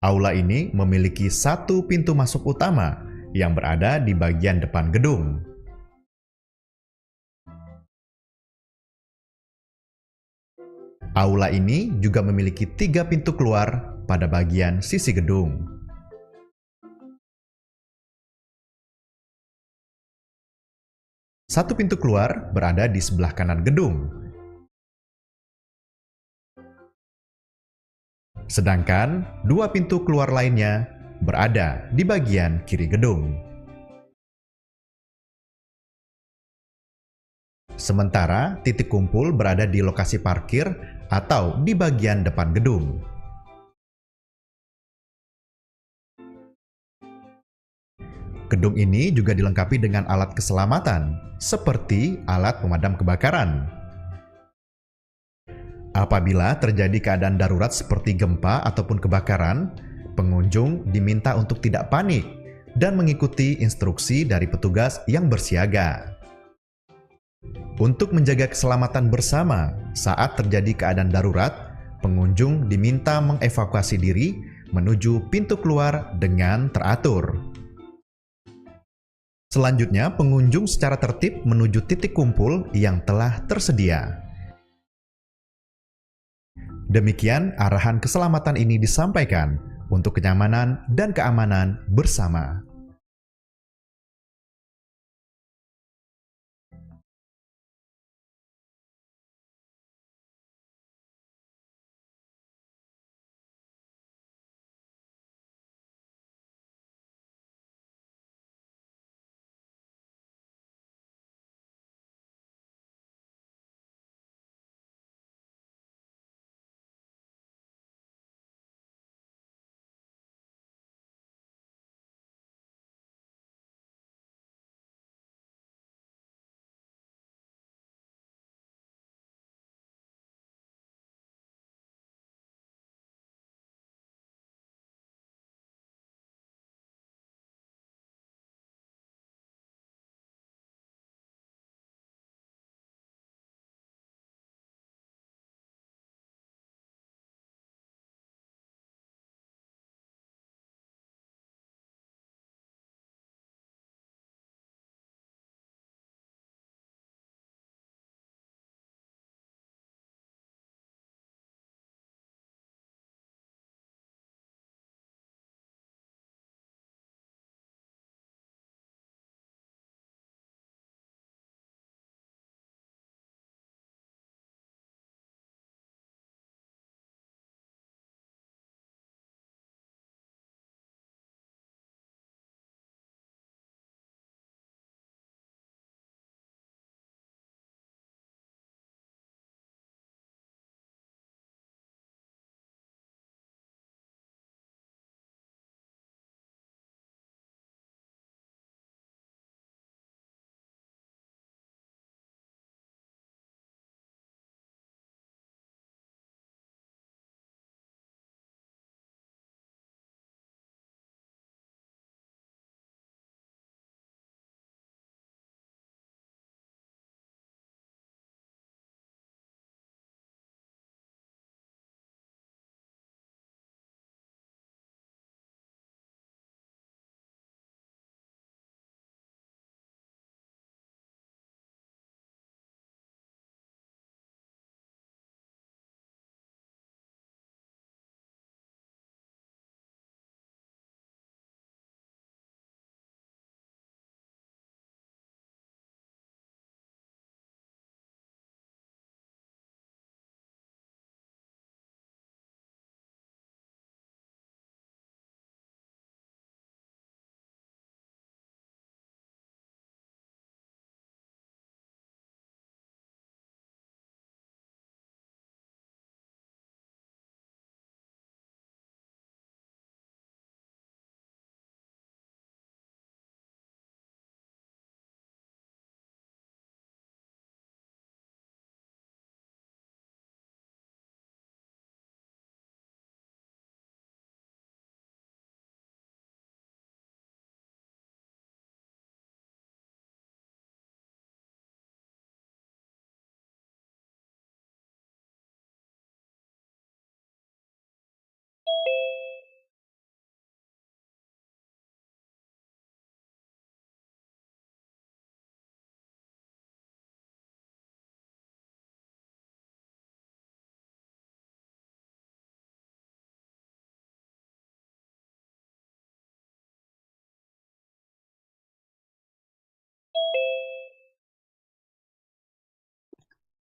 Aula ini memiliki satu pintu masuk utama yang berada di bagian depan gedung. Aula ini juga memiliki 3 pintu keluar pada bagian sisi gedung. Satu pintu keluar berada di sebelah kanan gedung, sedangkan 2 pintu keluar lainnya berada di bagian kiri gedung. Sementara titik kumpul berada di lokasi parkir atau di bagian depan gedung. Gedung ini juga dilengkapi dengan alat keselamatan, seperti alat pemadam kebakaran. Apabila terjadi keadaan darurat seperti gempa ataupun kebakaran, pengunjung diminta untuk tidak panik dan mengikuti instruksi dari petugas yang bersiaga. Untuk menjaga keselamatan bersama saat terjadi keadaan darurat, pengunjung diminta mengevakuasi diri menuju pintu keluar dengan teratur. Selanjutnya, pengunjung secara tertib menuju titik kumpul yang telah tersedia. Demikian arahan keselamatan ini disampaikan untuk kenyamanan dan keamanan bersama.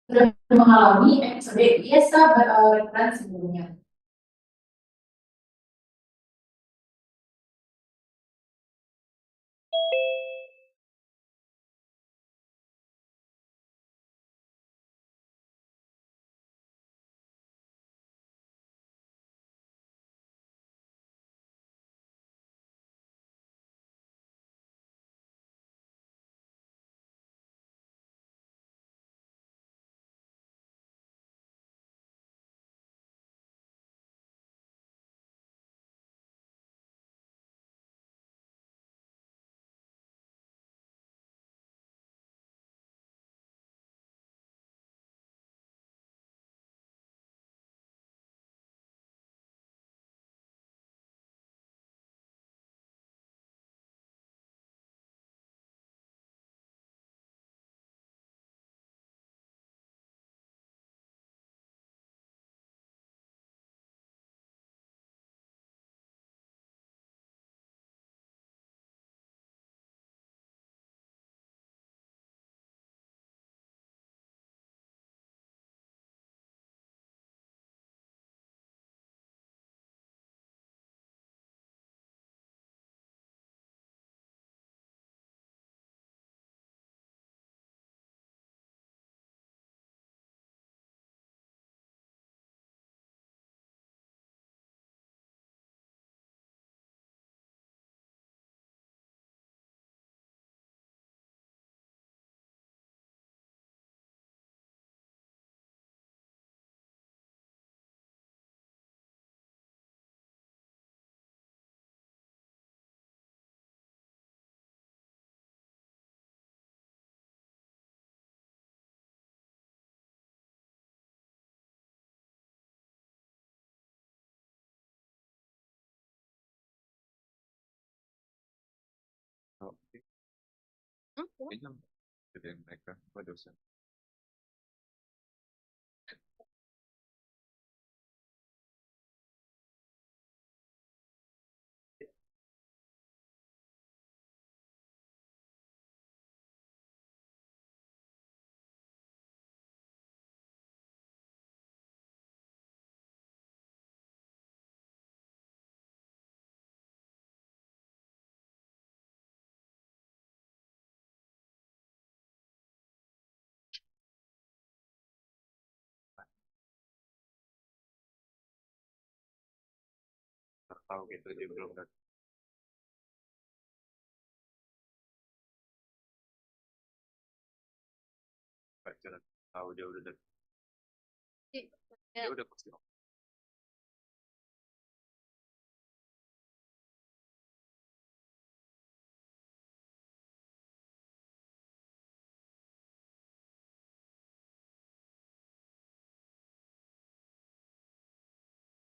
sudah mengalami episode biasa berreferan sebelumnya. Kayaknya gede mereka apa dosen. Tahu gitu dia belum baca, tahu dia udah dia udah pasti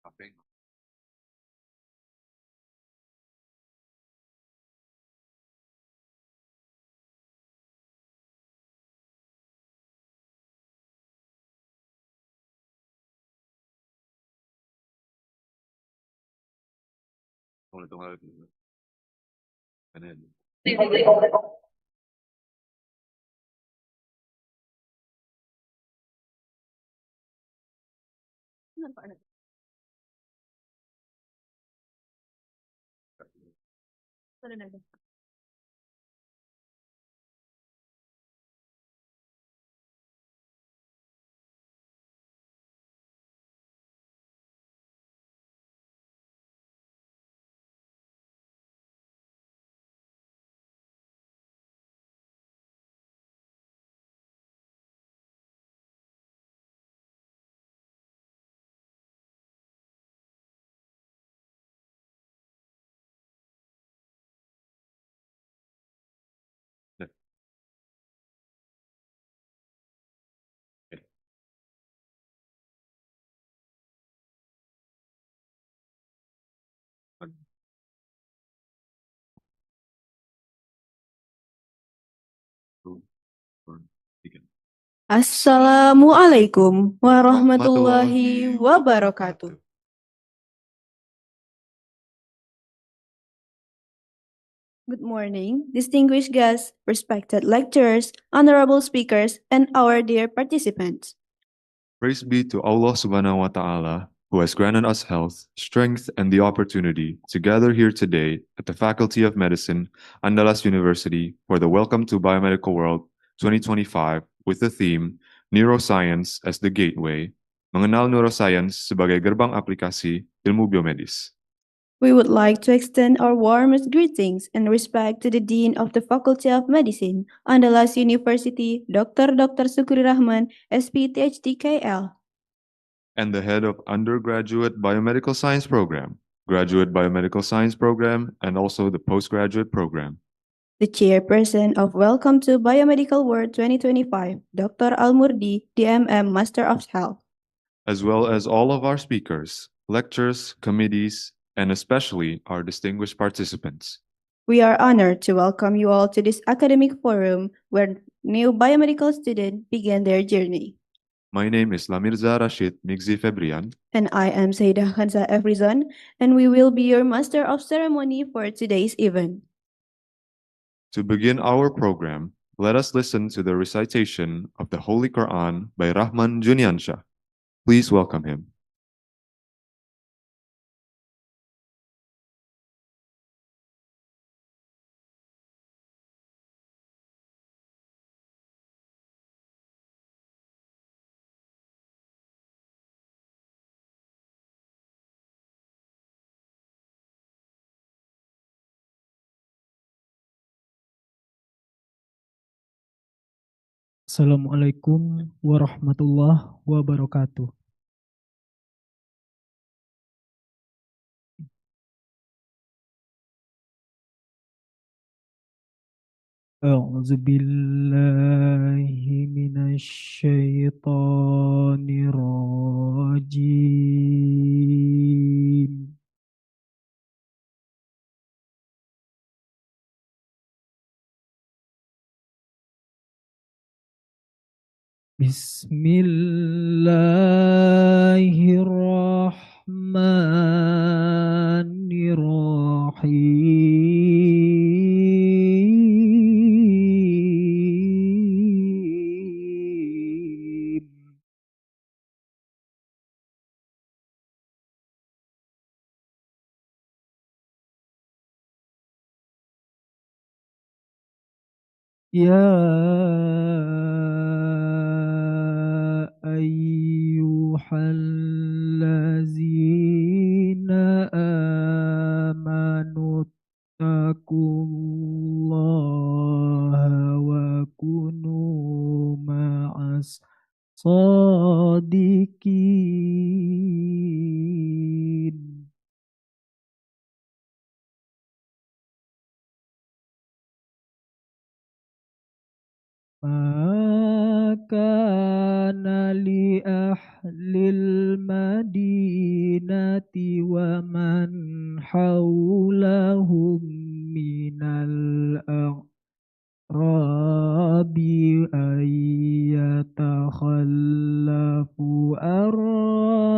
apa yang mau tunggu lagi karena Assalamualaikum warahmatullahi wabarakatuh. Good morning, distinguished guests, respected lecturers, honorable speakers, and our dear participants. Praise be to Allah Subhanahu wa Ta'ala, who has granted us health, strength, and the opportunity to gather here today at the Faculty of Medicine, Andalas University, for the Welcome to Biomedical World 2025 with the theme Neuroscience as the Gateway, Mengenal Neuroscience sebagai Gerbang Aplikasi Ilmu Biomedis. We would like to extend our warmest greetings and respect to the Dean of the Faculty of Medicine, Andalas University, Dr. Sukri Rahman, SPTHDKL. And the head of Undergraduate Biomedical Science Program, Graduate Biomedical Science Program, and also the Postgraduate Program. The chairperson of Welcome to Biomedical World 2025, Dr. Almurdi, DMM, Master of Health. As well as all of our speakers, lectures, committees, and especially our distinguished participants. We are honored to welcome you all to this academic forum where new biomedical students begin their journey. My name is Lamirza Rashid Migzi Febrian, And I am Sayyidah Khansa Efrizan, and we will be your Master of Ceremony for today's event. To begin our program, let us listen to the recitation of the Holy Quran by Rahman Juniansha. Please welcome him. Assalamualaikum warahmatullahi wabarakatuh. أعوذ بالله من الشيطان الرجيم. بسم الله الرحمن الرحيم. يا أيها الذين آمنوا اتقوا الله وكونوا مع الصادقين. ما كان لأهل المدينة ومن حولهم من الأعراب أن يتخلفوا عن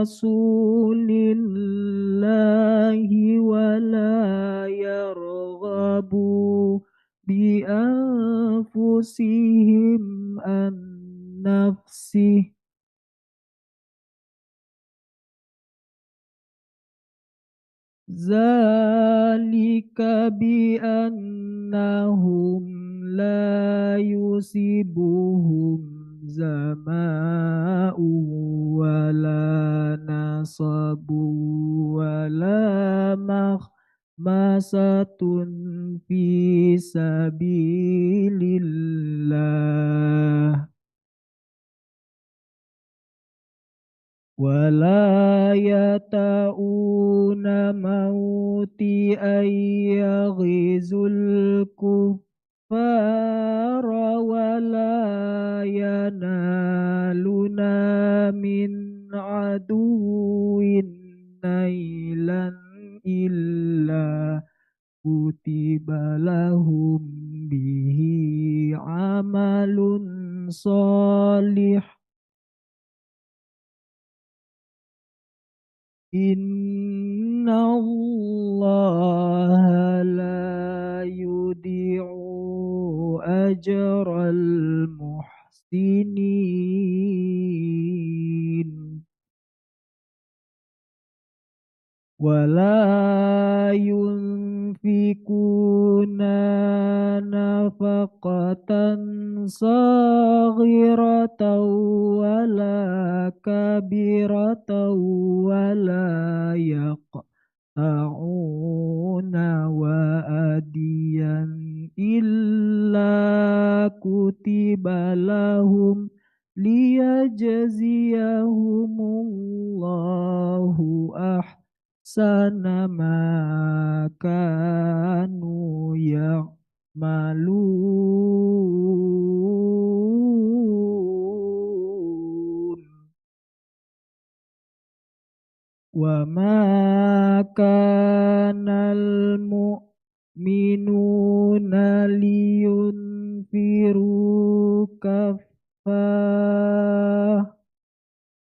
رسول الله ولا يرغبوا بأنفسهم عن نفسه ذلك بأنهم لا يصيبهم ظمأ ولا نصب ولا مخمصة في سبيل الله ولا يطؤون موطئا يغيظ الكفار ولا ينالون من عدو نيلا إلا كتب لهم به عمل صالح إن الله لا يضيع أجر المحسنين. ولا ينفقون نفقة صغيرة ولا كبيرة ولا يقطعون واديا إلا كتب لهم ليجزيهم الله أحسن ما كانوا يعملون وما كان المؤمنون لينفروا كافة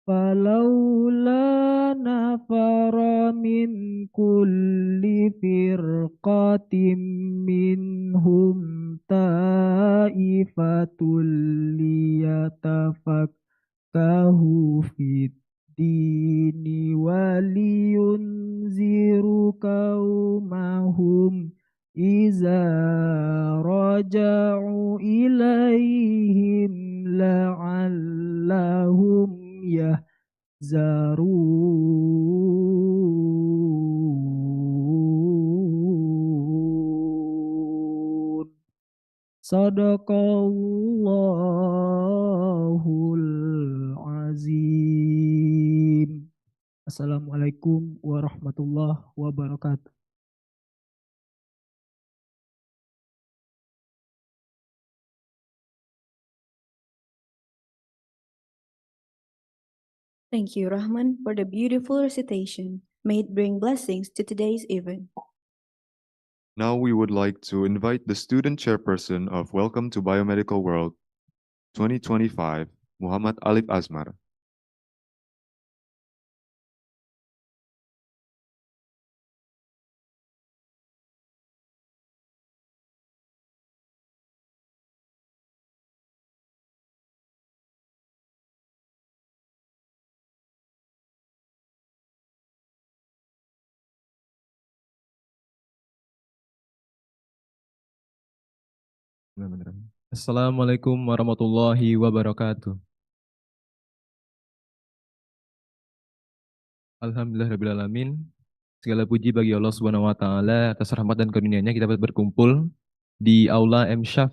فلولا نفر من كل فرقة منهم طائفة ليتفقهوا في الدين ولينذروا قومهم إذا رجعوا إليهم لعلهم يحذرون Sadaqallahul azim. Assalamualaikum warahmatullahi wabarakatuh. Thank you, Rahman, for the beautiful recitation. May it bring blessings to today's event. Now we would like to invite the student chairperson of Welcome to Biomedical World 2025, Muhammad Alif Azmar. Assalamualaikum warahmatullahi wabarakatuh. Alhamdulillahirrahmanirrahim. Segala puji bagi Allah Subhanahu wa taala atas rahmat dan karunia-Nya kita dapat berkumpul di Aula Syaaf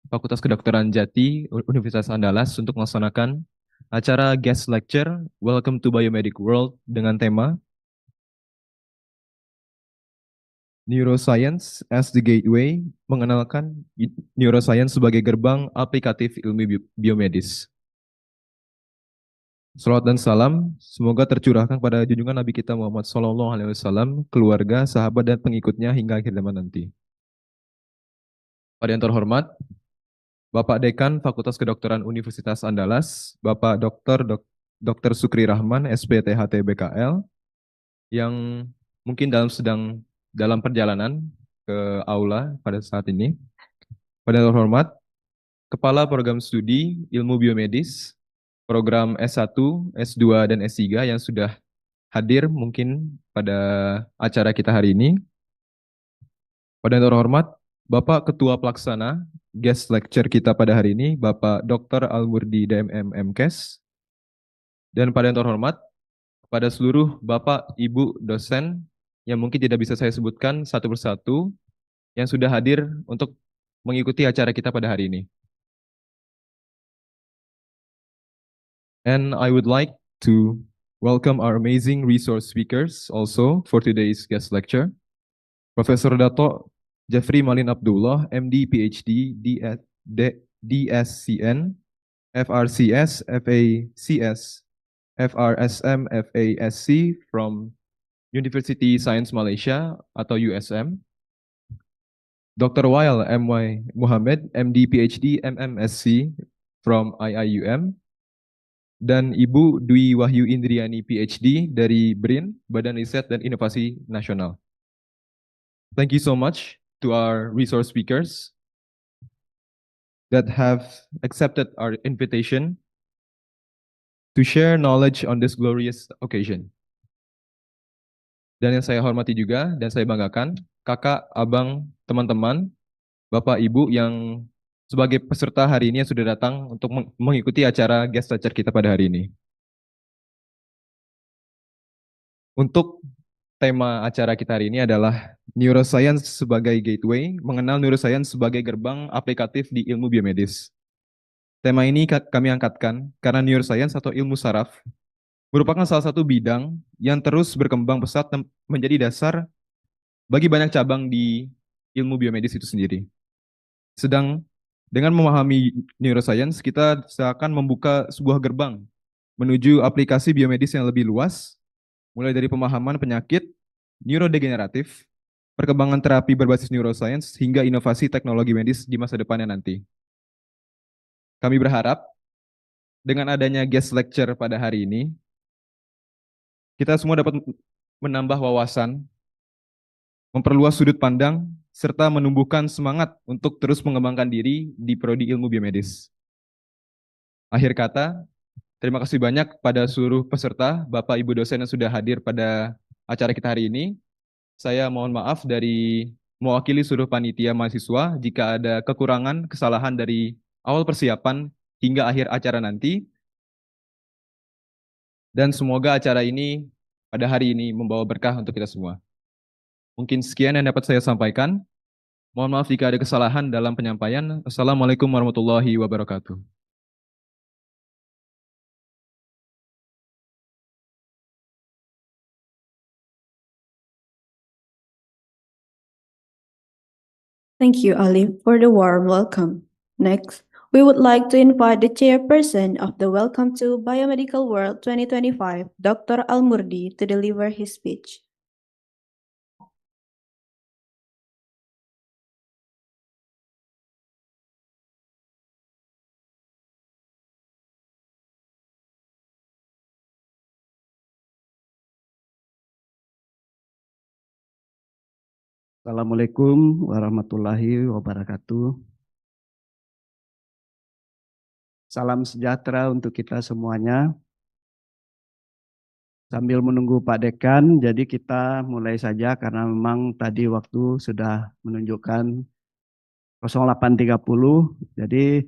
Fakultas Kedokteran Jati Universitas Andalas untuk melaksanakan acara guest lecture Welcome to Biomedic World dengan tema Neuroscience as the Gateway, mengenalkan Neuroscience sebagai gerbang aplikatif ilmu biomedis. Salawat dan salam semoga tercurahkan pada junjungan Nabi kita Muhammad SAW, keluarga, sahabat, dan pengikutnya hingga akhir zaman nanti. Pada yang terhormat, Bapak Dekan Fakultas Kedokteran Universitas Andalas, Bapak Dr. Sukri Rahman, SPTHT BKL, yang mungkin dalam perjalanan ke Aula pada saat ini. Pada yang terhormat, Kepala Program Studi Ilmu Biomedis, Program S1, S2, dan S3 yang sudah hadir mungkin pada acara kita hari ini. Pada yang terhormat, Bapak Ketua Pelaksana guest lecture kita pada hari ini, Bapak Dr. Almurdi DMM MKes. Dan pada yang terhormat, kepada seluruh Bapak, Ibu, dosen yang mungkin tidak bisa saya sebutkan satu persatu yang sudah hadir untuk mengikuti acara kita pada hari ini. And I would like to welcome our amazing resource speakers also for today's guest lecture. Profesor Dato Jeffrey Malin Abdullah, MD, PhD, DSCN, FRCS, FACS, FRSM, FASC from University Science Malaysia atau USM. Dr. Wael M.Y. Muhammad, MD, PhD, MMSc from IIUM. Dan Ibu Dwi Wahyu Indriani, PhD dari BRIN, Badan Riset dan Inovasi Nasional. Thank you so much to our resource speakers that have accepted our invitation to share knowledge on this glorious occasion. Dan yang saya hormati juga dan saya banggakan, kakak, abang, teman-teman, bapak, ibu yang sebagai peserta hari ini yang sudah datang untuk mengikuti acara guest lecture kita pada hari ini. Untuk tema acara kita hari ini adalah Neuroscience sebagai Gateway, mengenal Neuroscience sebagai gerbang aplikatif di ilmu biomedis. Tema ini kami angkatkan karena Neuroscience atau ilmu saraf merupakan salah satu bidang yang terus berkembang pesat dan menjadi dasar bagi banyak cabang di ilmu biomedis itu sendiri. Sedang dengan memahami neuroscience, kita seakan membuka sebuah gerbang menuju aplikasi biomedis yang lebih luas, mulai dari pemahaman penyakit, neurodegeneratif, perkembangan terapi berbasis neuroscience, hingga inovasi teknologi medis di masa depannya nanti. Kami berharap dengan adanya guest lecture pada hari ini, kita semua dapat menambah wawasan, memperluas sudut pandang, serta menumbuhkan semangat untuk terus mengembangkan diri di Prodi Ilmu Biomedis. Akhir kata, terima kasih banyak pada seluruh peserta, Bapak Ibu dosen yang sudah hadir pada acara kita hari ini. Saya mohon maaf dari mewakili seluruh panitia mahasiswa jika ada kekurangan, kesalahan dari awal persiapan hingga akhir acara nanti. Dan semoga acara ini pada hari ini membawa berkah untuk kita semua. Mungkin sekian yang dapat saya sampaikan. Mohon maaf jika ada kesalahan dalam penyampaian. Assalamualaikum warahmatullahi wabarakatuh. Thank you, Ali, for the warm welcome. Next, we would like to invite the chairperson of the Welcome to Biomedical World 2025, Dr. Al-Murdi, to deliver his speech. Assalamualaikum warahmatullahi wabarakatuh. Salam sejahtera untuk kita semuanya. Sambil menunggu Pak Dekan, jadi kita mulai saja karena memang tadi waktu sudah menunjukkan 08.30. Jadi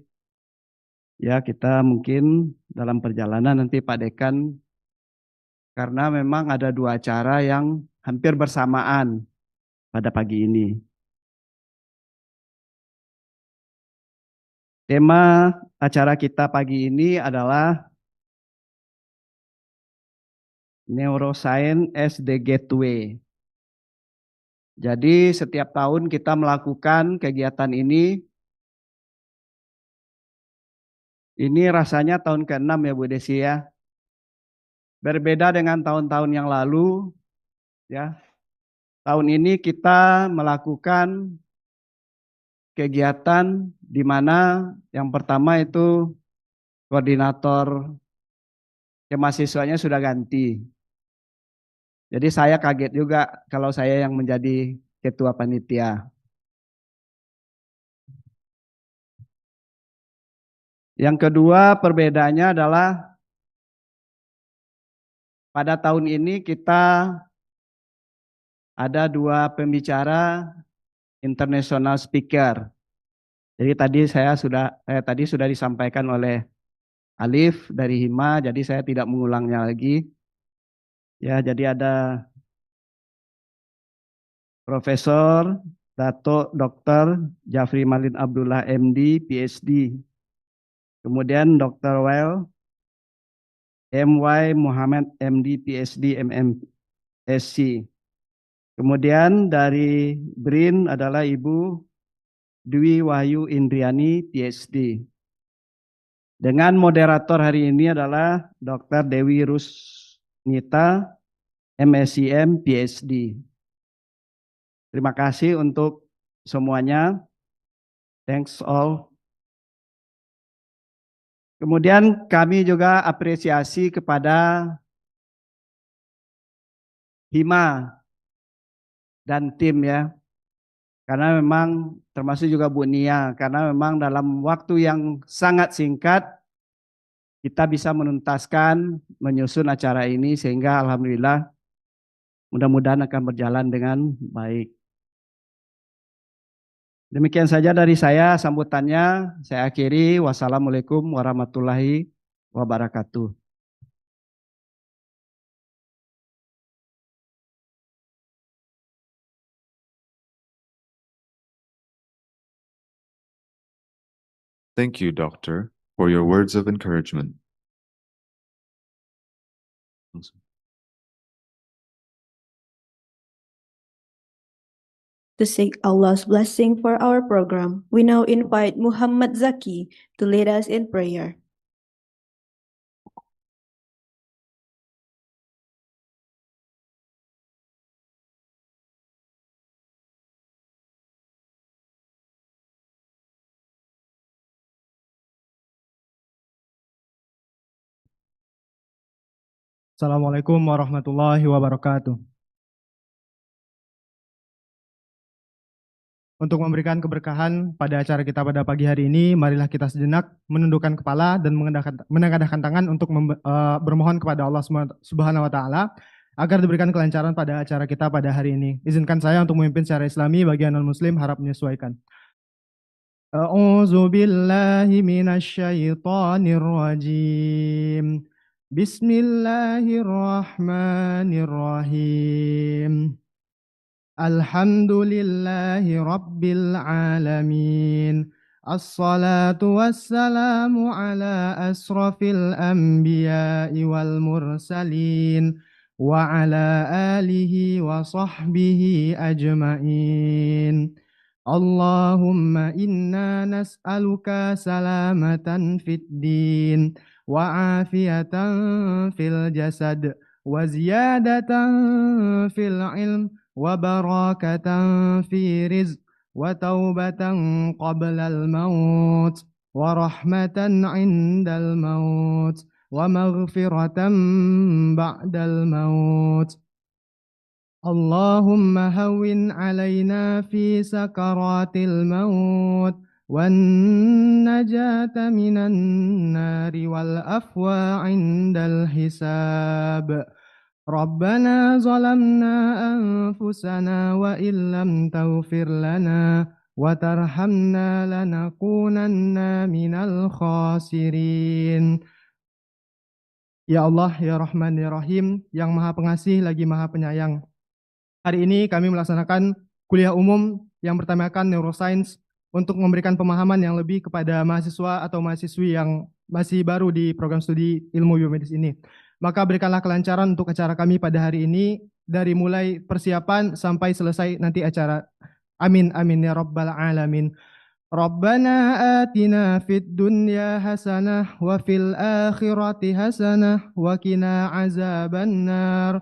ya kita mungkin dalam perjalanan nanti Pak Dekan, karena memang ada dua acara yang hampir bersamaan pada pagi ini. Tema acara kita pagi ini adalah Neuroscience as the Gateway. Jadi setiap tahun kita melakukan kegiatan ini. Ini rasanya tahun ke-6 ya Bu Desi ya. Berbeda dengan tahun-tahun yang lalu ya. Tahun ini kita melakukan kegiatan di mana yang pertama itu koordinator mahasiswanya sudah ganti. Jadi saya kaget juga kalau saya yang menjadi ketua panitia. Yang kedua perbedaannya adalah pada tahun ini kita ada dua pembicara international speaker. Jadi tadi sudah disampaikan oleh Alif dari Hima, jadi saya tidak mengulangnya lagi. Ya, jadi ada Profesor Dato Dr. Jafri Malin Abdullah MD, PhD. Kemudian Dr. Well MY Muhammad MD, PhD, MMSc. Kemudian dari BRIN adalah Ibu Dwi Wahyu Indriani, PhD. Dengan moderator hari ini adalah Dr. Dewi Rusnita, MScM, PhD. Terima kasih untuk semuanya. Thanks all. Kemudian kami juga apresiasi kepada Hima dan tim ya. Karena memang termasuk juga Bu Nia, karena memang dalam waktu yang sangat singkat kita bisa menuntaskan, menyusun acara ini sehingga alhamdulillah Mudah-mudahan akan berjalan dengan baik. Demikian saja dari saya sambutannya. Saya akhiri. Wassalamualaikum warahmatullahi wabarakatuh. Thank you, Doctor, for your words of encouragement. To seek Allah's blessing for our program, we now invite Muhammad Zaki to lead us in prayer. Assalamualaikum warahmatullahi wabarakatuh. Untuk memberikan keberkahan pada acara kita pada pagi hari ini, marilah kita sejenak menundukkan kepala dan menengadahkan tangan untuk bermohon kepada Allah Subhanahu wa Ta'ala agar diberikan kelancaran pada acara kita pada hari ini. Izinkan saya untuk memimpin secara Islami, bagi non-Muslim harap menyesuaikan. A'udzu billahi minasyaitonir rajim. Bismillahirrahmanirrahim. Alhamdulillahi Rabbil Alamin. Assalatu wassalamu ala asrafil anbiya'i wal mursalin wa ala alihi wa sahbihi ajma'in. Allahumma inna nas'aluka salamatan fid din wa afiyatan fil jasad wa ziyadatan fil ilm وبركة في رزق وتوبة قبل الموت ورحمة عند الموت ومغفرة بعد الموت. اللهم هون علينا في سكرات الموت والنجاة من النار والأفوى عند الحساب. ربنا ظلمنا أنفسنا وإن لم تغفر لنا وترحمنا لنكونن من الخاسرين. Ya Allah, ya Rahman, ya Rahim, yang Maha Pengasih lagi Maha Penyayang. Hari ini kami melaksanakan kuliah umum yang bertemakan Neuroscience untuk memberikan pemahaman yang lebih kepada mahasiswa atau mahasiswi yang masih baru di program studi ilmu biomedis ini. Maka berikanlah kelancaran untuk acara kami pada hari ini, dari mulai persiapan sampai selesai nanti acara. Amin, amin ya rabbal alamin. Rabbana atina fid dunya hasanah wa fil akhirati hasanah wa qina azabannar.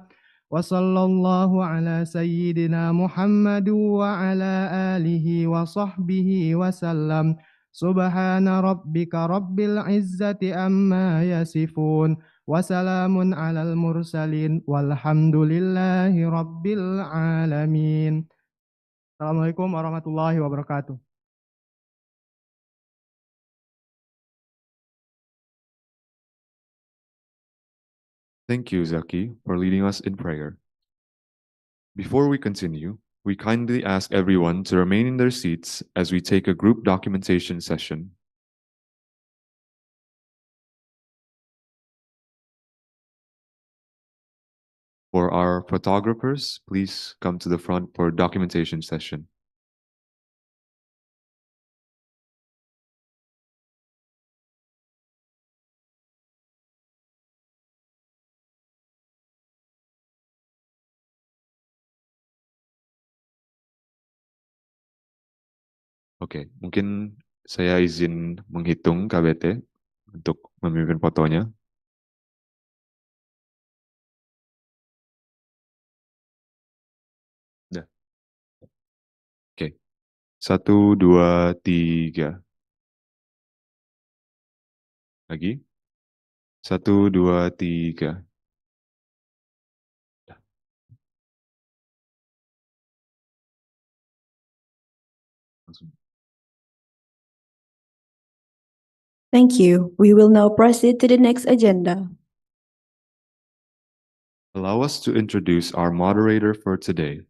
Wa sallallahu ala sayyidina Muhammad wa ala alihi wa sahbihi wa sallam. Subhana rabbika rabbil izzati amma yasifun. Wassalamun alal mursalin walhamdulillahi rabbil alamin. Assalamualaikum warahmatullahi wabarakatuh. Thank you, Zaki, for leading us in prayer. Before we continue, we kindly ask everyone to remain in their seats as we take a group documentation session. For our photographers, please come to the front for documentation session. Oke, mungkin saya izin menghitung KBT untuk memimpin fotonya. Udah. Oke, 1, 2, 3. Lagi. 1, 2, 3. Langsung. Thank you. We will now proceed to the next agenda. Allow us to introduce our moderator for today.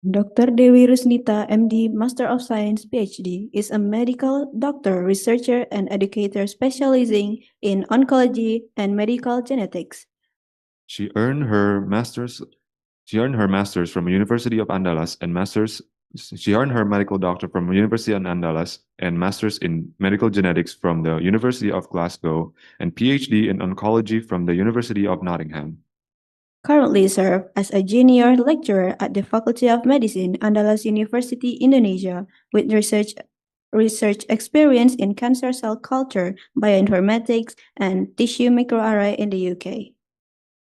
Dr. Dewi Rusnita, MD, Master of Science, PhD, is a medical doctor, researcher, and educator specializing in oncology and medical genetics. She earned her master's from the University of Andalas and she earned her medical doctor from the University of Andalas and master's in medical genetics from the University of Glasgow and PhD in oncology from the University of Nottingham. Currently serve as a junior lecturer at the Faculty of Medicine, Andalas University, Indonesia, with research experience in cancer cell culture, bioinformatics, and tissue microarray in the UK.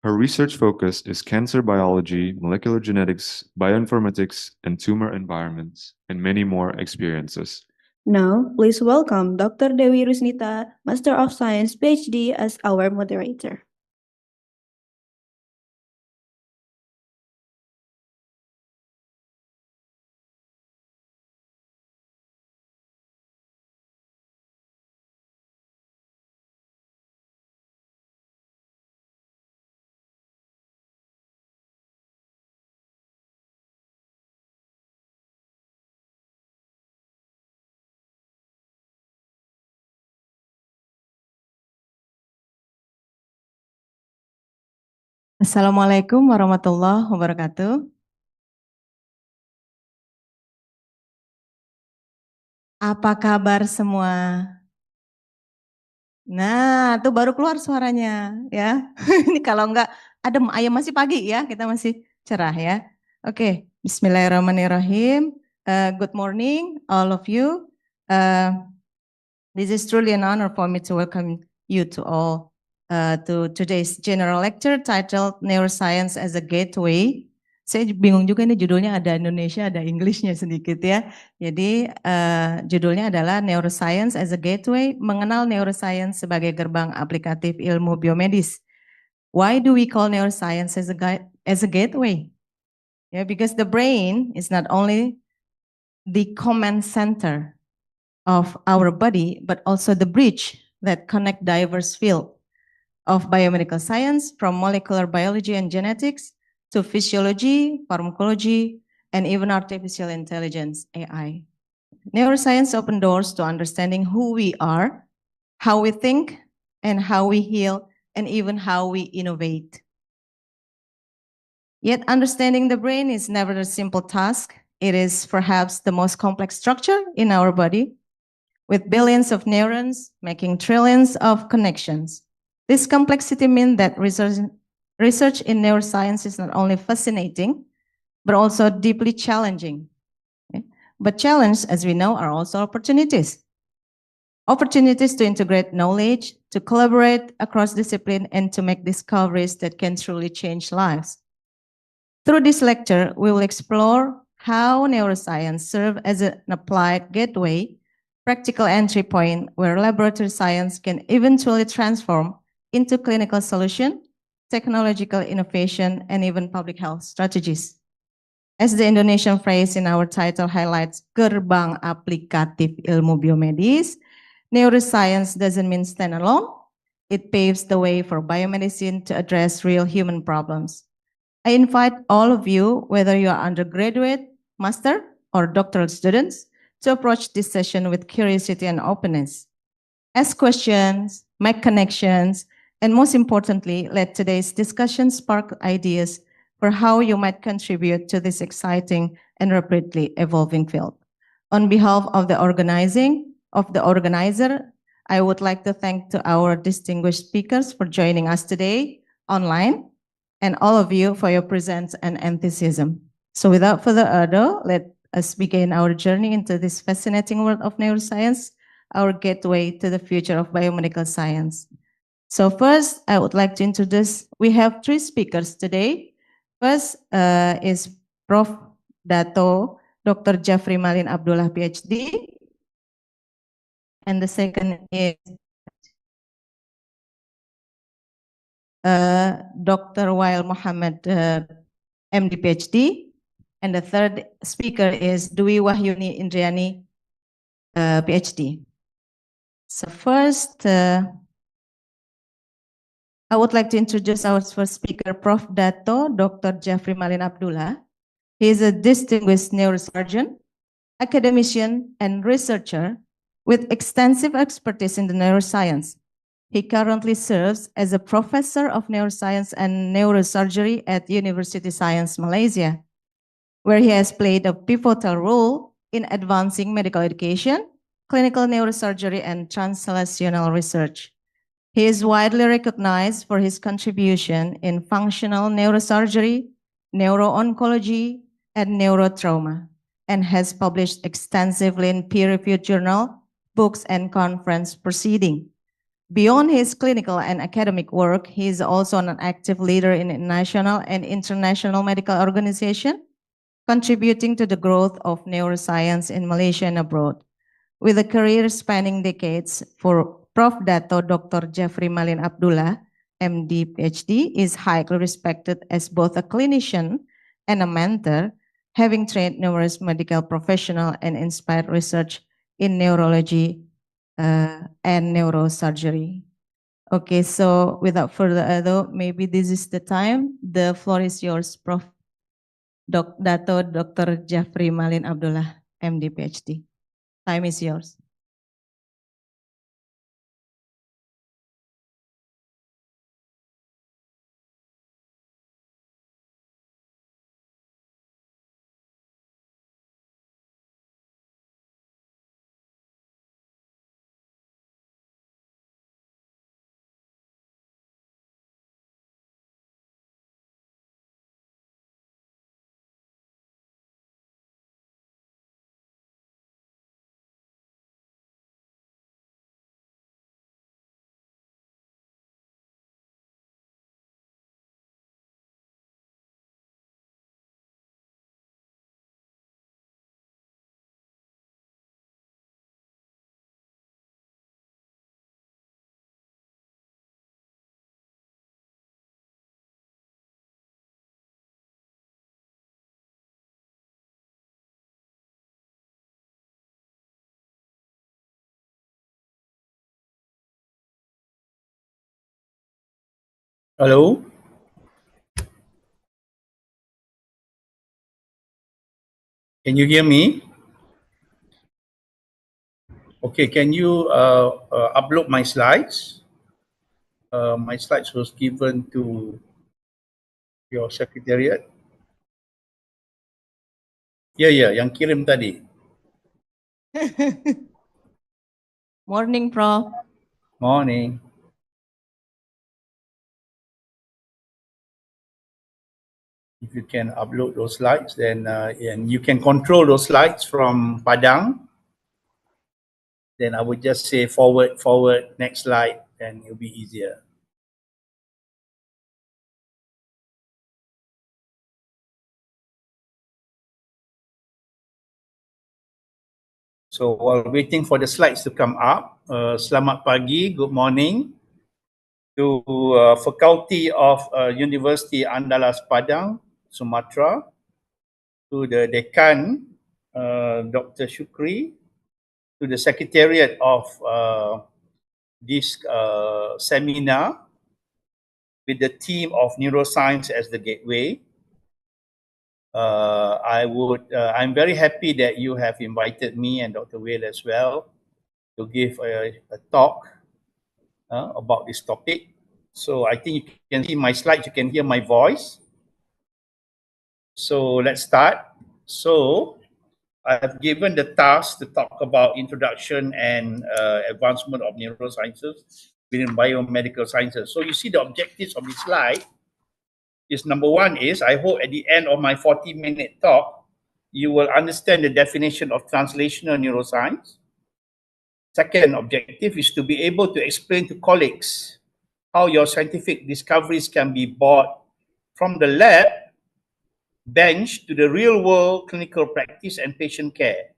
Her research focus is cancer biology, molecular genetics, bioinformatics, and tumor environments, and many more experiences. Now, please welcome Dr. Dewi Rusnita, Master of Science, PhD, as our moderator. Assalamualaikum warahmatullahi wabarakatuh. Apa kabar semua? Nah, tuh baru keluar suaranya ya. Ini kalau enggak adem, ayam masih pagi ya, kita masih cerah ya. Oke, Bismillahirrahmanirrahim. Good morning all of you. This is truly an honor for me to welcome you to all to today's general lecture titled Neuroscience as a Gateway. Saya bingung juga ini judulnya ada Indonesia, ada Englishnya sedikit ya. Jadi judulnya adalah Neuroscience as a Gateway, Mengenal Neuroscience sebagai Gerbang Aplikatif Ilmu Biomedis. Why do we call neuroscience as a gateway? Yeah, because the brain is not only the command center of our body, but also the bridge that connect diverse field of biomedical science, from molecular biology and genetics to physiology, pharmacology, and even artificial intelligence, AI. Neuroscience opens doors to understanding who we are, how we think, and how we heal, and even how we innovate. Yet understanding the brain is never a simple task. It is perhaps the most complex structure in our body, with billions of neurons making trillions of connections. This complexity means that research in neuroscience is not only fascinating, but also deeply challenging. Okay? But challenges, as we know, are also opportunities. Opportunities to integrate knowledge, to collaborate across discipline, and to make discoveries that can truly change lives. Through this lecture, we will explore how neuroscience serves as an applied gateway, practical entry point where laboratory science can eventually transform into clinical solution, technological innovation, and even public health strategies. As the Indonesian phrase in our title highlights, Gerbang Aplikatif Ilmu Biomedis, neuroscience doesn't mean standalone. It paves the way for biomedicine to address real human problems. I invite all of you, whether you are undergraduate, master, or doctoral students, to approach this session with curiosity and openness. Ask questions, make connections, and most importantly, let today's discussion spark ideas for how you might contribute to this exciting and rapidly evolving field. On behalf of the organizer, I would like to thank to our distinguished speakers for joining us today online, and all of you for your presence and enthusiasm. So without further ado, let us begin our journey into this fascinating world of neuroscience, our gateway to the future of biomedical science. So first, I would like to introduce, we have three speakers today. First is Prof. Dato Dr. Jafri Malin Abdullah, PhD. And the second is Dr. Wael Muhammad, MD, PhD. And the third speaker is Dwi Wahyuni Indriani, PhD. So first, I would like to introduce our first speaker, Prof. Dato Dr. Jeffrey Malin Abdullah. He is a distinguished neurosurgeon, academician, and researcher with extensive expertise in the neuroscience. He currently serves as a professor of neuroscience and neurosurgery at University Science Malaysia, where he has played a pivotal role in advancing medical education, clinical neurosurgery, and translational research. He is widely recognized for his contribution in functional neurosurgery, neuro-oncology, and neurotrauma, and has published extensively in peer-reviewed journal, books, and conference proceedings. Beyond his clinical and academic work, he is also an active leader in national and international medical organizations, contributing to the growth of neuroscience in Malaysia and abroad. With a career spanning decades, for Prof. Dato Dr. Jeffrey Malin Abdullah, MD, PhD, is highly respected as both a clinician and a mentor, having trained numerous medical professionals and inspired research in neurology and neurosurgery. Okay, so without further ado, maybe this is the time. The floor is yours, Prof. Dato Dr. Jeffrey Malin Abdullah, MD, PhD. Time is yours. Hello. Can you hear me? Okay, can you upload my slides? My slides was given to your secretariat. Ya, yang kirim tadi. Morning, Prof. Morning. If you can upload those slides, then and you can control those slides from Padang. Then I would just say forward, next slide, and it'll be easier. So while waiting for the slides to come up, selamat pagi, good morning to Faculty of University Andalas Padang, Sumatra, to the Dekan, Dr. Shukri, to the Secretariat of this seminar with the team of Neuroscience as the gateway. I'm very happy that you have invited me and Dr. Whale as well to give a talk about this topic. So I think you can see my slides, you can hear my voice. So let's start. So I have given the task to talk about introduction and advancement of neurosciences within biomedical sciences. So you see the objectives of this slide is number one is, I hope at the end of my 40-minute talk, you will understand the definition of translational neuroscience. Second objective is to be able to explain to colleagues how your scientific discoveries can be brought from the lab bench to the real world clinical practice and patient care.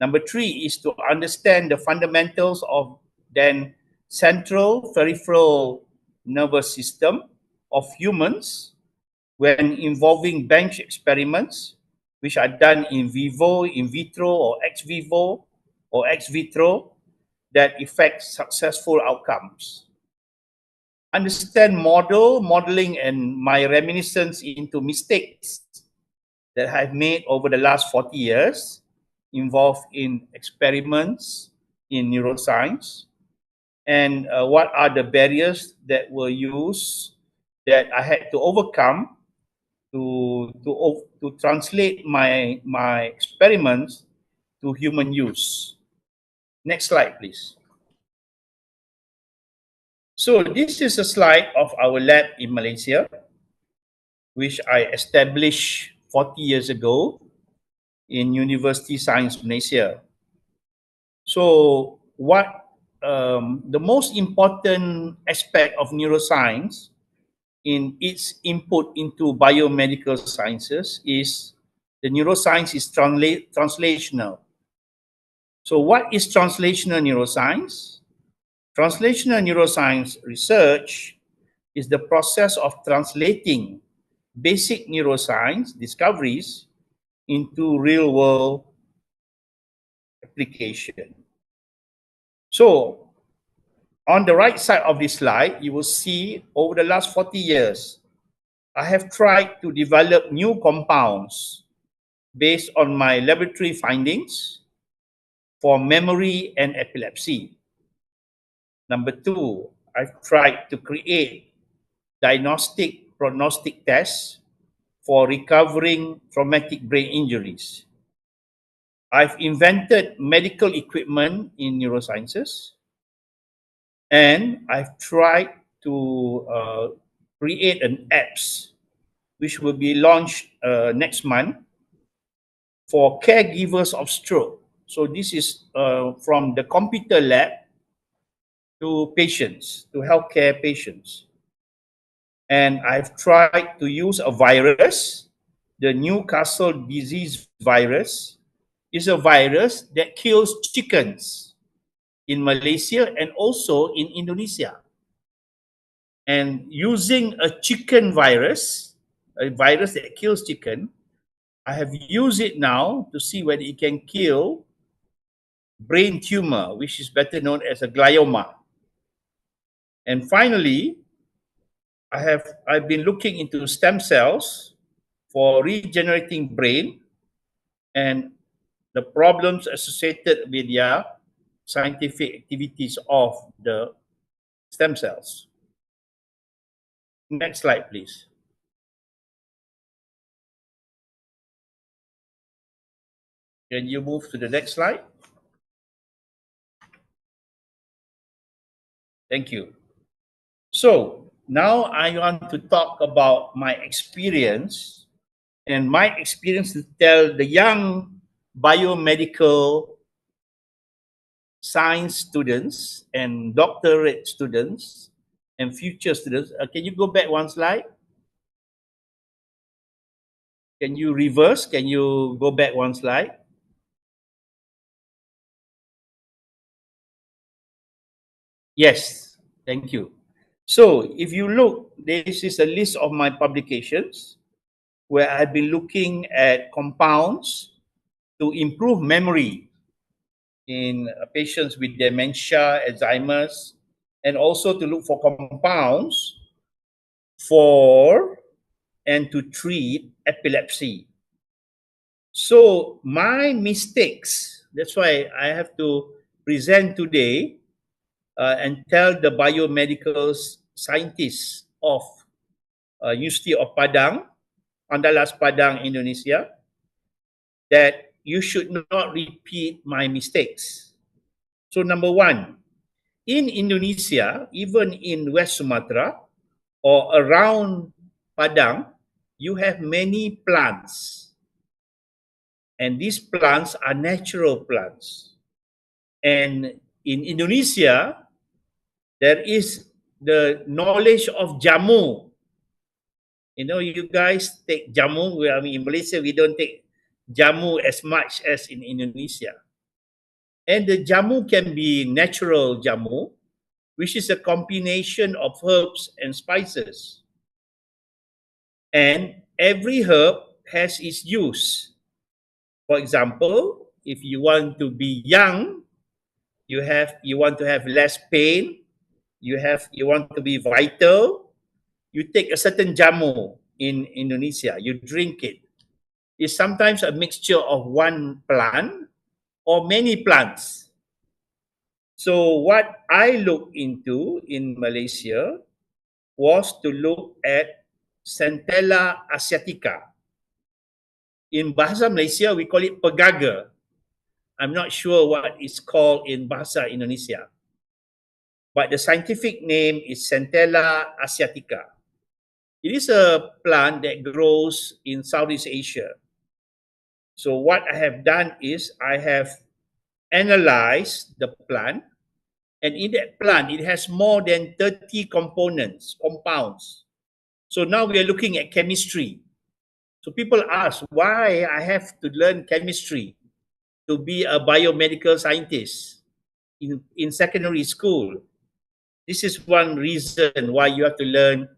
Number three is to understand the fundamentals of then central peripheral nervous system of humans when involving bench experiments, which are done in vivo, in vitro, or ex vivo, or ex vitro, that affect successful outcomes. Understand modeling, and my reminiscence into mistakes that I've made over the last 40 years involved in experiments in neuroscience, and what are the barriers that were used that I had to overcome to translate my experiments to human use. Next slide, please. So this is a slide of our lab in Malaysia, which I established 40 years ago in University Science Malaysia. So the most important aspect of neuroscience in its input into biomedical sciences is the neuroscience is translational. So what is translational neuroscience? Translational neuroscience research is the process of translating basic neuroscience discoveries into real-world application. So, on the right side of this slide, you will see over the last 40 years, I have tried to develop new compounds based on my laboratory findings for memory and epilepsy. Number two, I've tried to create diagnostic prognostic tests for recovering traumatic brain injuries. I've invented medical equipment in neurosciences, and I've tried to create an apps which will be launched next month for caregivers of stroke. So this is from the computer lab to patients, to healthcare patients. And I've tried to use a virus, the Newcastle disease virus, is a virus that kills chickens in Malaysia and also in Indonesia. And using a chicken virus, a virus that kills chicken, I have used it now to see whether it can kill brain tumor, which is better known as a glioma. And finally, I've been looking into stem cells for regenerating brain and the problems associated with their scientific activities of the stem cells. Next slide, please. Can you move to the next slide? Thank you. So now I want to talk about my experience to tell the young biomedical science students and doctorate students and future students. Can you go back one slide? Can you reverse? Can you go back one slide? Yes, thank you. So if you look, this is a list of my publications where I've been looking at compounds to improve memory in patients with dementia, Alzheimer's, and also to look for compounds for and to treat epilepsy. So my mistakes, that's why I have to present today and tell the biomedical scientists of University of Padang, Andalas Padang, Indonesia, that you should not repeat my mistakes. So number one, in Indonesia, even in West Sumatra or around Padang, you have many plants. And these plants are natural plants. And in Indonesia, there is the knowledge of jamu. You know, you guys take jamu. I mean, in Malaysia, we don't take jamu as much as in Indonesia. And the jamu can be natural jamu, which is a combination of herbs and spices. And every herb has its use. For example, if you want to be young, you want to have less pain, you want to be vital, you take a certain jamu in Indonesia, you drink it. It's sometimes a mixture of one plant or many plants. So what I looked into in Malaysia was to look at Centella asiatica. In Bahasa Malaysia, we call it pegaga. I'm not sure what it's called in Bahasa Indonesia. But the scientific name is Centella asiatica. It is a plant that grows in Southeast Asia. So what I have done is I have analyzed the plant, and in that plant, it has more than 30 compounds. So now we are looking at chemistry. So people ask why I have to learn chemistry to be a biomedical scientist in secondary school. This is one reason why you have to learn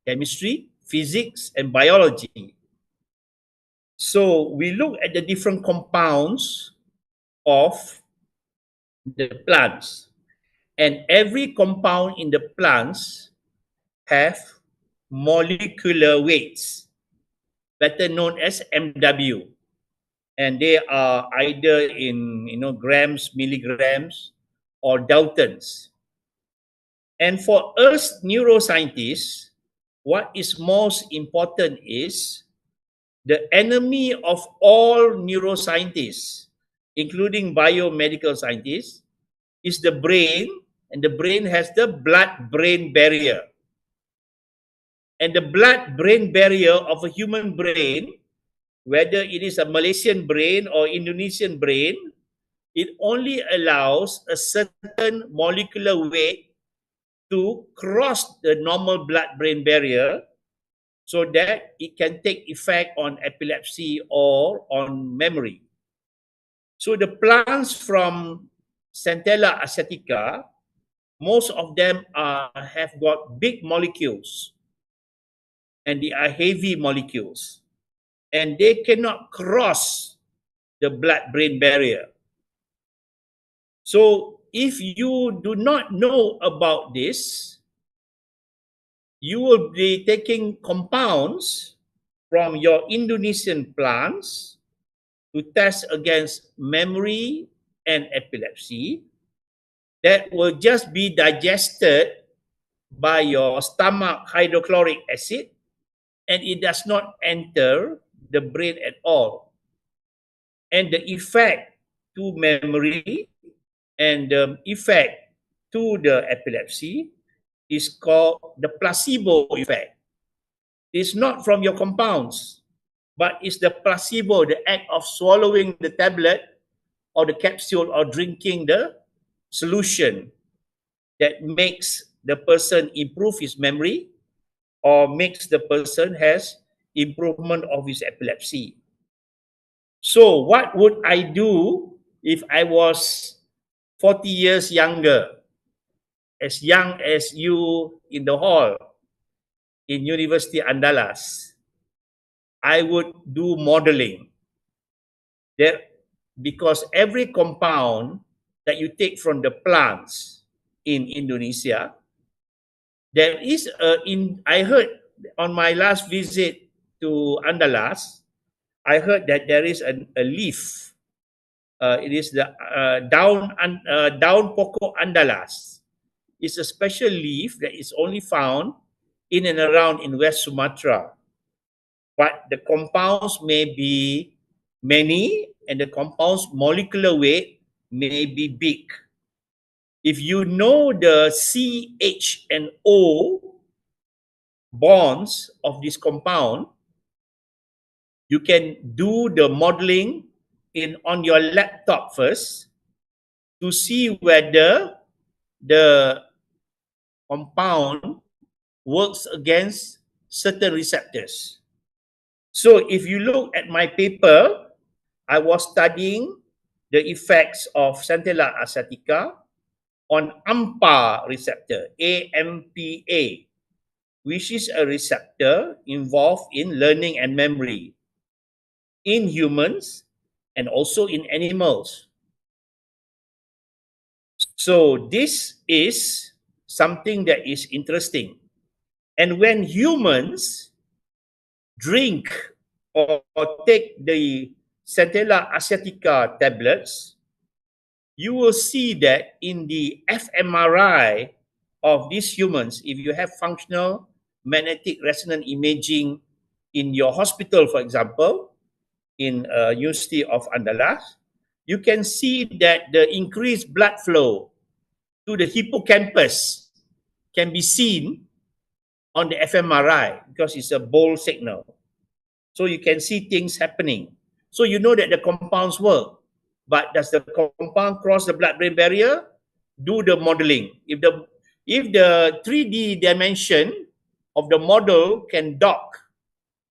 chemistry, physics, and biology. So we look at the different compounds of the plants, and every compound in the plants have molecular weights, better known as MW, and they are either in grams, milligrams, or daltons. And for us neuroscientists, what is most important is the enemy of all neuroscientists, including biomedical scientists, is the brain, and the brain has the blood-brain barrier. And the blood-brain barrier of a human brain, whether it is a Malaysian brain or Indonesian brain, it only allows a certain molecular weight to cross the normal blood-brain barrier so that it can take effect on epilepsy or on memory. So the plants from Centella asiatica, most of them have got big molecules, and they are heavy molecules, and they cannot cross the blood-brain barrier. So if you do not know about this, you will be taking compounds from your Indonesian plants to test against memory and epilepsy that will just be digested by your stomach hydrochloric acid, and it does not enter the brain at all. And the effect to memory and the effect to the epilepsy is called the placebo effect. It's not from your compounds, but it's the placebo, the act of swallowing the tablet or the capsule or drinking the solution that makes the person improve his memory or makes the person has improvement of his epilepsy. So what would I do if I was 40 years younger, as young as you in the hall in University Andalas? I would do modeling. Because every compound that you take from the plants in Indonesia, there is I heard on my last visit to Andalas, I heard that there is a leaf. It is the down pokok Andalas. It's a special leaf that is only found in and around in West Sumatra. But the compounds may be many, and the compound's molecular weight may be big. If you know the CH and O bonds of this compound, you can do the modeling on your laptop first to see whether the compound works against certain receptors. So if you look at my paper, I was studying the effects of Centella asiatica on AMPA receptor, AMPA. which is a receptor involved in learning and memory in humans and also in animals. So this is something that is interesting. And when humans drink or take the Centella asiatica tablets, you will see that in the fMRI of these humans, if you have functional magnetic resonance imaging in your hospital, for example, in University of Andalas, you can see that the increased blood flow to the hippocampus can be seen on the fMRI because it's a bold signal. So you can see things happening. So you know that the compounds work. But does the compound cross the blood-brain barrier? Do the modeling. If the 3D dimension of the model can dock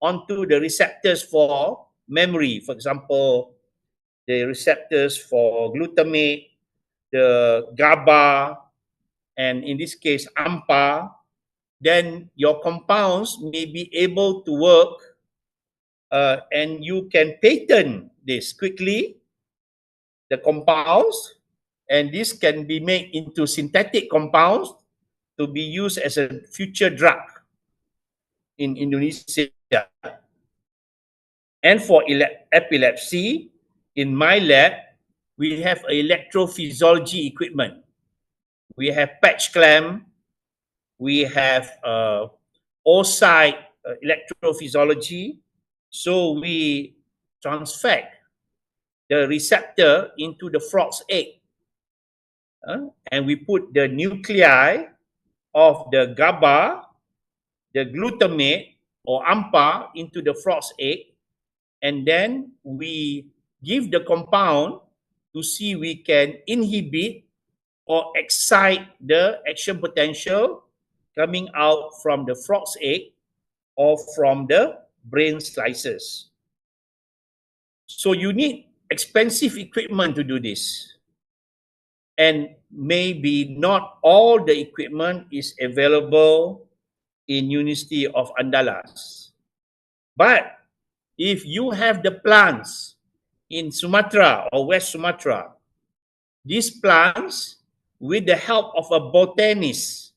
onto the receptors for memory, for example, the receptors for glutamate, the GABA, and in this case, AMPA, then your compounds may be able to work and you can patent this quickly, the compounds, and this can be made into synthetic compounds to be used as a future drug in Indonesia. And for epilepsy, in my lab, we have electrophysiology equipment. We have patch clamp, we have oocyte electrophysiology. So we transfect the receptor into the frog's egg. And we put the nuclei of the GABA, the glutamate or AMPA into the frog's egg. And then we give the compound to see we can inhibit or excite the action potential coming out from the frog's egg or from the brain slices. So you need expensive equipment to do this. And maybe not all the equipment is available in University of Andalas. But if you have the plants in Sumatra or West Sumatra, these plants, with the help of a botanist,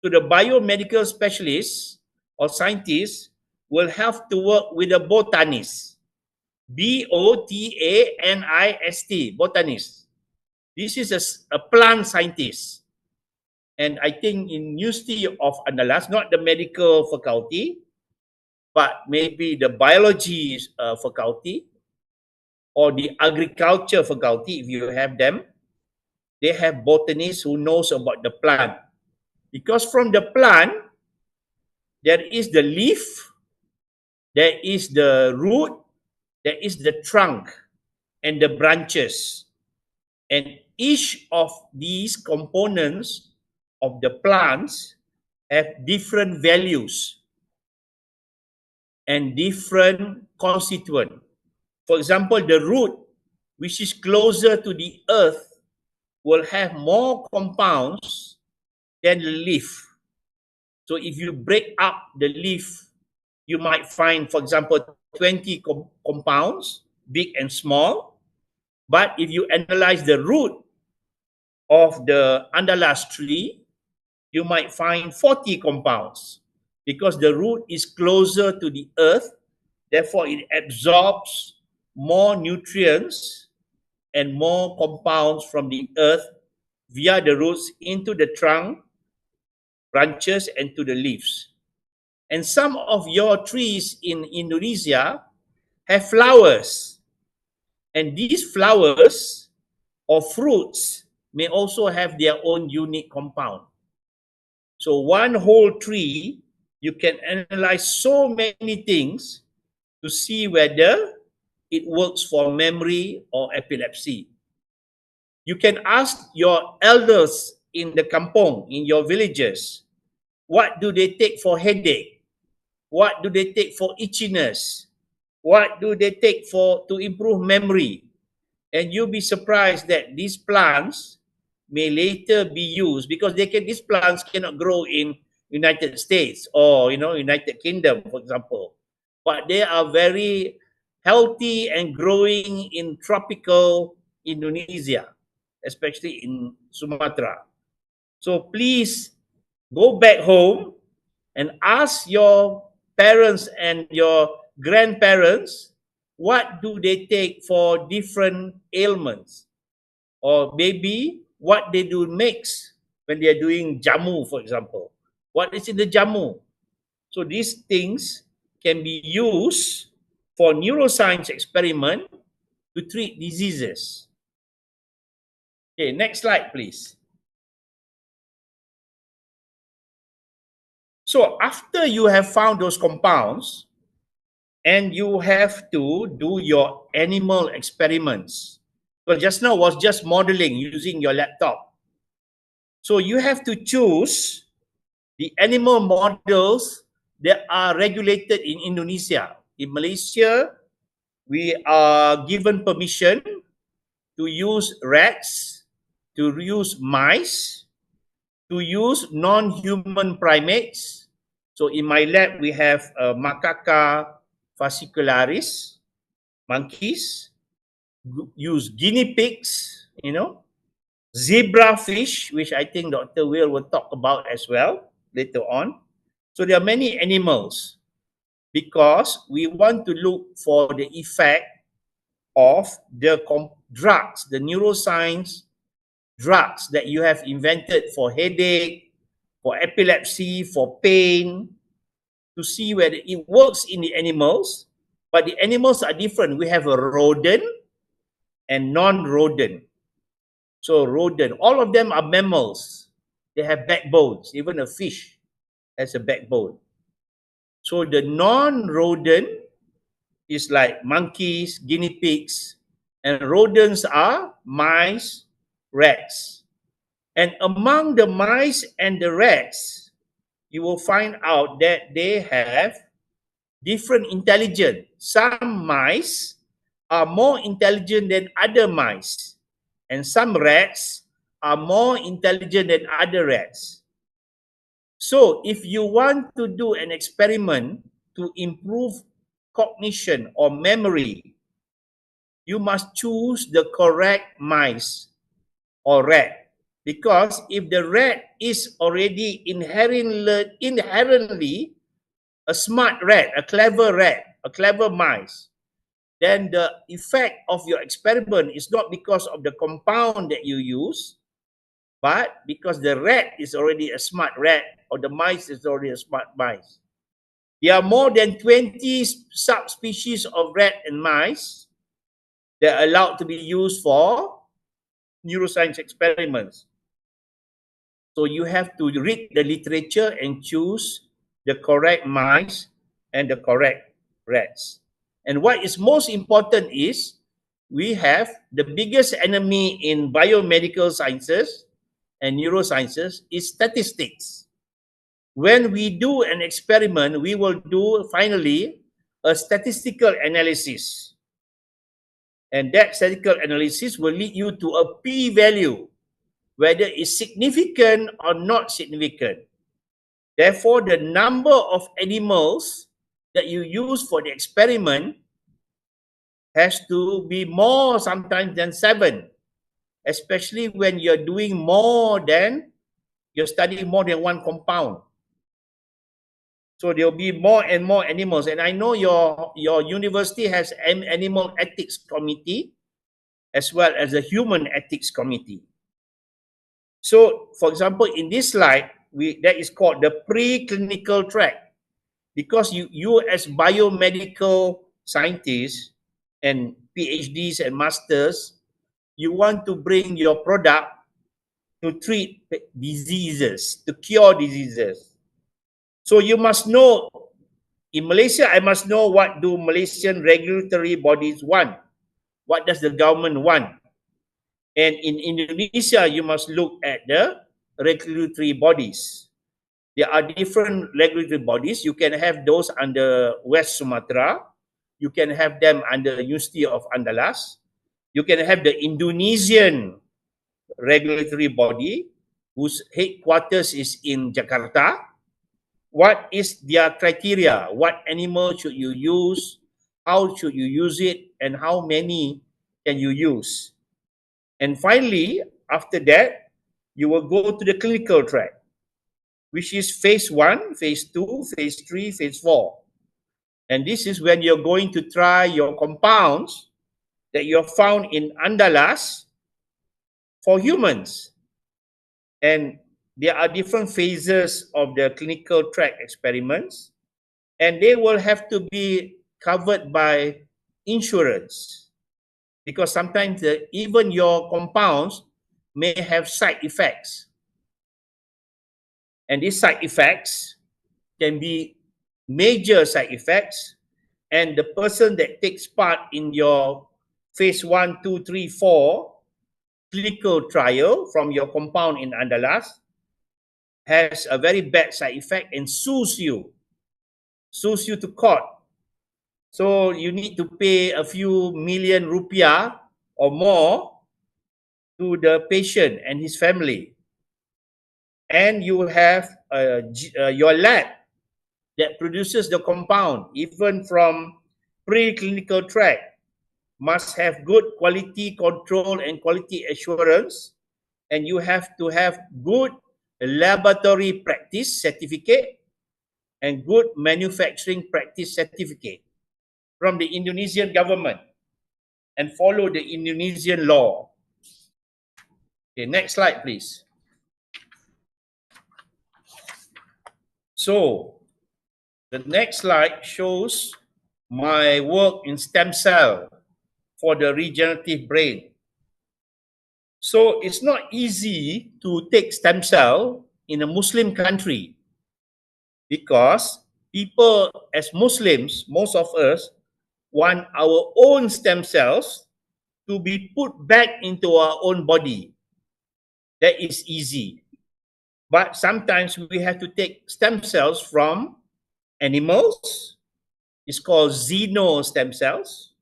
to the biomedical specialists or scientists, will have to work with a botanist. B-O-T-A-N-I-S-T, botanist. This is a plant scientist. And I think in University of Andalas, not the medical faculty, but maybe the biology faculty or the agriculture faculty, if you have them, they have botanists who knows about the plant. Because from the plant, there is the leaf, there is the root, there is the trunk, and the branches. And each of these components of the plants have different values and different constituents. For example, the root, which is closer to the earth, will have more compounds than the leaf. So if you break up the leaf, you might find, for example, 20 compounds, big and small. But if you analyze the root of the Andalas tree, you might find 40 compounds because the root is closer to the earth. Therefore, it absorbs more nutrients and more compounds from the earth via the roots into the trunk, branches, and to the leaves. And some of your trees in Indonesia have flowers. And these flowers or fruits may also have their own unique compound. So one whole tree, you can analyze so many things to see whether it works for memory or epilepsy. You can ask your elders in the kampong, in your villages, what do they take for headache? What do they take for itchiness? What do they take to improve memory? And you'll be surprised that these plants may later be used because these plants cannot grow in United States or United Kingdom, for example. But they are very healthy and growing in tropical Indonesia, especially in Sumatra. So please go back home and ask your parents and your grandparents what do they take for different ailments, or maybe what they do mix when they are doing jamu, for example. What is in the jamu? So these things can be used for neuroscience experiment to treat diseases. Okay, next slide, please. So after you have found those compounds, and you have to do your animal experiments. So just now was just modeling using your laptop. So you have to choose the animal models that are regulated in Indonesia. In Malaysia, we are given permission to use rats, to use mice, to use non-human primates. So in my lab, we have Macaca fascicularis, monkeys, use guinea pigs, zebra fish, which I think Dr. will talk about as well later on. So there are many animals because we want to look for the effect of the drugs, the neuroscience drugs that you have invented for headache, for epilepsy, for pain, to see whether it works in the animals. But the animals are different. We have a rodent and non-rodent. So rodent, all of them are mammals. They have backbones. Even a fish has a backbone. So the non-rodent is like monkeys, guinea pigs, and rodents are mice, rats. And among the mice and the rats, you will find out that they have different intelligence. Some mice are more intelligent than other mice, and some rats are more intelligent than other rats. So if you want to do an experiment to improve cognition or memory, you must choose the correct mice or rat. Because if the rat is already inherently a smart rat, a clever mice, then the effect of your experiment is not because of the compound that you use, but because the rat is already a smart rat or the mice is already a smart mice. There are more than 20 subspecies of rat and mice that are allowed to be used for neuroscience experiments. So you have to read the literature and choose the correct mice and the correct rats. And what is most important is we have the biggest enemy in biomedical sciences and neurosciences is statistics. When we do an experiment, we will do finally a statistical analysis. And that statistical analysis will lead you to a p-value, whether it's significant or not significant. Therefore, the number of animals that you use for the experiment has to be more sometimes than 7, especially when you're doing you're studying more than one compound. So there'll be more and more animals. And I know your university has an animal ethics committee as well as a human ethics committee. So, for example, in this slide, that is called the preclinical track. Because you as biomedical scientists and PhDs and masters, you want to bring your product to treat diseases, to cure diseases. So you must know, in Malaysia, I must know what do Malaysian regulatory bodies want. What does the government want? And in Indonesia, you must look at the regulatory bodies. There are different regulatory bodies. You can have those under West Sumatra. You can have them under University of Andalas. You can have the Indonesian regulatory body whose headquarters is in Jakarta. what is their criteria? What animal should you use? How should you use it? And how many can you use? And finally, after that, you will go to the clinical track, which is phase 1, phase 2, phase 3, phase 4. And this is when you're going to try your compounds that you're found in Andalas for humans. And there are different phases of the clinical track experiments, and they will have to be covered by insurance, because sometimes even your compounds may have side effects. And these side effects can be major side effects, and the person that takes part in your phase 1, 2, 3, 4 clinical trial from your compound in Andalas has a very bad side effect and sues you to court. So you need to pay a few million rupiah or more to the patient and his family. And you have your lab that produces the compound, even from preclinical track, must have good quality control and quality assurance. And you have to have good laboratory practice certificate and good manufacturing practice certificate from the Indonesian government and follow the Indonesian law. Okay, next slide, please. So, the next slide shows my work in stem cell for the regenerative brain. So, it's not easy to take stem cell in a Muslim country, because people as Muslims, most of us, want our own stem cells to be put back into our own body. That is easy. But sometimes we have to take stem cells from animals. It's called xeno stem cells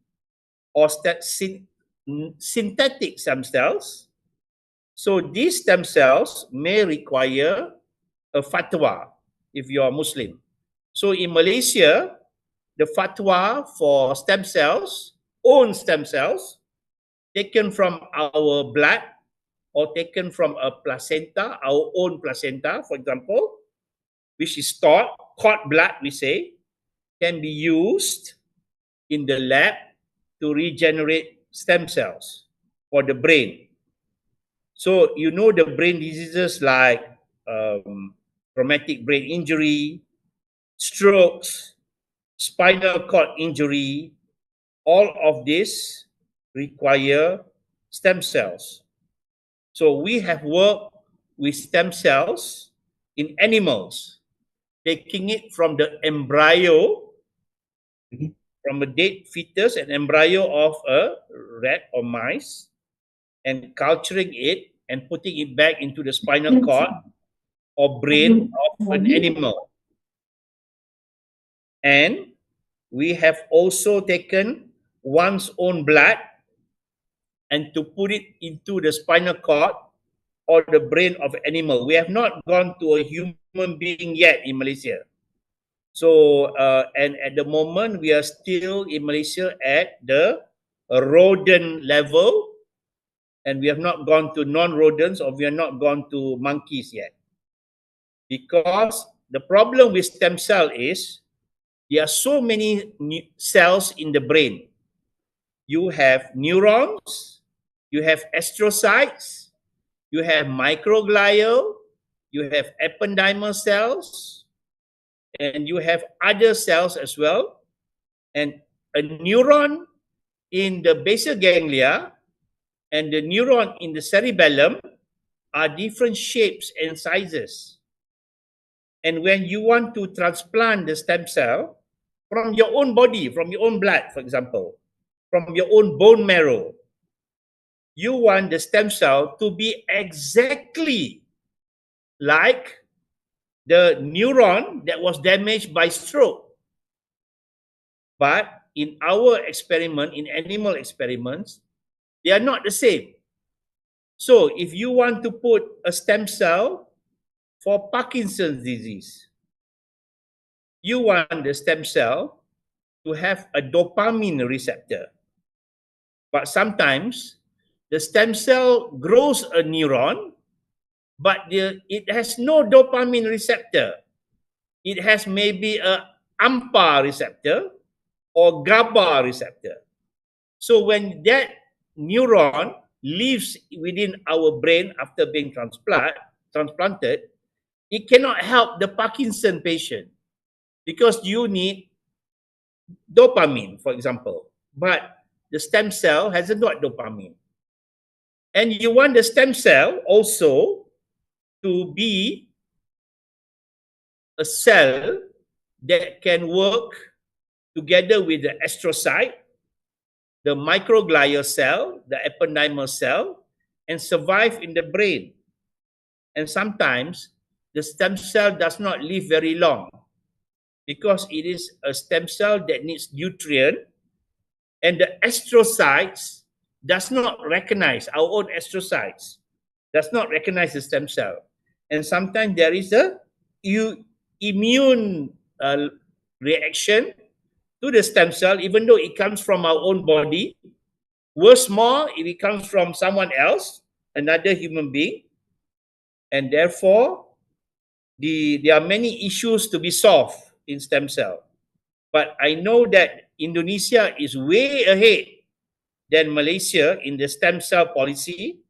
or synthetic stem cells. So these stem cells may require a fatwa if you are Muslim. So in Malaysia, the fatwa for stem cells, own stem cells, taken from our blood or taken from a placenta, our own placenta, for example, which is stored, cord blood, we say, can be used in the lab to regenerate stem cells for the brain. So you know the brain diseases like traumatic brain injury, strokes, spinal cord injury, all of this require stem cells. So we have worked with stem cells in animals, taking it from the embryo, from a dead fetus, an embryo of a rat or mice, and culturing it and putting it back into the spinal cord or brain of an animal. And we have also taken one's own blood and to put it into the spinal cord or the brain of an animal. We have not gone to a human being yet in Malaysia. So, and at the moment, we are still in Malaysia at the rodent level, and we have not gone to non-rodents, or we have not gone to monkeys yet. Because the problem with stem cell is there are so many cells in the brain. You have neurons, you have astrocytes, you have microglial, you have ependymal cells, and you have other cells as well. And a neuron in the basal ganglia and the neuron in the cerebellum are different shapes and sizes. And when you want to transplant the stem cell from your own body, from your own blood, for example, from your own bone marrow, you want the stem cell to be exactly like the neuron that was damaged by stroke. But in our experiment, in animal experiments, they are not the same. So if you want to put a stem cell for Parkinson's disease, you want the stem cell to have a dopamine receptor. But sometimes the stem cell grows a neuron, but it has no dopamine receptor. It has maybe a AMPA receptor or GABA receptor. So when that neuron lives within our brain after being transplanted, it cannot help the Parkinson patient because you need dopamine, for example, but the stem cell hasn't got dopamine. And you want the stem cell also to be a cell that can work together with the astrocyte, the microglia cell, the ependymal cell, and survive in the brain. And sometimes the stem cell does not live very long because it is a stem cell that needs nutrient, and the astrocytes does not recognize, our own astrocytes does not recognize the stem cell. And sometimes there is a immune reaction to the stem cell, even though it comes from our own body. Worse more, if it comes from someone else, another human being, and therefore there are many issues to be solved in stem cell. But I know that Indonesia is way ahead than Malaysia in the stem cell policy.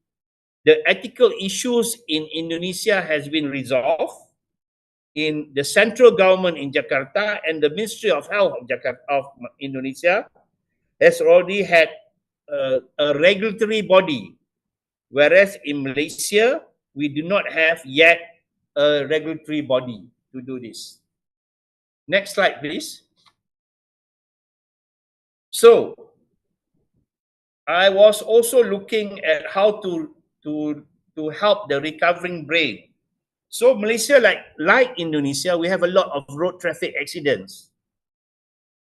The ethical issues in Indonesia has been resolved in the central government in Jakarta, and the Ministry of Health of Indonesia has already had a regulatory body, whereas in Malaysia, we do not have yet a regulatory body to do this. Next slide, please. So, I was also looking at how to help the recovering brain. So Malaysia, like Indonesia, we have a lot of road traffic accidents,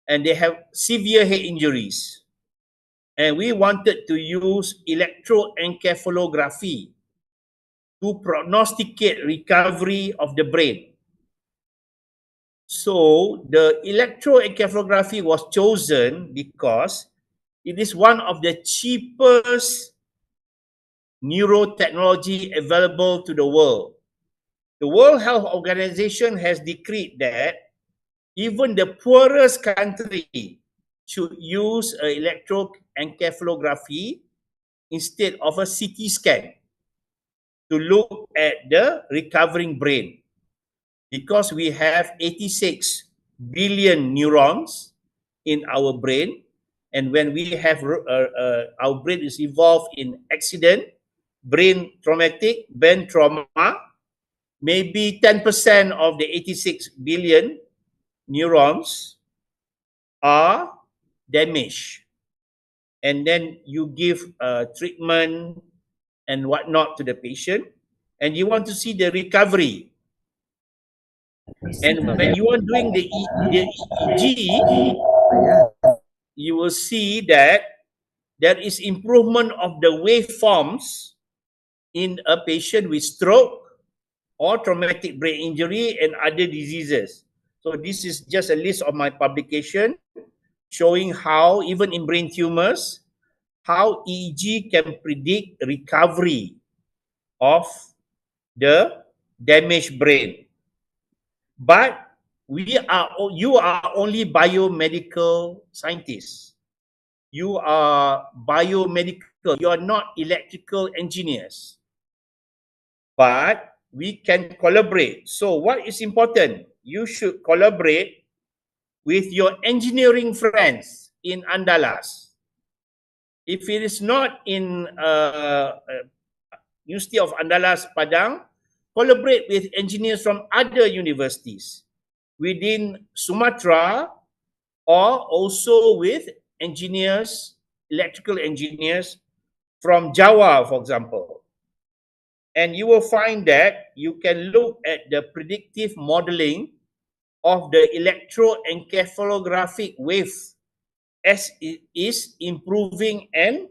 and they have severe head injuries. And we wanted to use electroencephalography to prognosticate recovery of the brain. So the electroencephalography was chosen because it is one of the cheapest neurotechnology available to the world. The World Health Organization has decreed that even the poorest country should use an electroencephalography instead of a CT scan to look at the recovering brain, because we have 86 billion neurons in our brain, and when we have our brain is involved in accident, brain trauma, maybe 10% of the 86 billion neurons are damaged. And then you give treatment and whatnot to the patient, and you want to see the recovery. And when you are doing the EEG, you will see that there is improvement of the waveforms in a patient with stroke or traumatic brain injury and other diseases. So this is just a list of my publication showing how, even in brain tumors, how EEG can predict recovery of the damaged brain. But you are only biomedical scientists. You are biomedical. You are not electrical engineers. But we can collaborate. So what is important? You should collaborate with your engineering friends in Andalas. If it is not in University of Andalas, Padang, collaborate with engineers from other universities within Sumatra, or also with engineers, electrical engineers from Java, for example. And you will find that you can look at the predictive modeling of the electroencephalographic wave as it is improving and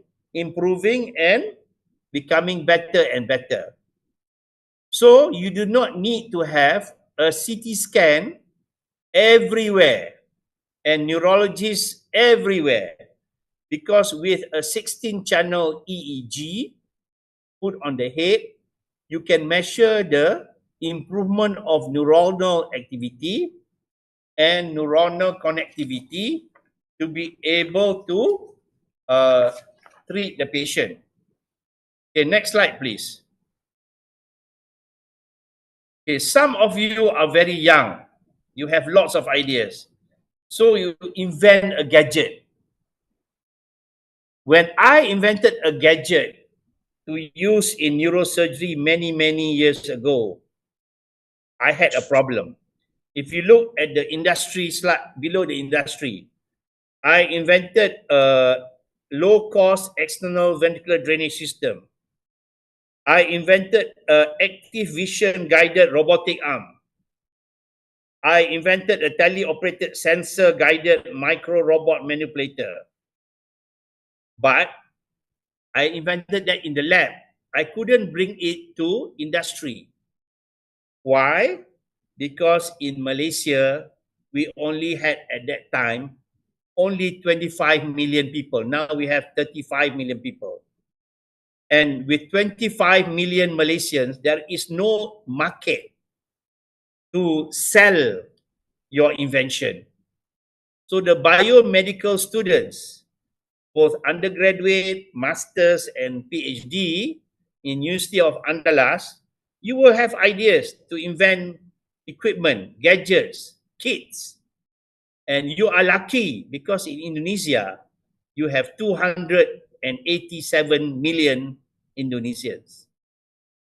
becoming better and better. So you do not need to have a CT scan everywhere and neurologists everywhere, because with a 16-channel EEG put on the head, you can measure the improvement of neuronal activity and neuronal connectivity to be able to treat the patient. Okay, next slide, please. Okay, some of you are very young. You have lots of ideas. So you invent a gadget. When I invented a gadget to use in neurosurgery many years ago, I had a problem. If you look at the industry slide below the industry, I invented a low-cost external ventricular drainage system. I invented an active vision guided robotic arm. I invented a teleoperated sensor guided micro robot manipulator. But I invented that in the lab. I couldn't bring it to industry. Why? Because in Malaysia, we only had at that time only 25 million people. Now we have 35 million people. And with 25 million Malaysians, there is no market to sell your invention. So the biomedical students, both undergraduate, masters, and PhD in University of Andalas, you will have ideas to invent equipment, gadgets, kits. And you are lucky because in Indonesia, you have 287 million Indonesians.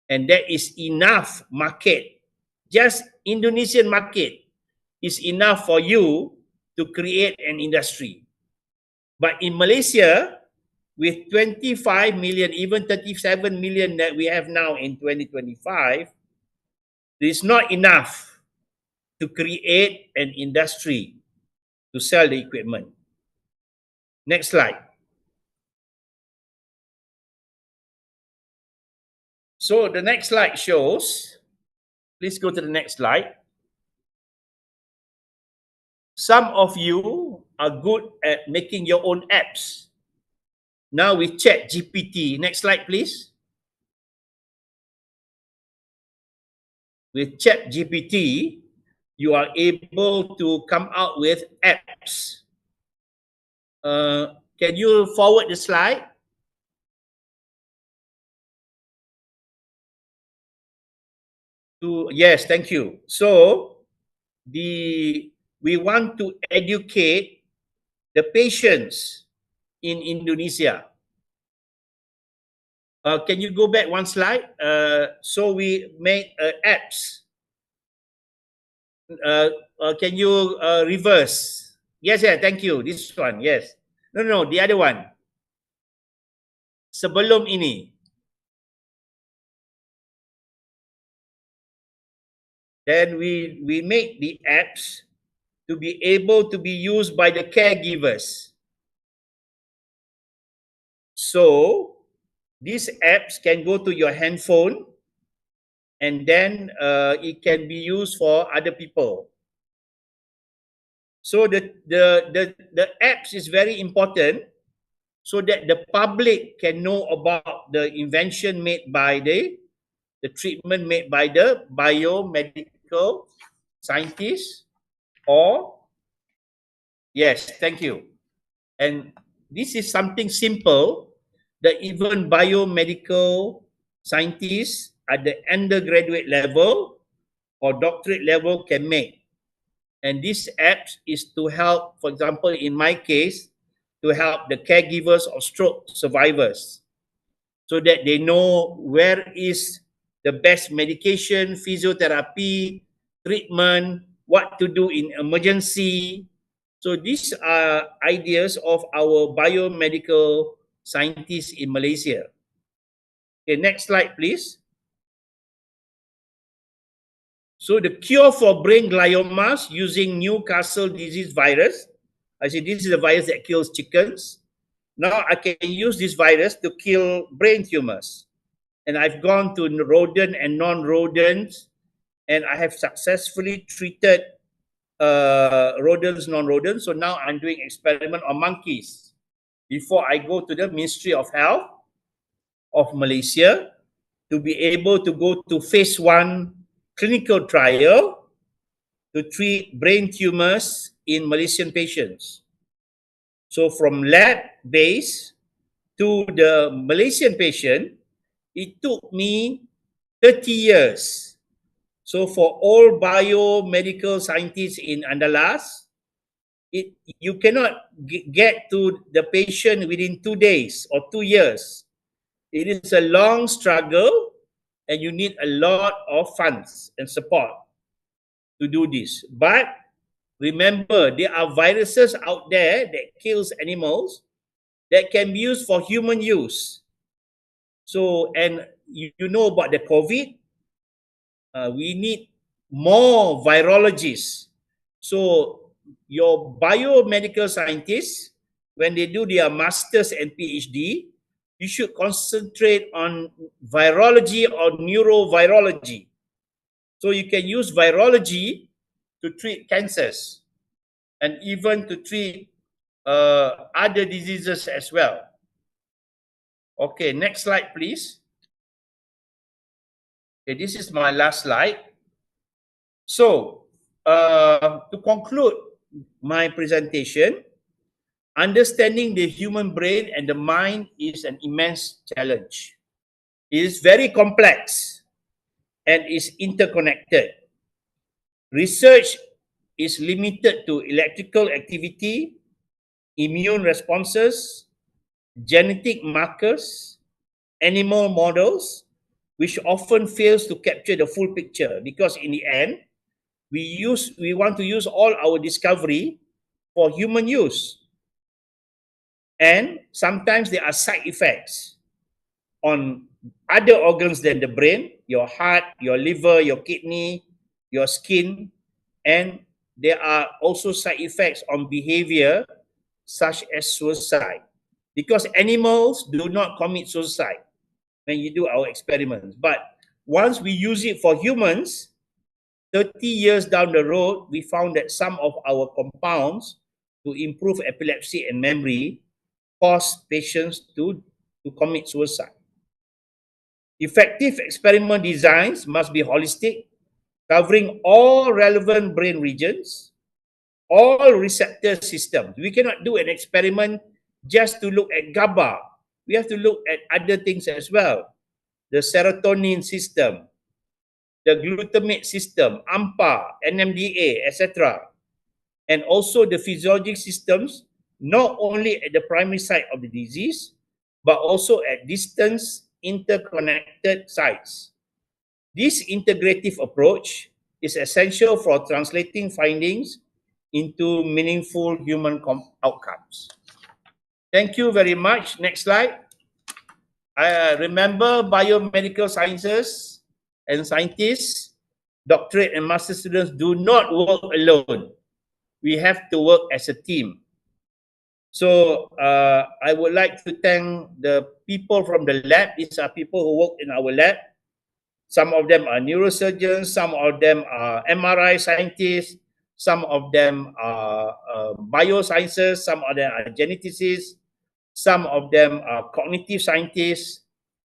And that is enough market. Just Indonesian market is enough for you to create an industry. But in Malaysia, with 25 million, even 37 million that we have now in 2025, it is not enough to create an industry to sell the equipment. Next slide. So the next slide shows, please go to the next slide. Some of you are good at making your own apps. Now with ChatGPT, next slide please. With ChatGPT, you are able to come out with apps. Can you forward the slide? Yes, thank you. So we want to educate the patients in Indonesia. Can you go back one slide? So we make apps. Can you reverse? Yes, yeah, thank you. This one, yes. No, the other one. Sebelum ini. Then we make the apps to be able to be used by the caregivers. So these apps can go to your handphone and then it can be used for other people. So the apps is very important so that the public can know about the invention made by the treatment made by the biomedical scientists or, yes, thank you. And this is something simple that even biomedical scientists at the undergraduate level or doctorate level can make. And this app is to help, for example, in my case, to help the caregivers of stroke survivors so that they know where is the best medication, physiotherapy, treatment, what to do in emergency. So these are ideas of our biomedical scientists in Malaysia. Okay, next slide, please. So the cure for brain gliomas using Newcastle disease virus. I say this is a virus that kills chickens. Now I can use this virus to kill brain tumors. And I've gone to rodent and non-rodents, and I have successfully treated rodents, non-rodents. So now I'm doing experiment on monkeys. Before I go to the Ministry of Health of Malaysia to be able to go to phase 1 clinical trial to treat brain tumors in Malaysian patients. So from lab base to the Malaysian patient, it took me 30 years. So for all biomedical scientists in Andalas, you cannot get to the patient within 2 days or 2 years. It is a long struggle and you need a lot of funds and support to do this. But remember, there are viruses out there that kills animals that can be used for human use. So, and you know about the COVID, we need more virologists. So your biomedical scientists, when they do their masters and PhD, you should concentrate on virology or neurovirology. So you can use virology to treat cancers and even to treat other diseases as well. Okay, next slide, please. Okay, this is my last slide. So, to conclude my presentation, understanding the human brain and the mind is an immense challenge. It is very complex and is interconnected. Research is limited to electrical activity, immune responses, genetic markers, animal models, which often fails to capture the full picture because in the end, we want to use all our discovery for human use. And sometimes there are side effects on other organs than the brain, your heart, your liver, your kidney, your skin, and there are also side effects on behavior such as suicide. Because animals do not commit suicide when you do our experiments. But once we use it for humans, 30 years down the road, we found that some of our compounds to improve epilepsy and memory cause patients to commit suicide. Effective experiment designs must be holistic, covering all relevant brain regions, all receptor systems. We cannot do an experiment just to look at GABA. We have to look at other things as well. The serotonin system, the glutamate system, AMPA, NMDA, etc. And also the physiologic systems, not only at the primary site of the disease, but also at distant interconnected sites. This integrative approach is essential for translating findings into meaningful human outcomes. Thank you very much. Next slide. Remember, biomedical sciences and scientists, doctorate and master students do not work alone. We have to work as a team. So I would like to thank the people from the lab. These are people who work in our lab. Some of them are neurosurgeons, some of them are MRI scientists, some of them are biosciences, some of them are geneticists, some of them are cognitive scientists,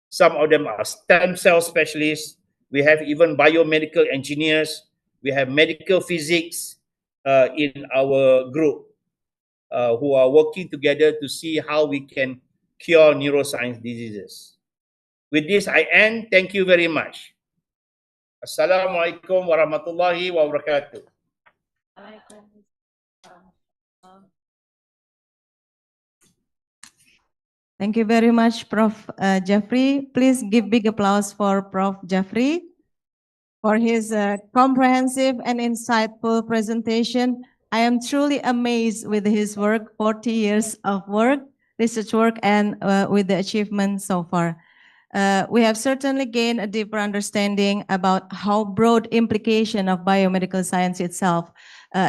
some of them are stem cell specialists. We have even biomedical engineers. We have medical physics in our group who are working together to see how we can cure neuroscience diseases. With this, I end. Thank you very much. Assalamualaikum warahmatullahi wabarakatuh. Thank you very much, Prof. Jeffrey. Please give big applause for Prof. Jeffrey for his comprehensive and insightful presentation. I am truly amazed with his work, 40 years of work, research work, and with the achievement so far. We have certainly gained a deeper understanding about how broad implication of biomedical science itself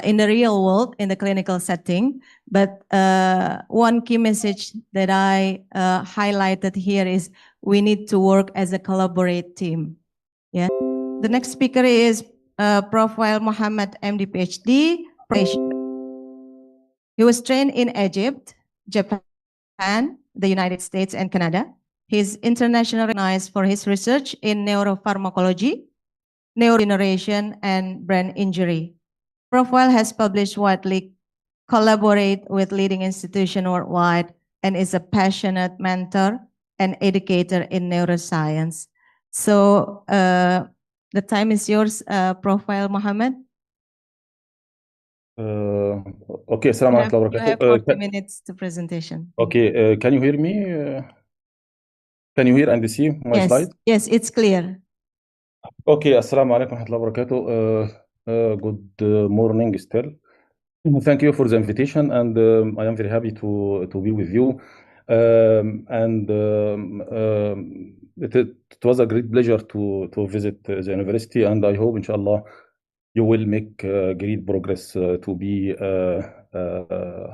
in the real world, in the clinical setting. But one key message that I highlighted here is we need to work as a collaborative team. Yeah. The next speaker is Profile Muhammad MD PhD. He was trained in Egypt, Japan, the United States, and Canada. He is internationally recognized for his research in neuropharmacology, neurodegeneration, and brain injury. Profile has published widely, collaborate with leading institutions worldwide, and is a passionate mentor and educator in neuroscience. So the time is yours, Profile Muhammad. Okay, Assalamu alaikum wa You have barakatuh. 40 minutes to presentation. Okay, can you hear me? Can you hear and see my slide? Yes, it's clear. Okay, Assalamu alaikum wa rahmatullahi wa barakatuh. Good morning still. Thank you for the invitation, and I am very happy to be with you. It was a great pleasure to visit the university, and I hope, inshallah, you will make great progress to be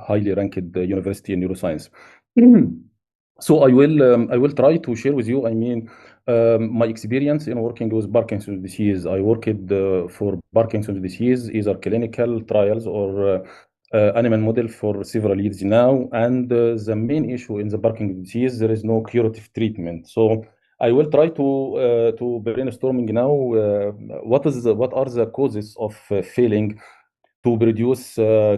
highly ranked university in neuroscience. So I will try to share with you, my experience in working with Parkinson's disease. I worked for Parkinson's disease, either clinical trials or animal model for several years now. And the main issue in the Parkinson's disease, there is no curative treatment. So I will try to brainstorming now what are the causes of failing to produce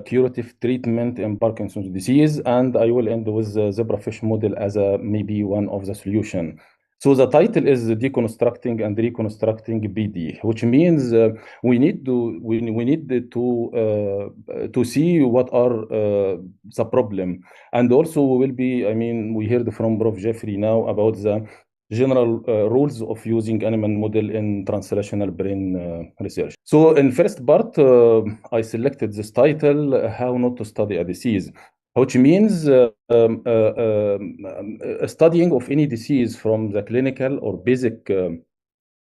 curative treatment in Parkinson's disease, and I will end with the zebrafish model as maybe one of the solution. So the title is Deconstructing and Reconstructing PD, which means we need to see what are the problem, and also we will be. We heard from Prof. Jeffrey now about the general rules of using animal model in translational brain research. So in first part, I selected this title, How Not to Study a Disease, which means studying of any disease from the clinical or basic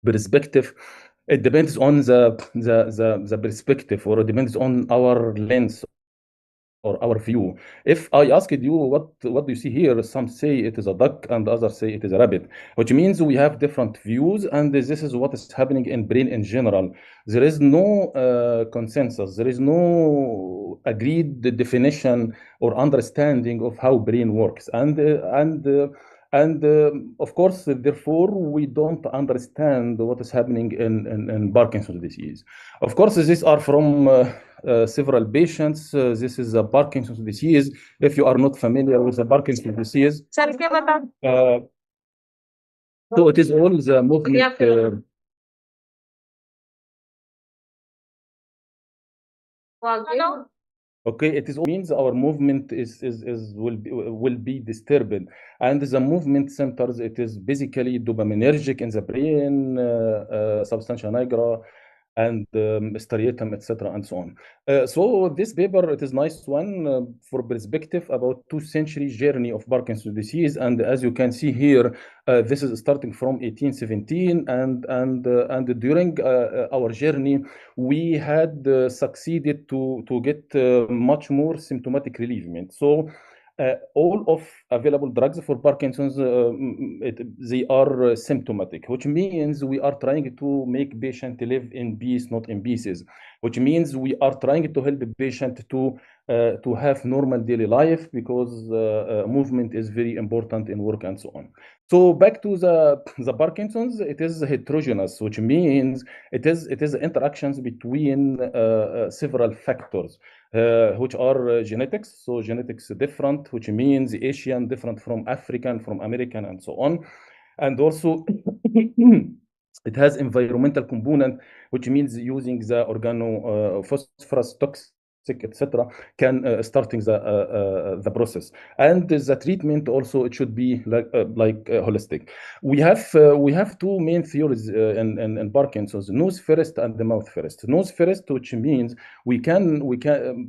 perspective. It depends on the perspective, or it depends on our lens or our view. If I asked you what do you see here, some say it is a duck and others say it is a rabbit, which means we have different views, and this is what is happening in brain in general. There is no consensus, there is no agreed definition or understanding of how brain works, and of course, therefore, we don't understand what is happening in Parkinson's disease. Of course, these are from several patients. This is a Parkinson's disease. If you are not familiar with the Parkinson's disease, so it is all the movement. Okay, it means our movement will be disturbed, and the movement centers, it is basically dopaminergic in the brain, substantia nigra, and striatum, etc., and so on. So this paper, it is nice one for perspective about 2-century journey of Parkinson's disease, and as you can see here, this is starting from 1817, and during our journey, we had succeeded to get much more symptomatic relievement. So all of available drugs for Parkinson's, they are symptomatic, which means we are trying to make patient live in peace, not in pieces, which means we are trying to help the patient to have normal daily life, because movement is very important in work and so on. So back to the Parkinson's, it is heterogeneous, which means it is interactions between several factors, which are genetics. So genetics different, which means Asian different from African, from American, and so on. And also it has environmental component, which means using the organophosphorus toxic, etc., can starting the process. And the treatment also, it should be like holistic. We have two main theories in Parkinson's: nose first and the mouth first. Nose first, which means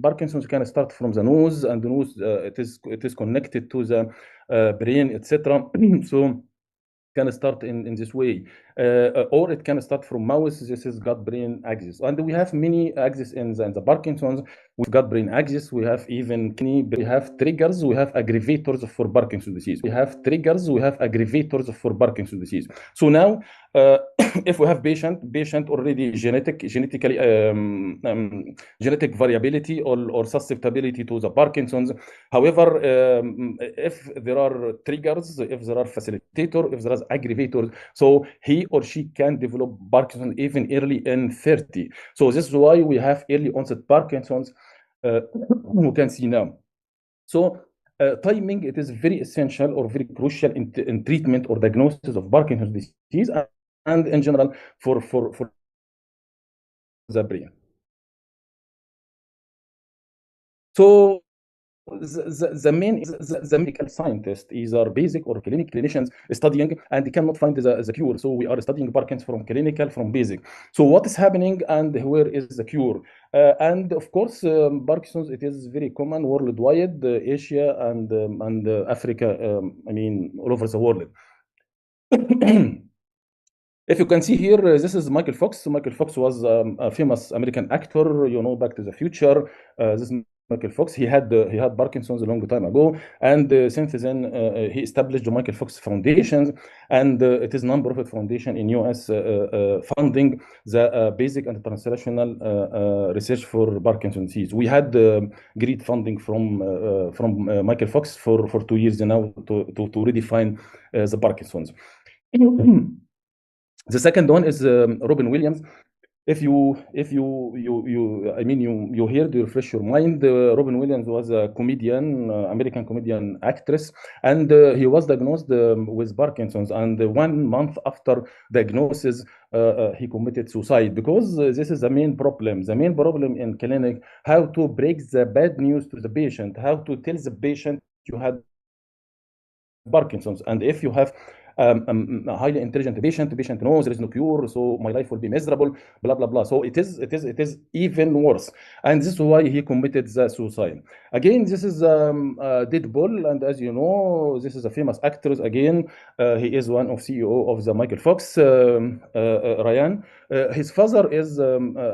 Parkinson's can start from the nose, and the nose it is connected to the brain, etc. So can start in this way. or it can start from mouse. This is gut-brain axis, and we have many axes in the Parkinson's. With gut-brain axis, we have even we have triggers, we have aggravators for Parkinson's disease. We have triggers, we have aggravators for Parkinson's disease. So now, if we have patient already genetically genetic variability or susceptibility to the Parkinson's. However, if there are triggers, if there are facilitator, if there are aggravators, so he or she can develop Parkinson's even early in 30. So this is why we have early onset Parkinson's. You can see now. So timing, it is very essential or very crucial in treatment or diagnosis of Parkinson's disease and in general for the brain. So the medical scientist, either basic or clinicians studying, and they cannot find the cure. So we are studying Parkinson's from clinical, from basic. So what is happening and where is the cure? And of course, Parkinson's, it is very common worldwide, Asia and Africa, I mean, all over the world. If you can see here, this is Michael Fox. Michael Fox was a famous American actor, you know, Back to the Future. This is Michael Fox. He had Parkinson's a long time ago, and since then he established the Michael Fox Foundation, and it is a non-profit foundation in US funding the basic and translational research for Parkinson's disease. We had great funding from Michael Fox for 2 years now to redefine the Parkinson's. The second one is Robin Williams. If you hear to refresh your mind, Robin Williams was a comedian, American comedian actress, and he was diagnosed with Parkinson's. And 1 month after diagnosis, he committed suicide, because this is the main problem. The main problem in clinic, how to break the bad news to the patient, how to tell the patient you had Parkinson's, and if you have a highly intelligent patient, the patient knows there is no cure, so my life will be miserable, blah blah blah. So it is even worse, and this is why he committed the suicide. Again, this is Deadpool, and as you know, this is a famous actor. Again, he is one of CEO of the Michael Fox, Ryan. His father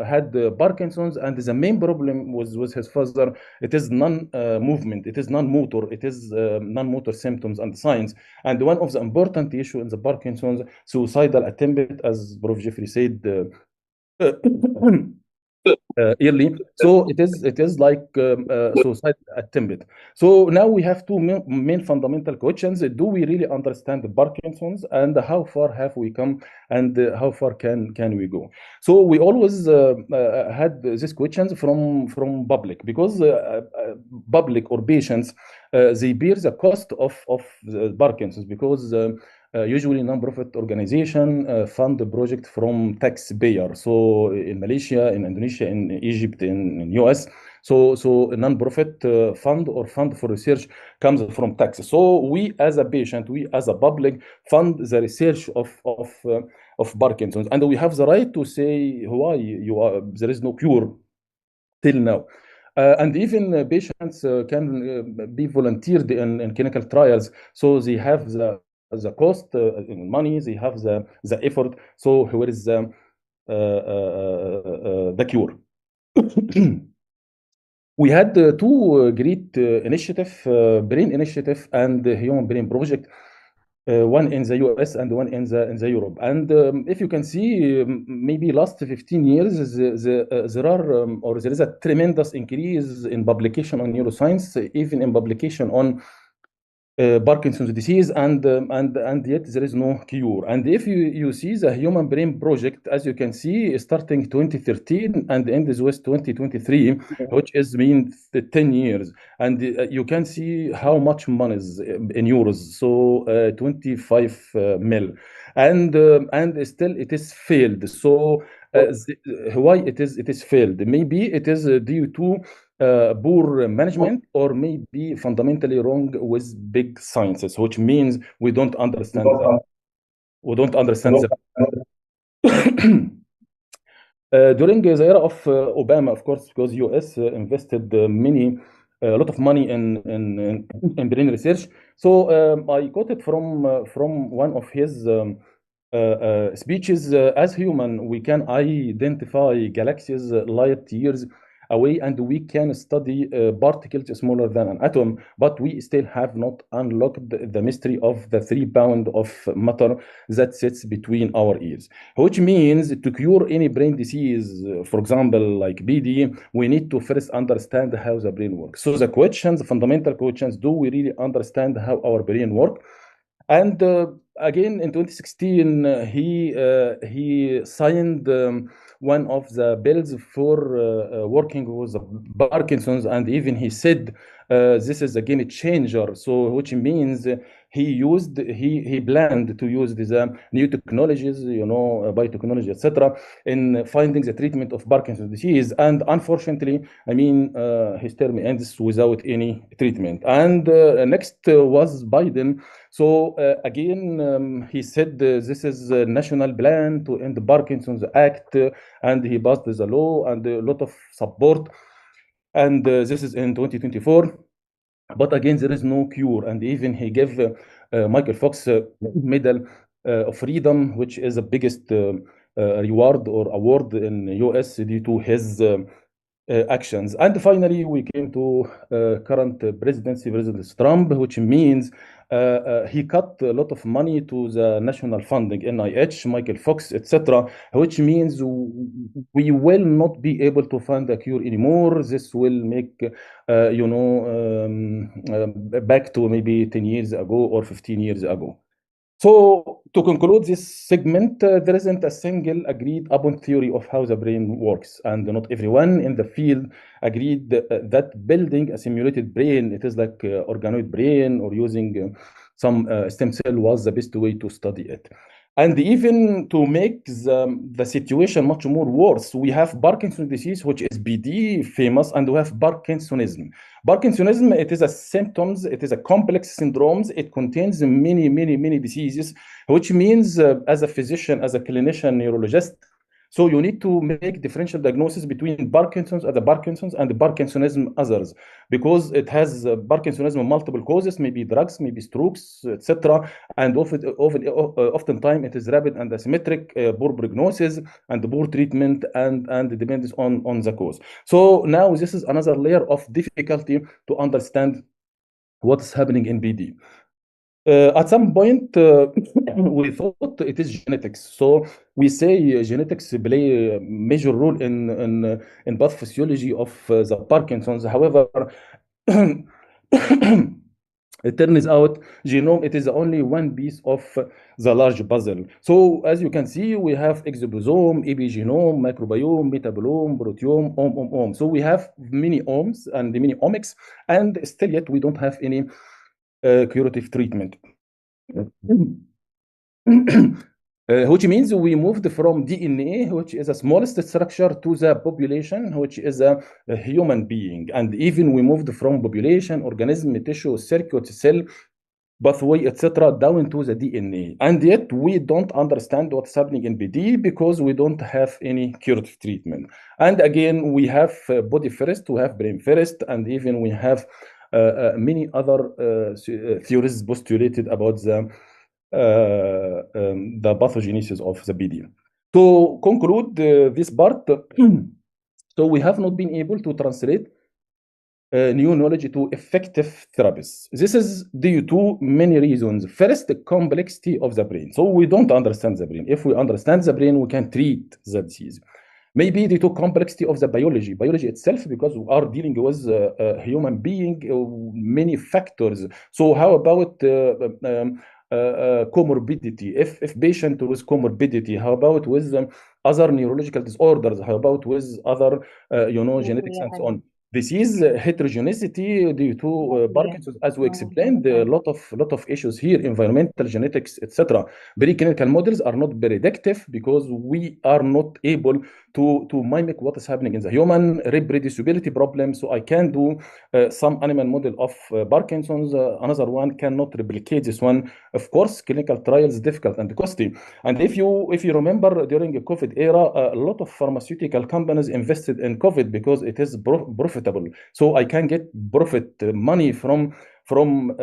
had Parkinson's, and the main problem with his father, it is non-movement, it is non-motor, it is non-motor symptoms and signs. And one of the important issue in the Parkinson's, suicidal attempt, as Prof. Jeffrey said early. So it is like suicide attempt. So now we have two main fundamental questions. Do we really understand the Parkinson's, and how far have we come, and how far can we go? So we always had these questions from public, because public or patients, they bear the cost of the Parkinson's, because usually non-profit organization fund the project from taxpayer. So in Malaysia, in Indonesia, in Egypt, in US, so a non-profit fund or fund for research comes from taxes. So we as a patient, we as a public fund the research of Parkinson's, and we have the right to say why there is no cure till now. And even patients can be volunteered in clinical trials, so they have the cost in money, they have the effort. So where is the cure? We had two great initiatives, Brain Initiative and Human Brain Project, one in the US and one in the Europe. And if you can see, maybe last 15 years, there are or there is a tremendous increase in publication on neuroscience, even in publication on Parkinson's disease, and yet there is no cure. And if you see the Human Brain Project, as you can see, starting 2013 and ends with 2023, which is mean 10 years. And you can see how much money is in euros, so 25 mil, and still it is failed. So why it is failed? Maybe it is due to poor management, or maybe fundamentally wrong with big sciences, which means we don't understand that. We don't understand that. During the era of Obama, of course, because US invested a lot of money in brain research. So I quoted from one of his species. As human, we can identify galaxies light years away, and we can study particles smaller than an atom, but we still have not unlocked the mystery of the 3 pound of matter that sits between our ears. Which means to cure any brain disease, for example, like BD, we need to first understand how the brain works. So the questions, fundamental questions, do we really understand how our brain works? And again, in 2016, he signed one of the bills for working with Parkinson's, and even he said this is a game changer. So, which means he planned to use these new technologies, biotechnology, etc., in finding the treatment of Parkinson's disease. And unfortunately, I mean, his term ends without any treatment. And next was Biden. So again, he said this is a national plan to end the Parkinson's Act, and he passed the law and a lot of support. And this is in 2024. But again, there is no cure. And even he gave Michael Fox Medal of Freedom, which is the biggest reward or award in US due to his actions. And finally, we came to current presidency, President Trump, which means he cut a lot of money to the national funding, NIH, Michael Fox, etc., which means we will not be able to find a cure anymore. This will make, back to maybe 10 years ago or 15 years ago. So to conclude this segment, there isn't a single agreed upon theory of how the brain works, and not everyone in the field agreed that building a simulated brain, it is like organoid brain or using some stem cell, was the best way to study it. And even to make the situation much more worse, we have Parkinson's disease, which is BD famous, and we have Parkinsonism. Parkinsonism, it is a symptoms, it is a complex syndromes, it contains many diseases, which means as a physician, as a clinician, neurologist, so you need to make differential diagnosis between Parkinson's and the Parkinsonism others, because it has Parkinsonism multiple causes, maybe drugs, maybe strokes, etc. And oftentimes it is rapid and asymmetric, poor prognosis and poor treatment, and depends on the cause. So now this is another layer of difficulty to understand what's happening in BD. At some point, we thought it is genetics. So we say genetics play a major role in pathophysiology of the Parkinson's. However, it turns out genome, it is only one piece of the large puzzle. So as you can see, we have exoposome, epigenome, microbiome, metabolome, proteome, So we have many omes and many omics, and still yet we don't have any curative treatment. Which means we moved from DNA, which is the smallest structure, to the population, which is a human being. And even we moved from population, organism, tissue, circuit, cell, pathway, etc., down to the DNA. And yet we don't understand what's happening in BD because we don't have any curative treatment. And again, we have body first, we have brain first, and even we have many other theories postulated about the pathogenesis of the BD. To conclude this part, so we have not been able to translate new knowledge to effective therapies. This is due to many reasons. First, the complexity of the brain. So we don't understand the brain. If we understand the brain, we can treat the disease. Maybe due to complexity of the biology itself, because we are dealing with a human being, many factors. So how about comorbidity? If patient with comorbidity, how about with other neurological disorders? How about with other, genetics and so on? This is heterogeneity due to Parkinson's, as we explained, a lot of issues here, environmental genetics, etc. Preclinical models are not predictive because we are not able to mimic what is happening in the human. Reproducibility problem. So I can do some animal model of Parkinson's. Another one cannot replicate this one. Of course, clinical trials difficult and costly. And if you remember, during the COVID era, a lot of pharmaceutical companies invested in COVID because it is profitable. So I can get profit money from from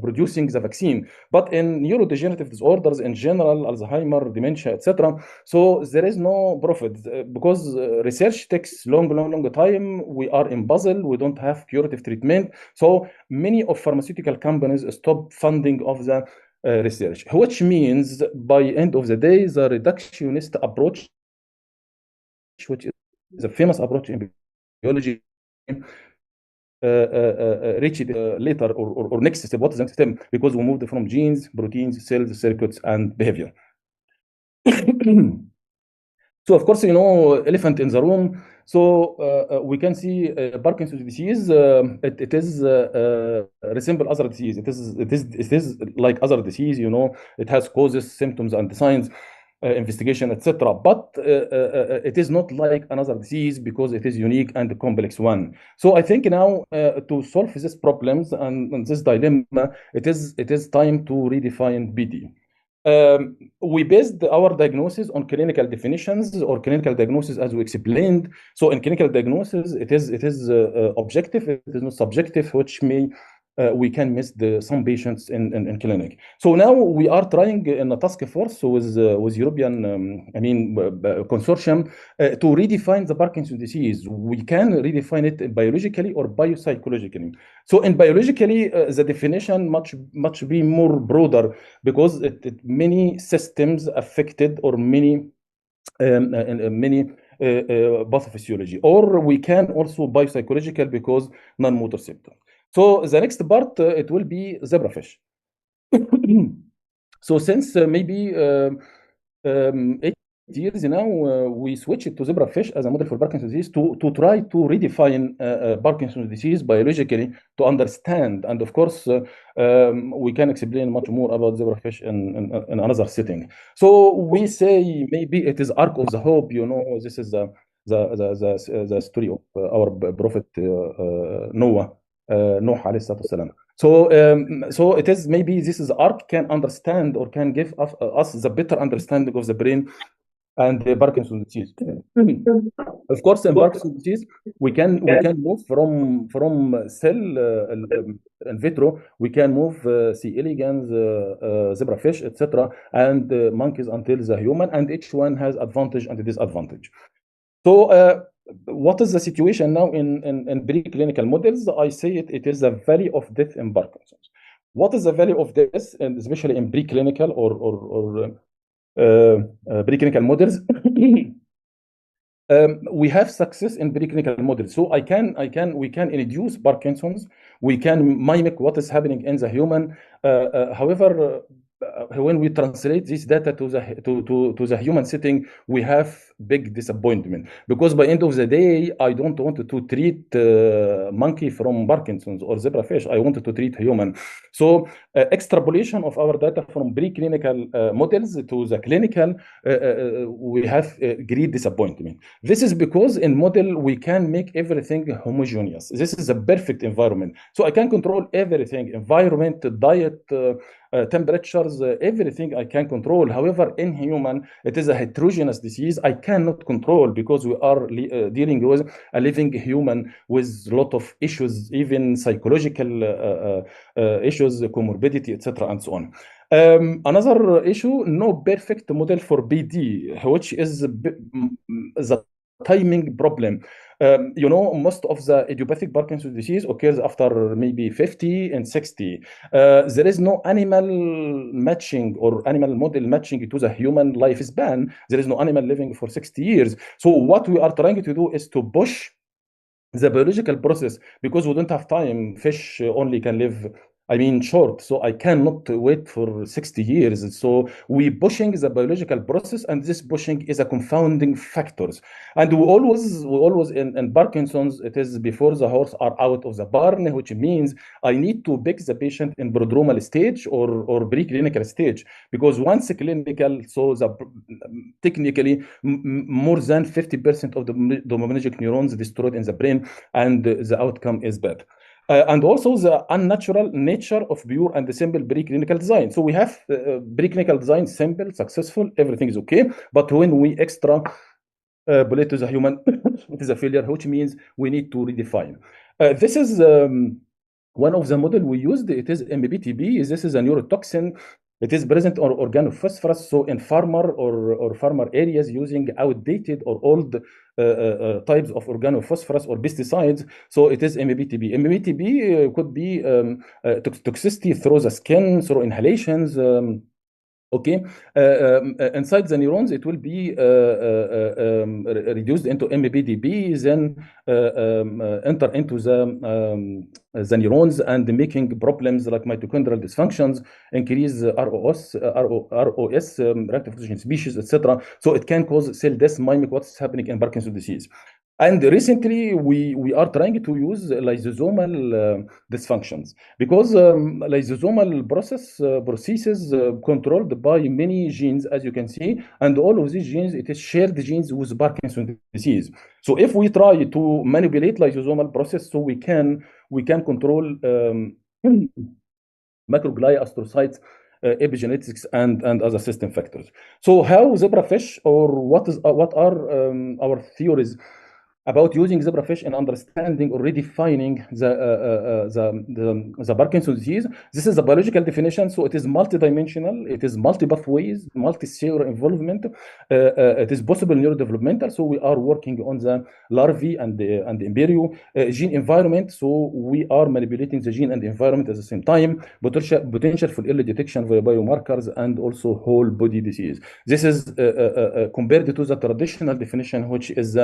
producing the vaccine. But in neurodegenerative disorders in general, Alzheimer, dementia, etc., so there is no profit because research takes long time. We are in puzzle. We don't have curative treatment. So many of pharmaceutical companies stop funding of the research, which means by end of the day, the reductionist approach, which is a famous approach in biology, reach later or next step. What is the next step? Because we moved from genes, proteins, cells, circuits, and behavior. So of course, elephant in the room. So we can see Parkinson's disease. It is resemble other disease. It is like other disease. It has causes, symptoms, and signs, investigation, etc. But it is not like another disease because it is unique and a complex one. So I think now to solve these problems and this dilemma, it is time to redefine BD. We based our diagnosis on clinical definitions or clinical diagnosis, as we explained. So in clinical diagnosis, it is objective, it is not subjective, which may we can miss some patients in clinic. So now we are trying in a task force with European, consortium to redefine the Parkinson's disease. We can redefine it biologically or biopsychologically. So in biologically, the definition much be more broader because many systems affected or many pathophysiology, or we can also biopsychological because non-motor symptom. So the next part, it will be zebrafish. So since maybe 8 years now, we switched to zebrafish as a model for Parkinson's disease to try to redefine Parkinson's disease biologically to understand. And of course, we can explain much more about zebrafish in another setting. So we say maybe it is arc of the hope. This is the story of our prophet Noah. So it is maybe this is arc can understand or can give us the better understanding of the brain and the Parkinson's disease. Of course, in Parkinson's disease, we can move from cell in vitro. We can move C. elegans, zebrafish, etc., and monkeys until the human, and each one has advantage and disadvantage. So what is the situation now in preclinical models? I say it is a valley of death in Parkinson's. What is the valley of death, and especially in preclinical or preclinical models? We have success in preclinical models. So we can induce Parkinson's. We can mimic what is happening in the human. However, when we translate this data to the human setting, we have big disappointment because by end of the day, I don't want to treat monkey from Parkinson's or zebrafish. I wanted to treat human. So extrapolation of our data from preclinical models to the clinical, we have great disappointment. This is because in model we can make everything homogeneous. This is a perfect environment. So I can control everything: environment, diet, temperatures, everything I can control. However, in human, it is a heterogeneous disease. I cannot control because we are dealing with a living human with a lot of issues, even psychological issues, comorbidity, etc., and so on. Another issue: no perfect model for BD, which is the timing problem. Most of the idiopathic Parkinson's disease occurs after maybe 50 and 60. There is no animal matching or animal model matching to the human lifespan. There is no animal living for 60 years. So what we are trying to do is to push the biological process because we don't have time. Fish only can live short, so I cannot wait for 60 years. So we pushing the biological process, and this pushing is a confounding factors. And we always in Parkinson's, it is before the horse are out of the barn, which means I need to pick the patient in prodromal stage or preclinical stage, because once clinical, so technically more than 50% of the dopaminergic neurons destroyed in the brain, and the outcome is bad. And also the unnatural nature of pure and simple preclinical design. So we have preclinical design, simple, successful, everything is okay. But when we extrapolate to the human, it is a failure, which means we need to redefine. This is One of the model we used, it is MBTB. This is a neurotoxin. It is present on organophosphorus, so in farmer or farmer areas using outdated or old types of organophosphorus or pesticides. So it is MBTB. MBTB could be toxicity through the skin, through inhalations. Okay, inside the neurons, it will be reduced into MBDB, then enter into the neurons and making problems like mitochondrial dysfunctions, increase ROS, reactive oxygen species, etc. So it can cause cell death, mimic what's happening in Parkinson's disease. And recently, we are trying to use lysosomal dysfunctions because lysosomal processes controlled by many genes, as you can see, and all of these genes, it is shared genes with Parkinson's disease. So if we try to manipulate lysosomal process, so we can control macroglia, astrocytes, epigenetics, and other system factors. So how zebrafish, or what are our theories about using zebrafish and understanding or redefining the Parkinson's disease? This is a biological definition, so it is multidimensional, it is multi-pathways, multi-cellular involvement, it is possible neurodevelopmental, so we are working on the larvae and the embryo, gene environment, so we are manipulating the gene and the environment at the same time, potential for early detection via biomarkers, and also whole body disease. This is compared to the traditional definition, which is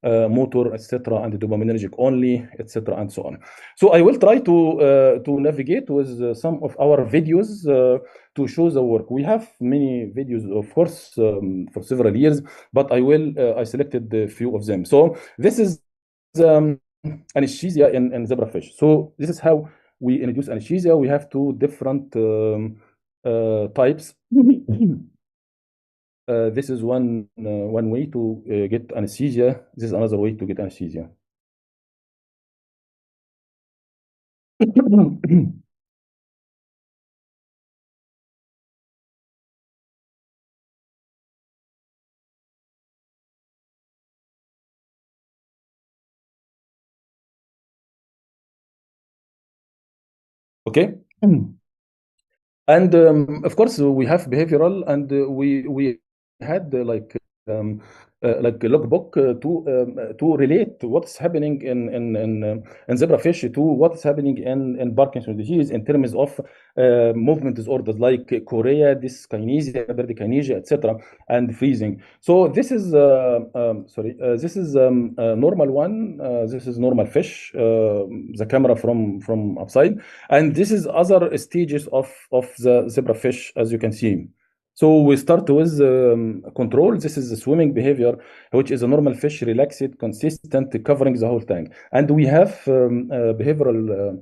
motor, etc., and dopaminergic only, etc., and so on. So I will try to navigate with some of our videos to show the work. We have many videos, of course, for several years, but I selected a few of them. So this is anesthesia in zebrafish. So this is how we introduce anesthesia. We have two different types. This is one way to get anesthesia. This is another way to get anesthesia. Okay. And of course, we have behavioral, and we had like a logbook to relate what's happening in zebrafish to what's happening in Parkinson's disease in terms of movement disorders like chorea, dyskinesia, bradykinesia, etc., and freezing. So this is this is a normal one. This is normal fish. The camera from outside, and this is other stages of the zebrafish, as you can see. So we start with control. This is the swimming behavior, which is a normal fish, relaxed, consistent, covering the whole tank. And we have behavioral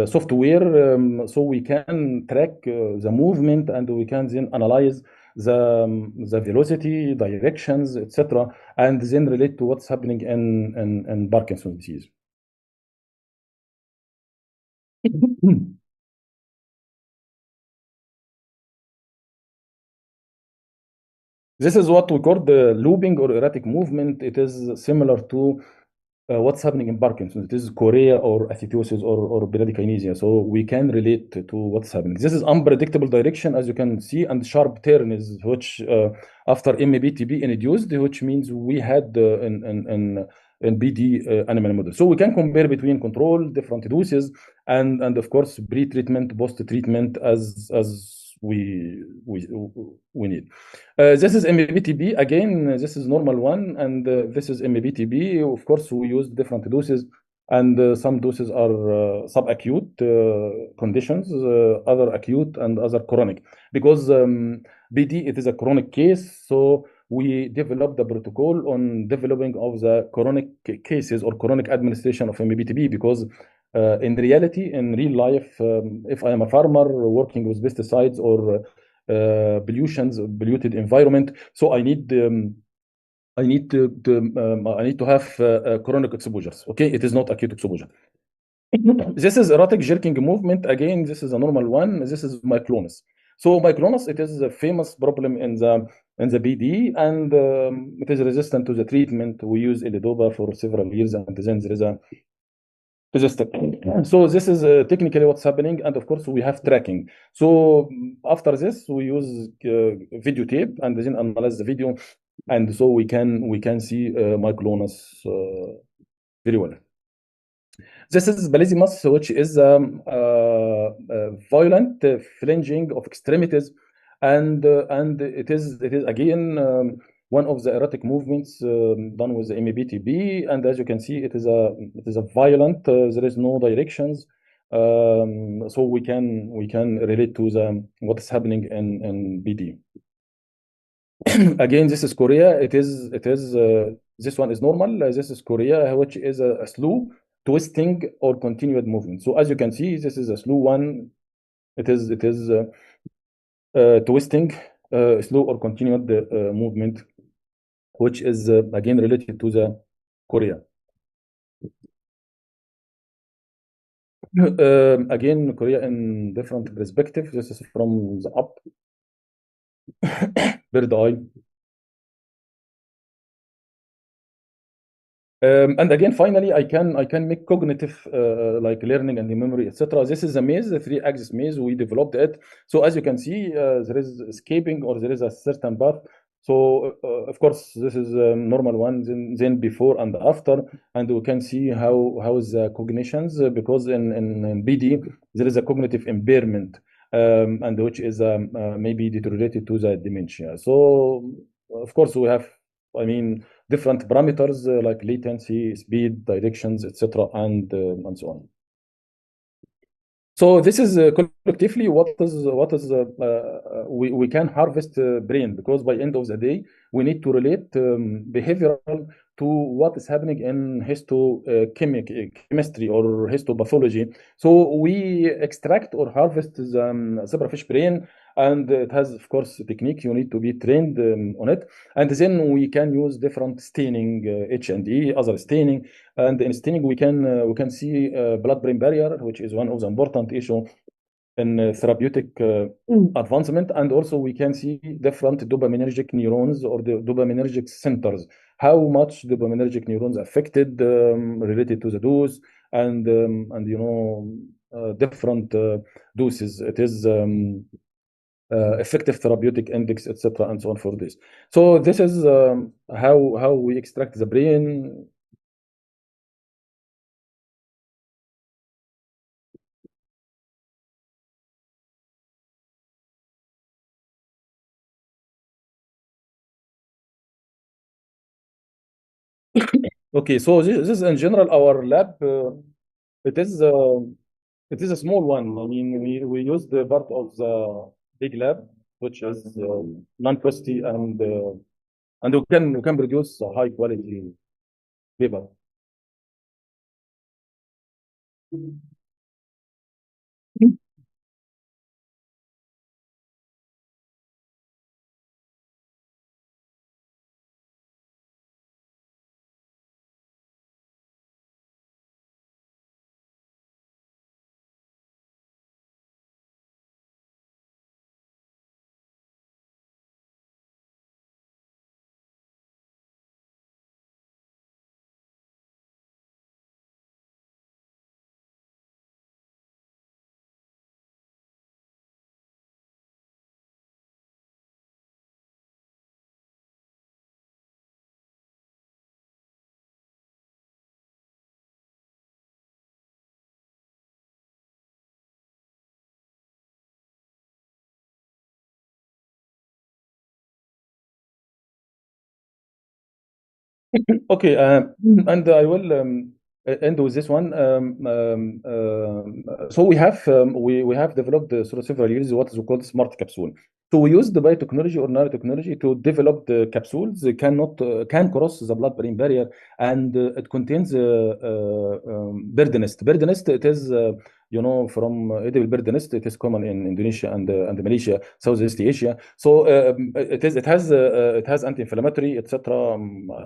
software, so we can track the movement, and we can then analyze the velocity, directions, etc., and then relate to what's happening in Parkinson's disease. This is what we call the looping or erratic movement. It is similar to what's happening in Parkinson's. It is chorea or acidosis or bradykinesia. So we can relate to what's happening. This is unpredictable direction, as you can see, and sharp turn is which after MBTB induced, which means we had in BD animal model. So we can compare between control, different doses, and of course pre-treatment, post-treatment as we need. This is MBTB. Again, this is normal one, and this is MBTB. Of course, we use different doses, and some doses are subacute conditions, other acute, and other chronic. Because BD, it is a chronic case, so we developed the protocol on developing of the chronic cases or chronic administration of MBTB, because in reality, in real life, if I am a farmer working with pesticides or polluted environment, so I need to have chronic exposures. Okay, it is not acute exposure. This is erratic jerking movement. Again, this is a normal one. This is myoclonus. So myoclonus, it is a famous problem in the BD, and it is resistant to the treatment. We use Elidopa for several years, and then there is a resistant. So this is technically what's happening, and of course we have tracking. So after this we use video tape and then analyze the video, and so we can see myoclonus very well. This is balissimus, which is violent flanging of extremities, and it is again one of the erratic movements done with the MEBTB, and as you can see, it is a violent. There is no directions, so we can relate to what is happening in BD. Again, this is Korea. It is this one is normal. This is Korea, which is a slow twisting or continued movement. So as you can see, this is a slow one. It is twisting, slow or continued movement, which is again related to the Korea. Again, Korea in different perspective. This is from the up, bird eye. And again, finally, I can make cognitive like learning and the memory, etc. This is a maze, a 3-axis maze. We developed it. So as you can see, there is escaping or there is a certain path. So of course, this is a normal one. Then before and after, and we can see how is the cognitions, because in BD there is a cognitive impairment, and which is maybe deteriorated to the dementia. So of course we have, I mean, different parameters like latency, speed, directions, etc., and so on. So this is collectively what is we can harvest brain, because by end of the day we need to relate behavioral to what is happening in histochemistry or histopathology. So we extract or harvest the zebrafish brain, and it has, of course, a technique. You need to be trained on it, and then we can use different staining, H&E, other staining, and in staining we can see blood-brain barrier, which is one of the important issue in therapeutic advancement, and also we can see different dopaminergic neurons or the dopaminergic centers, how much dopaminergic neurons affected related to the dose, and you know different doses. It is effective therapeutic index, etc., and so on for this. So this is how we extract the brain. Okay, so this is in general our lab. It is a small one. I mean, we use the part of the big lab, which is non-costly, and we can produce a high quality paper. Okay, and I will end with this one. So we have developed sort of several years what is called smart capsule. So we use the biotechnology or nanotechnology to develop the capsules that can cross the blood-brain barrier, and it contains bird nest. Bird nest, it is you know, from edible bird nest. It is common in Indonesia and Malaysia, Southeast Asia. So it has anti-inflammatory, etc.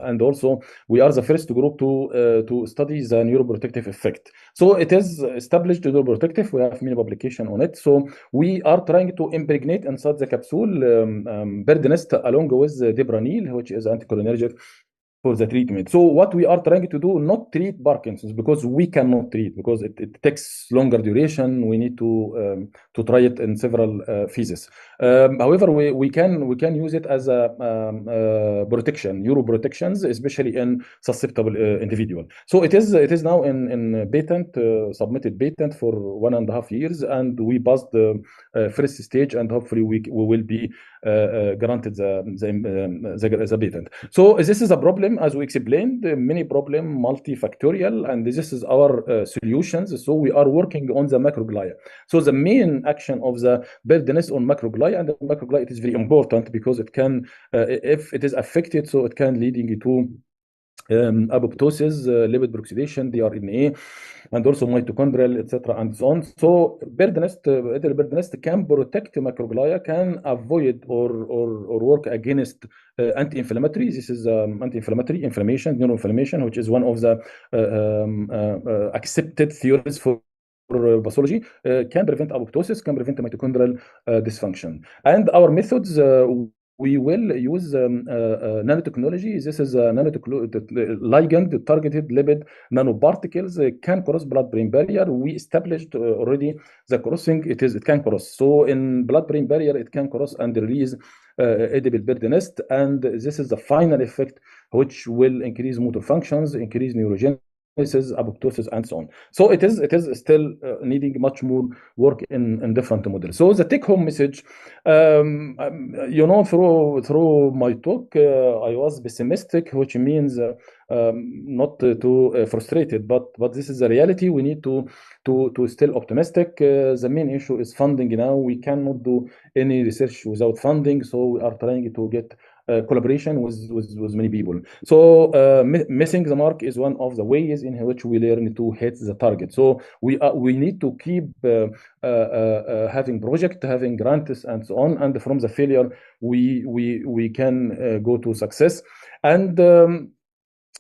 And also we are the first group to study the neuroprotective effect. So it is established neuroprotective. We have many publication on it. So we are trying to impregnate inside the capsule bird nest along with dipranil, which is anticholinergic, for the treatment. So what we are trying to do, not treat Parkinson's, because we cannot treat, because it takes longer duration. We need to try it in several phases. However, we can use it as a protection, neuroprotections, especially in susceptible individual. So it is now in patent, submitted patent for 1.5 years, and we passed the first stage, and hopefully we will be granted the patent. So this is a problem, as we explained, many problem, multifactorial, and this is our solutions. So we are working on the macroglia. So the main action of the burden is on macroglia, and the macroglia, it is very important because it can, if it is affected, so it can leading to apoptosis, lipid peroxidation, DRNA, and also mitochondrial, etc., and so on. So burdenist can protect macroglia, can avoid or work against anti-inflammatory. This is anti-inflammatory, inflammation, neuroinflammation, which is one of the accepted theories for pathology, can prevent apoptosis, can prevent mitochondrial dysfunction. And our methods, we will use nanotechnology. This is a ligand targeted lipid nanoparticles, can cross blood-brain barrier. We established already the crossing. It can cross. So in blood-brain barrier, it can cross and release edible burdenist, and this is the final effect, which will increase motor functions, increase neurogenesis, apoptosis, and so on. So it is still needing much more work in different models. So the take-home message, through my talk, I was pessimistic, which means not too frustrated, but this is the reality. We need to still optimistic. The main issue is funding now. We cannot do any research without funding, so we are trying to get collaboration with many people. So missing the mark is one of the ways in which we learn to hit the target. So we need to keep having project, having grants, and so on. And from the failure, we can go to success. And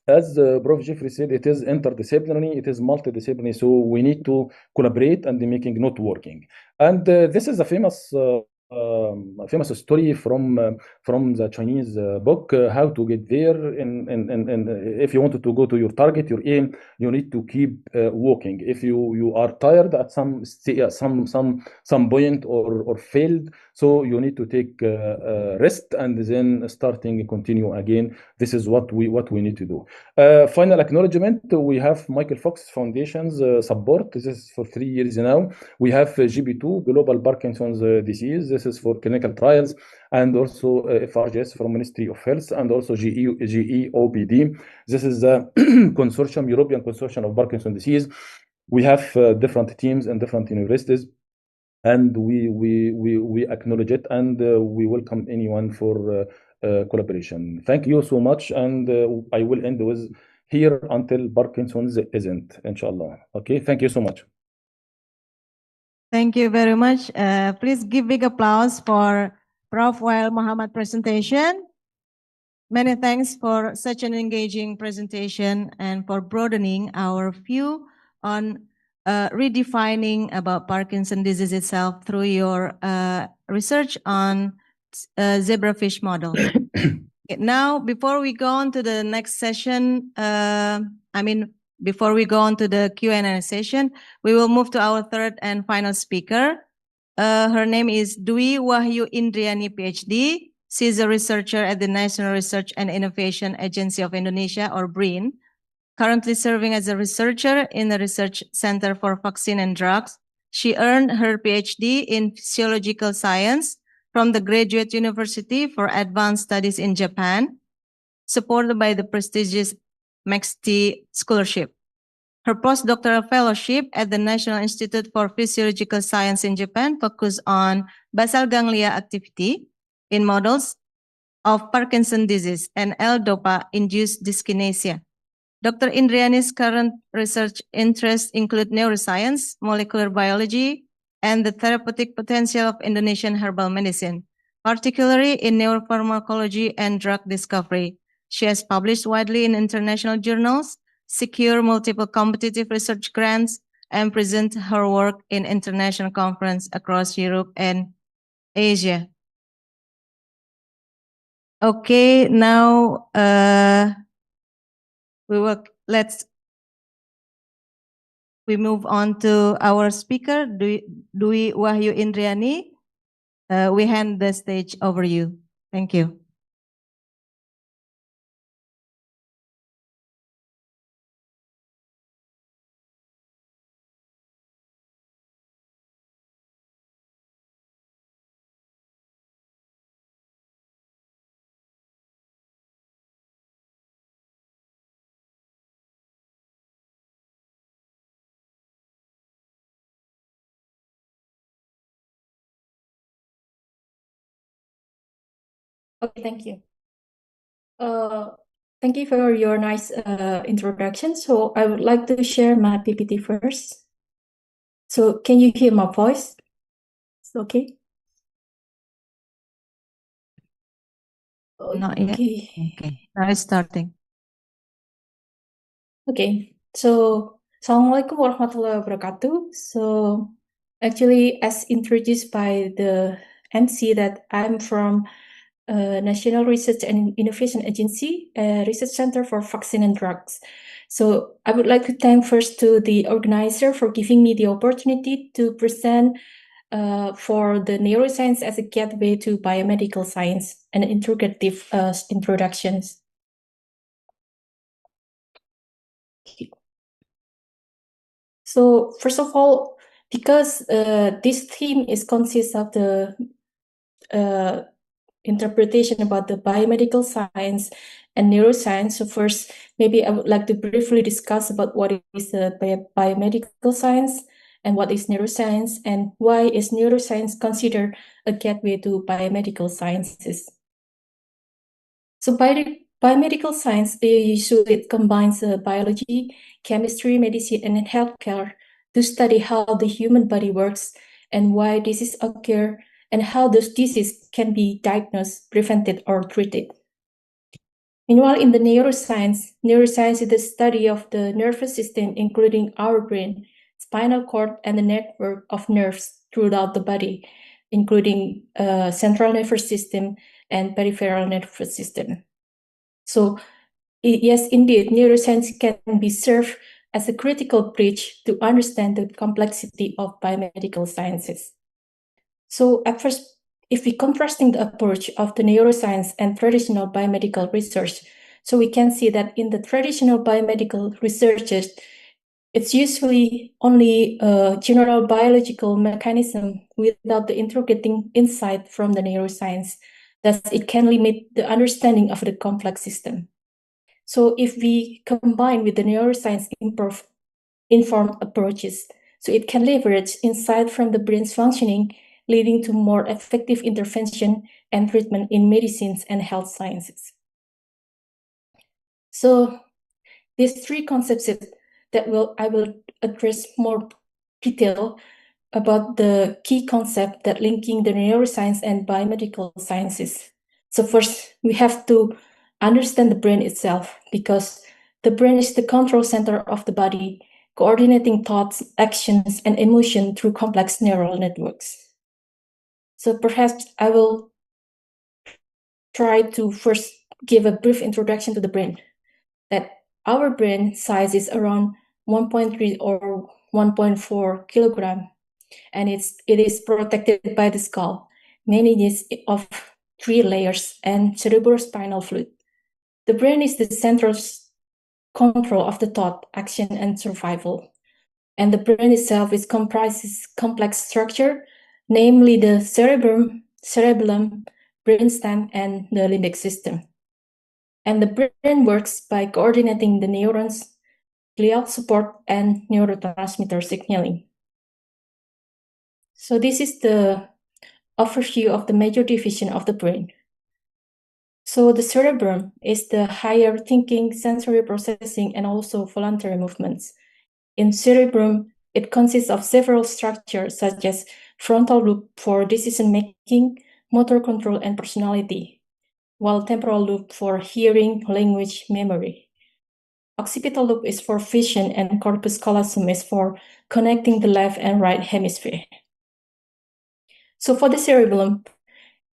as Prof. Jeffrey said, it is interdisciplinary, it is multidisciplinary. So we need to collaborate and making networking. And this is a famous story from the Chinese book, how to get there. And if you wanted to go to your target, your aim, you need to keep walking. If you are tired at some point or failed, so you need to take rest and then starting continue again. This is what we need to do. Final acknowledgement: we have Michael Fox Foundation's support. This is for 3 years now. We have GB2, Global Parkinson's Disease. This is for clinical trials, and also FRGS from Ministry of Health, and also GEOPD. This is the consortium, European Consortium of Parkinson's Disease. We have different teams and different universities, and we acknowledge it, and we welcome anyone for collaboration. Thank you so much, and I will end with here until Parkinson's isn't, inshallah. Okay, thank you so much. Thank you very much. Please give big applause for Prof. Wael Muhammad presentation. Many thanks for such an engaging presentation and for broadening our view on redefining about Parkinson's disease itself through your research on zebrafish model. Okay, now, before we go on to the next session, before we go on to the Q&A session, we will move to our third and final speaker. Her name is Dwi Wahyu Indriani, PhD. She is a researcher at the National Research and Innovation Agency of Indonesia, or BRIN, currently serving as a researcher in the Research Center for Vaccine and Drugs. She earned her PhD in Physiological Science from the Graduate University for Advanced Studies in Japan, supported by the prestigious MAXT Scholarship. Her postdoctoral fellowship at the National Institute for Physiological Science in Japan focused on basal ganglia activity in models of Parkinson's disease and L-DOPA-induced dyskinesia. Dr. Indriani's current research interests include neuroscience, molecular biology, and the therapeutic potential of Indonesian herbal medicine, particularly in neuropharmacology and drug discovery. She has published widely in international journals, secured multiple competitive research grants, and present her work in international conferences across Europe and Asia. Okay, now We move on to our speaker, Dwi Wahyu Indriani. We hand the stage over you. Thank you. Okay, thank you. Thank you for your nice introduction. So I would like to share my PPT first. So can you hear my voice? It's okay? Not yet. Okay. Okay, now it's starting. Okay, so Assalamualaikum warahmatullahi wabarakatuh. So actually, as introduced by the MC, that I'm from National Research and Innovation Agency, Research Center for Vaccine and Drugs. So I would like to thank first to the organizer for giving me the opportunity to present for the neuroscience as a gateway to biomedical science and integrative introductions. So first of all, because this theme consists of the interpretation about the biomedical science and neuroscience. So first, maybe I would like to briefly discuss about what is the biomedical science and what is neuroscience and why is neuroscience considered a gateway to biomedical sciences. So biomedical science usually combines biology, chemistry, medicine, and healthcare to study how the human body works and why diseases occur and how those diseases can be diagnosed, prevented, or treated. Meanwhile, in the neuroscience is the study of the nervous system, including our brain, spinal cord, and the network of nerves throughout the body, including central nervous system and peripheral nervous system. So yes, indeed, neuroscience can be served as a critical bridge to understand the complexity of biomedical sciences. So at first, if we contrasting the approach of the neuroscience and traditional biomedical research, so we can see that in the traditional biomedical researches, it's usually only a general biological mechanism without the integrating insight from the neuroscience. Thus, it can limit the understanding of the complex system. So if we combine with the neuroscience informed approaches, so it can leverage insight from the brain's functioning, leading to more effective intervention and treatment in medicines and health sciences. So these three concepts that I will address more detail about the key concept that linking the neuroscience and biomedical sciences. So first, we have to understand the brain itself, because the brain is the control center of the body, coordinating thoughts, actions, and emotion through complex neural networks. So perhaps I will try to first give a brief introduction to the brain. That our brain size is around 1.3 or 1.4 kilogram, and it is protected by the skull, many of 3 layers, and cerebrospinal fluid. The brain is the central control of the thought, action, and survival. And the brain itself comprises complex structure, namely the cerebellum, brainstem, and the limbic system. And the brain works by coordinating the neurons, glial support, and neurotransmitter signaling. So this is the overview of the major division of the brain. So the cerebrum is the higher thinking, sensory processing, and also voluntary movements. In cerebrum, it consists of several structures such as frontal lobe for decision-making, motor control, and personality, while temporal lobe for hearing, language, memory. Occipital lobe is for vision, and corpus callosum is for connecting the left and right hemisphere. So for the cerebellum,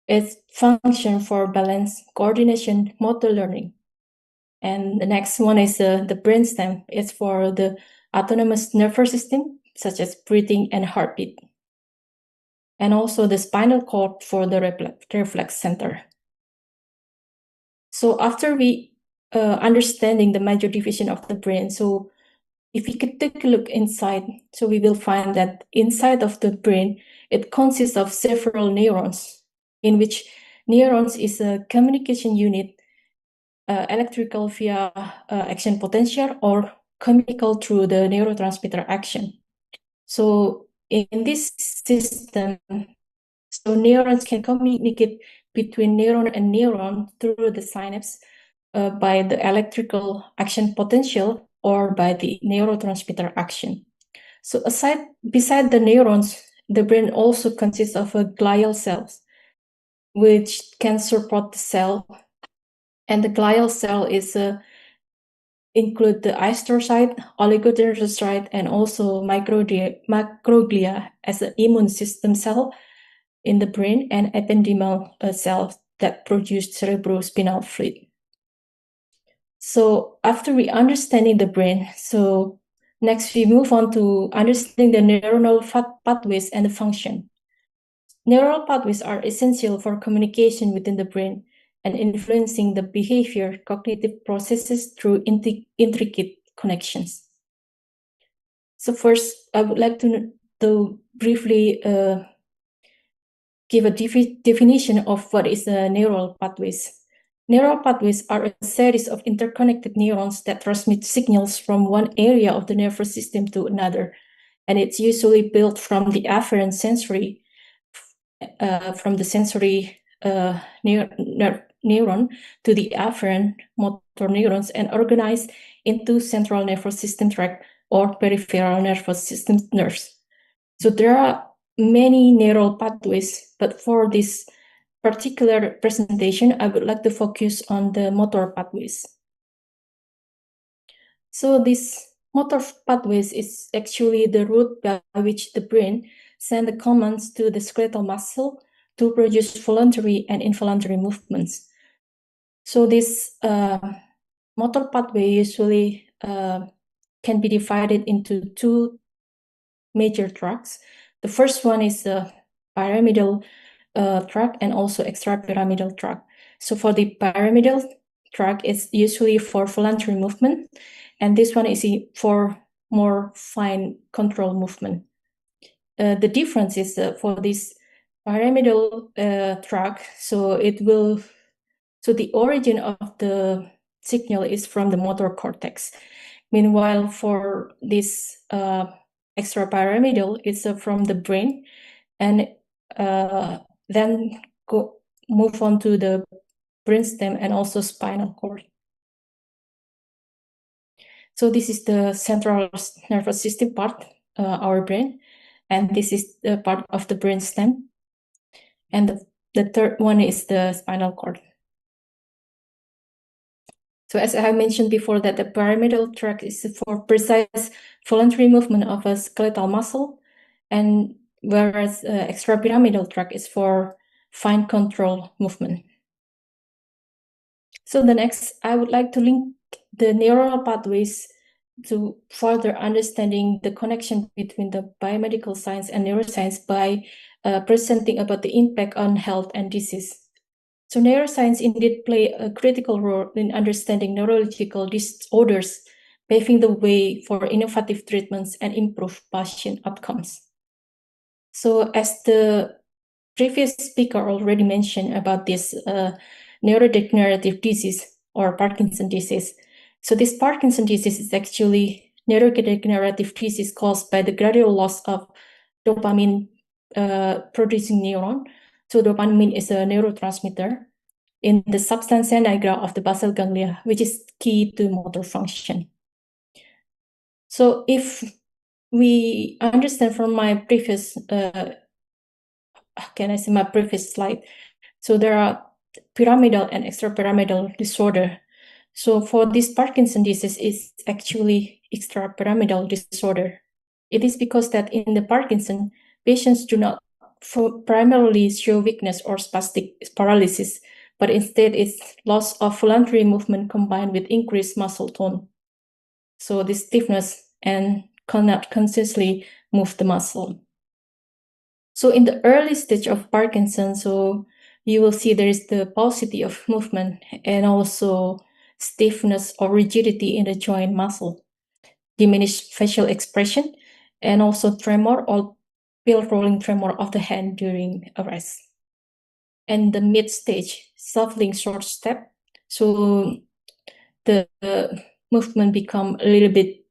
its function for balance, coordination, motor learning. And the next one is the brainstem. It's for the autonomous nervous system, such as breathing and heartbeat. And also the spinal cord for the reflex center. So after we understanding the major division of the brain, so if we could take a look inside, so we will find that inside of the brain, it consists of several neurons, in which neurons is a communication unit, electrical via action potential or chemical through the neurotransmitter action. So in this system, so neurons can communicate between neuron and neuron through the synapse by the electrical action potential or by the neurotransmitter action. So beside the neurons, the brain also consists of glial cells, which can support the cell. And the glial cell is include the astrocyte, oligodendrocyte, and also microglia as an immune system cell in the brain, and ependymal cells that produce cerebrospinal fluid. So after we understanding the brain, so next we move on to understanding the neuronal pathways and the function. Neural pathways are essential for communication within the brain and influencing the behavior, cognitive processes through intricate connections. So first, I would like to briefly give a definition of what is neural pathways. Neural pathways are a series of interconnected neurons that transmit signals from one area of the nervous system to another, and it's usually built from the afferent sensory, neuron to the afferent motor neurons, and organized into central nervous system tract or peripheral nervous system nerves. So there are many neural pathways, but for this particular presentation, I would like to focus on the motor pathways. So this motor pathways is actually the route by which the brain sends the commands to the skeletal muscle to produce voluntary and involuntary movements. So this motor pathway usually can be divided into two major tracks. The first one is the pyramidal tract and also extrapyramidal tract. So for the pyramidal tract, it's usually for voluntary movement, and this one is for more fine control movement. The difference is for this pyramidal tract, so the origin of the signal is from the motor cortex. Meanwhile, for this extrapyramidal, it's from the brain, and then move on to the brainstem and also spinal cord. So this is the central nervous system part, our brain, and this is the part of the brainstem. And the third one is the spinal cord. So as I mentioned before, that the pyramidal tract is for precise voluntary movement of a skeletal muscle, and whereas extrapyramidal tract is for fine control movement. So the next, I would like to link the neural pathways to further understanding the connection between the biomedical science and neuroscience by presenting about the impact on health and disease. So neuroscience indeed play a critical role in understanding neurological disorders, paving the way for innovative treatments and improved patient outcomes. So as the previous speaker already mentioned about this neurodegenerative disease or Parkinson's disease. So this Parkinson's disease is actually neurodegenerative disease caused by the gradual loss of dopamine producing neuron. So dopamine is a neurotransmitter in the substantia nigra of the basal ganglia, which is key to motor function. So if we understand from my previous, my previous slide, so there are pyramidal and extrapyramidal disorder. So for this Parkinson's disease is actually extrapyramidal disorder. It is because that in the Parkinson, patients do not primarily show weakness or spastic paralysis, but instead it's loss of voluntary movement combined with increased muscle tone. So this stiffness and cannot consciously move the muscle. So in the early stage of Parkinson's, so you will see there is the paucity of movement and also stiffness or rigidity in the joint muscle, diminished facial expression, and also tremor or pill rolling tremor of the hand during arrest. And the mid stage, shuffling short step, so the movement become a little bit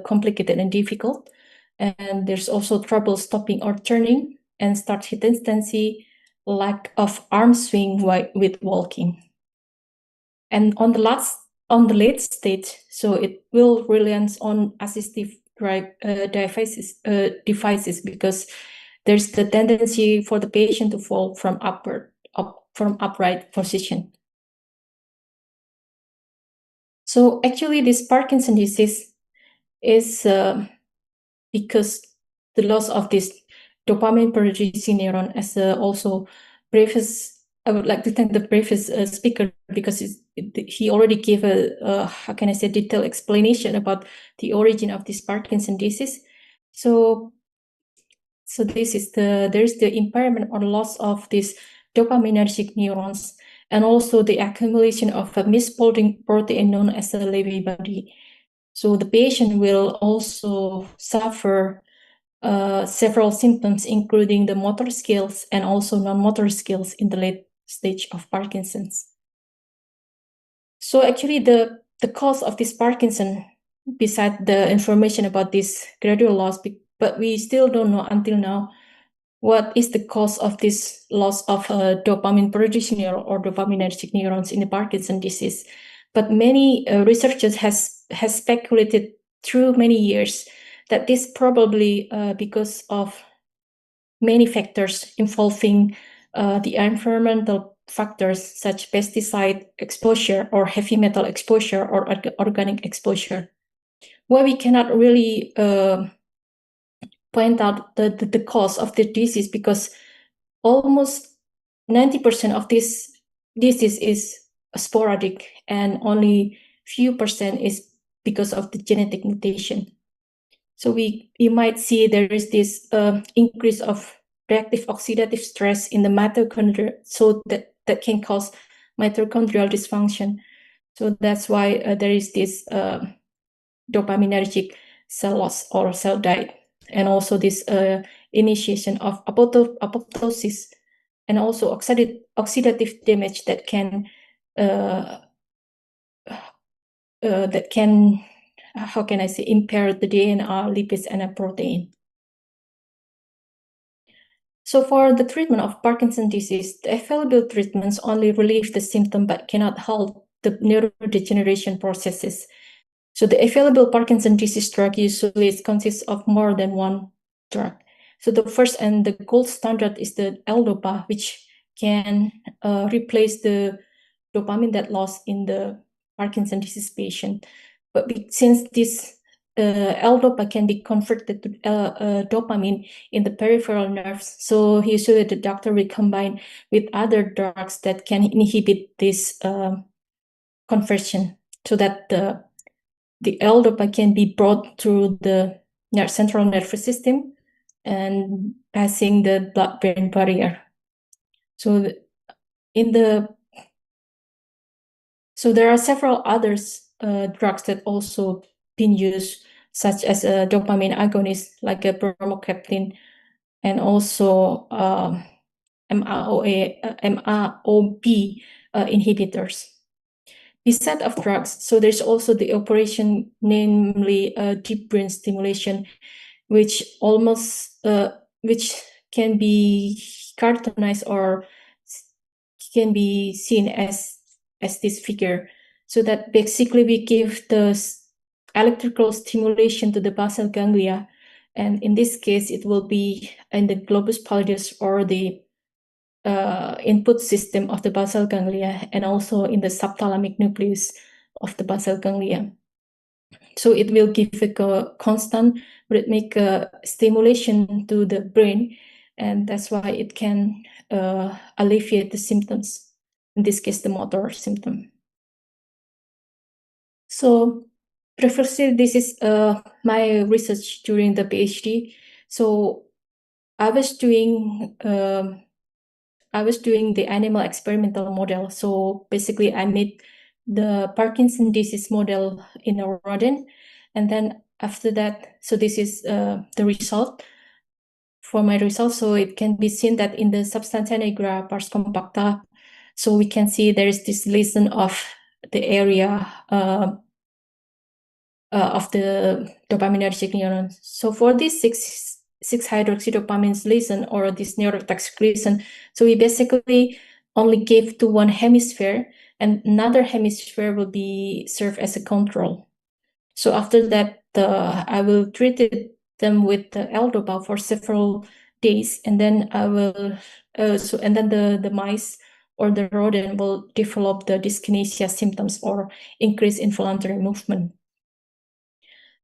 complicated and difficult, and there's also trouble stopping or turning, and start hesitancy, lack of arm swing with walking. And on the late stage, so it will rely on assistive devices because there's the tendency for the patient to fall from upright position. So actually, this Parkinson disease is because the loss of this dopamine producing neuron, as also previous. I would like to thank the previous speaker because he already gave a how can I say detailed explanation about the origin of this Parkinson disease. So this is there's the impairment or loss of these dopaminergic neurons, and also the accumulation of a misfolding protein known as a Lewy body. So the patient will also suffer several symptoms, including the motor skills and also non-motor skills in the late stage of Parkinson's. So actually the cause of this Parkinson, besides the information about this gradual loss, but we still don't know until now what is the cause of this loss of dopamine producing neuron or dopaminergic neurons in the Parkinson disease. But many researchers has speculated through many years that this probably because of many factors involving the environmental factors such pesticide exposure or heavy metal exposure or organic exposure. Why we cannot really point out the cause of the disease, because almost 90% of this disease is sporadic and only few percent is because of the genetic mutation. So you might see there is this increase of reactive oxidative stress in the mitochondria, so that can cause mitochondrial dysfunction. So that's why there is this dopaminergic cell loss or cell death, and also this initiation of apoptosis, and also oxidative damage that can how can I say impair the DNA, lipids, and a protein. So for the treatment of Parkinson's disease, the available treatments only relieve the symptom but cannot halt the neurodegeneration processes. So the available Parkinson's disease drug usually consists of more than one drug. So the first and the gold standard is the L-DOPA, which can replace the dopamine that lost in the Parkinson's disease patient. But since this L-DOPA can be converted to dopamine in the peripheral nerves, so usually the doctor will combine with other drugs that can inhibit this conversion, so that the L-DOPA can be brought through the central nervous system and passing the blood-brain barrier. So there are several others drugs that also been used, such as a dopamine agonist like a bromocriptine, and also MAOB inhibitors. This set of drugs, so there's also the operation, namely deep brain stimulation, which can be cartoonized or can be seen as this figure. So that basically we give the electrical stimulation to the basal ganglia, and in this case it will be in the globus pallidus or the input system of the basal ganglia, and also in the subthalamic nucleus of the basal ganglia. So it will give a constant rhythmic stimulation to the brain, and that's why it can alleviate the symptoms. in this case, the motor symptom. So previously, this is my research during the PhD. So I was doing the animal experimental model. So basically, I made the Parkinson disease model in a rodent, and then after that, so this is the result for my results. So it can be seen that in the substantia nigra pars compacta, so we can see there is this lesion of the area of the dopaminergic neurons. So for this 6-hydroxydopamine lesion or this neurotoxic lesion, so we basically only gave to one hemisphere, and another hemisphere will be served as a control. So after that, I will treat them with the L-Dopa for several days, and then I will and then the mice or the rodent will develop the dyskinesia symptoms or increase involuntary movement.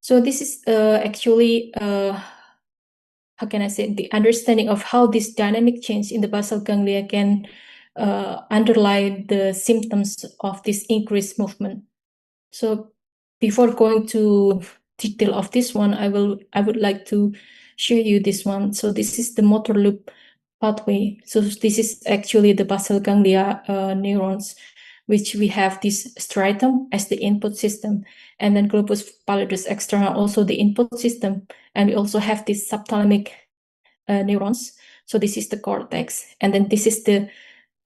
So this is actually how can I say, the understanding of how this dynamic change in the basal ganglia can underlie the symptoms of this increased movement. So before going to detail of this one, I would like to show you this one. So this is the motor loop pathway. So this is actually the basal ganglia neurons, which we have this striatum as the input system, and then globus pallidus externa also the input system, and we also have these subthalamic neurons. So this is the cortex, and then this is the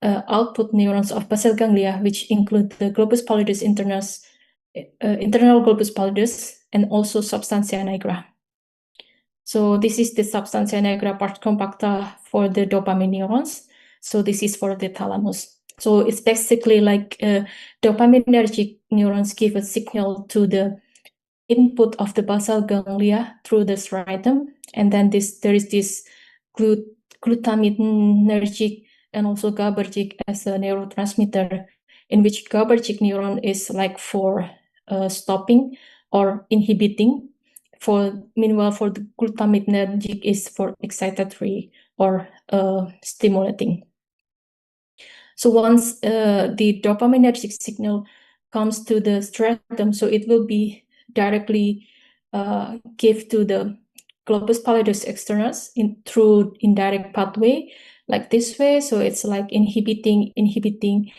output neurons of basal ganglia, which include the globus pallidus internus, internal globus pallidus, and also substantia nigra. So this is the substantia nigra part compacta for the dopamine neurons. So this is for the thalamus. So it's basically like dopaminergic neurons give a signal to the input of the basal ganglia through the striatum, and then there is this glutaminergic and also GABAergic as a neurotransmitter, in which GABAergic neuron is like for stopping or inhibiting. Meanwhile, for the glutaminergic is for excitatory or stimulating. So once the dopaminergic signal comes to the striatum, so it will be directly give to the globus pallidus externus through indirect pathway, like this way. So it's like inhibiting.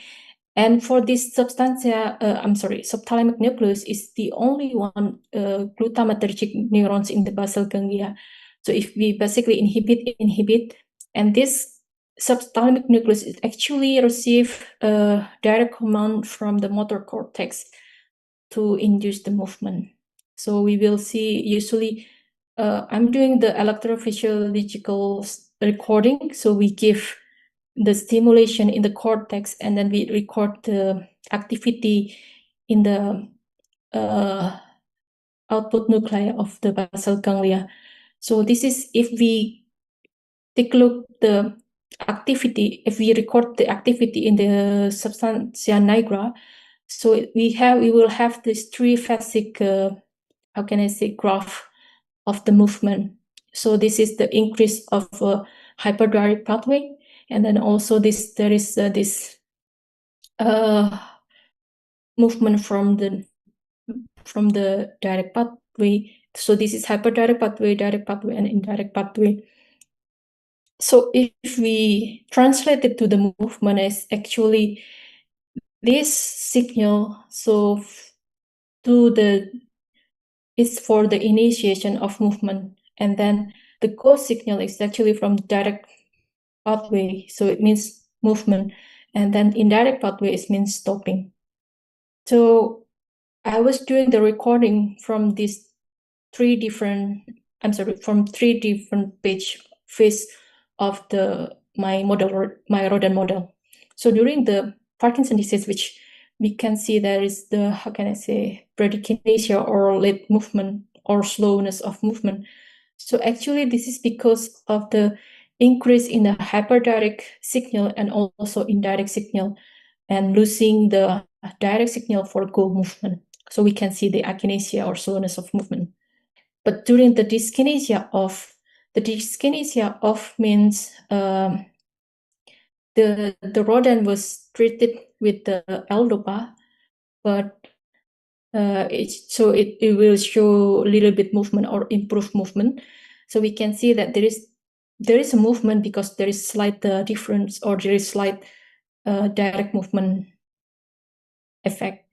And for this subthalamic nucleus is the only one glutamatergic neurons in the basal ganglia. So if we basically inhibit, and this subthalamic nucleus is actually receive a direct command from the motor cortex to induce the movement. So we will see usually, I'm doing the electrophysiological recording. So we give the stimulation in the cortex, and then we record the activity in the output nuclei of the basal ganglia. So this is if we take a look the activity, if we record the activity in the substantia nigra, so we will have this three-phasic, how can I say, graph of the movement. So this is the increase of hyperdirect pathway, and then also there is this movement from the direct pathway. So this is hyperdirect pathway, direct pathway, and indirect pathway. So if we translate it to the movement, is actually this signal. So it's for the initiation of movement, and then the go signal is actually from direct pathway, so it means movement, and then indirect pathway it means stopping. So I was doing the recording from these three different phase of my rodent model. So during the Parkinson disease, which we can see there is the, how can I say, bradykinesia or late movement or slowness of movement. So actually this is because of the increase in the hyperdirect signal and also indirect signal, and losing the direct signal for go movement. So we can see the akinesia or slowness of movement. But during the dyskinesia off means the rodent was treated with the L-DOPA, but it will show a little bit movement or improved movement. So we can see that there is a movement because there is slight difference, or there is slight direct movement effect.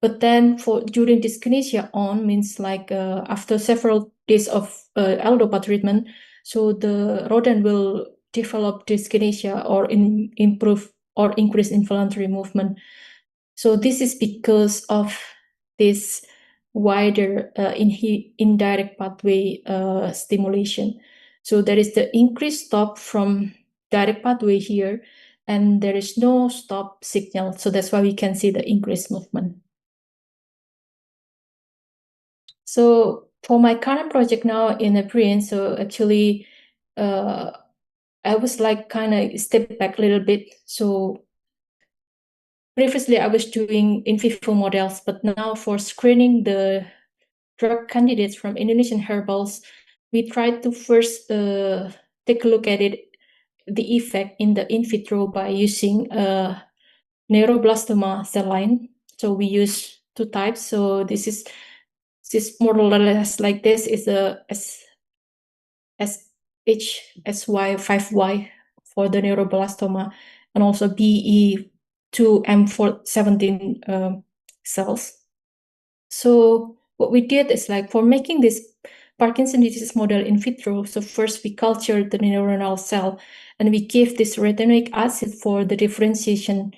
But then during dyskinesia on means like after several days of L-DOPA treatment, so the rodent will develop dyskinesia or improve or increase involuntary movement. So this is because of this wider indirect pathway stimulation. So there is the increased stop from direct pathway here, and there is no stop signal. So that's why we can see the increased movement. So for my current project now in the brain, so actually I was like kind of step back a little bit. So previously I was doing in vivo models, but now for screening the drug candidates from Indonesian herbals, we tried to first take a look at the effect in the in vitro by using neuroblastoma cell line. So we use two types. So this is more or less like this is a SHSY5Y for the neuroblastoma, and also BE2M417 cells. So what we did is like for making this Parkinson's disease model in vitro, so first we cultured the neuronal cell and we gave this retinoic acid for the differentiation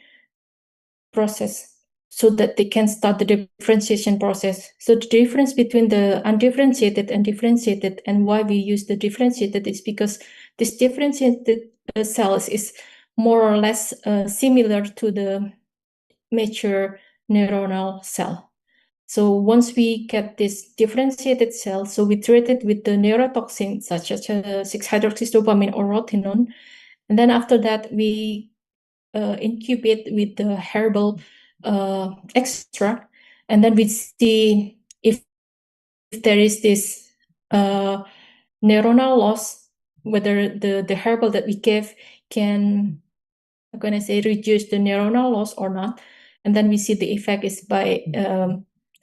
process so that they can start the differentiation process. So the difference between the undifferentiated and differentiated, and why we use the differentiated, is because this differentiated cells is more or less similar to the mature neuronal cell. So once we get this differentiated cell, so we treat it with the neurotoxin such as 6-hydroxydopamine or rotenone, and then after that we incubate with the herbal extract, and then we see if there is this neuronal loss, whether the herbal that we give can, I'm gonna say, reduce the neuronal loss or not. And then we see the effect is by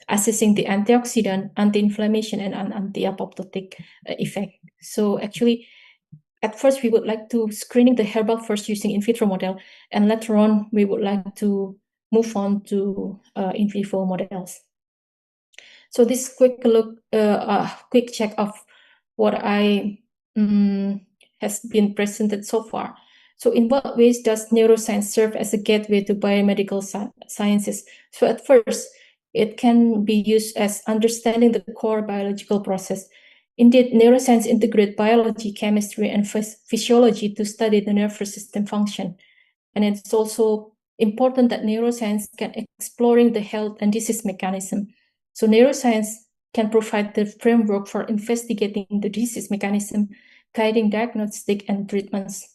assessing the antioxidant, anti-inflammation, and anti-apoptotic effect. So actually, at first we would like to screening the herbal first using in vitro model, and later on we would like to move on to in vivo models. So this quick look, quick check of what I has been presented so far. So in what ways does neuroscience serve as a gateway to biomedical sciences? So at first, it can be used as understanding the core biological process. Indeed, neuroscience integrates biology, chemistry, and physiology to study the nervous system function. And it's also important that neuroscience can exploring the health and disease mechanism. So neuroscience can provide the framework for investigating the disease mechanism, guiding diagnostic and treatments.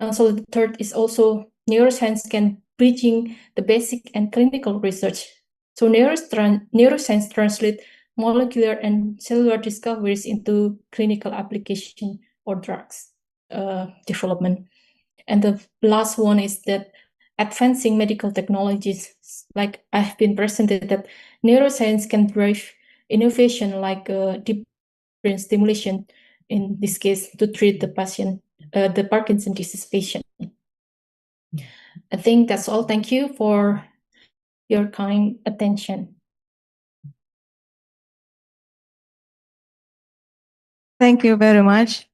And so the third is also neuroscience can bridging the basic and clinical research. So neuroscience translate molecular and cellular discoveries into clinical application or drugs development. And the last one is that advancing medical technologies, like I've been presented, that neuroscience can drive innovation like deep brain stimulation, in this case, to treat the patient, the Parkinson's disease patient. I think that's all. Thank you for your kind attention. Thank you very much.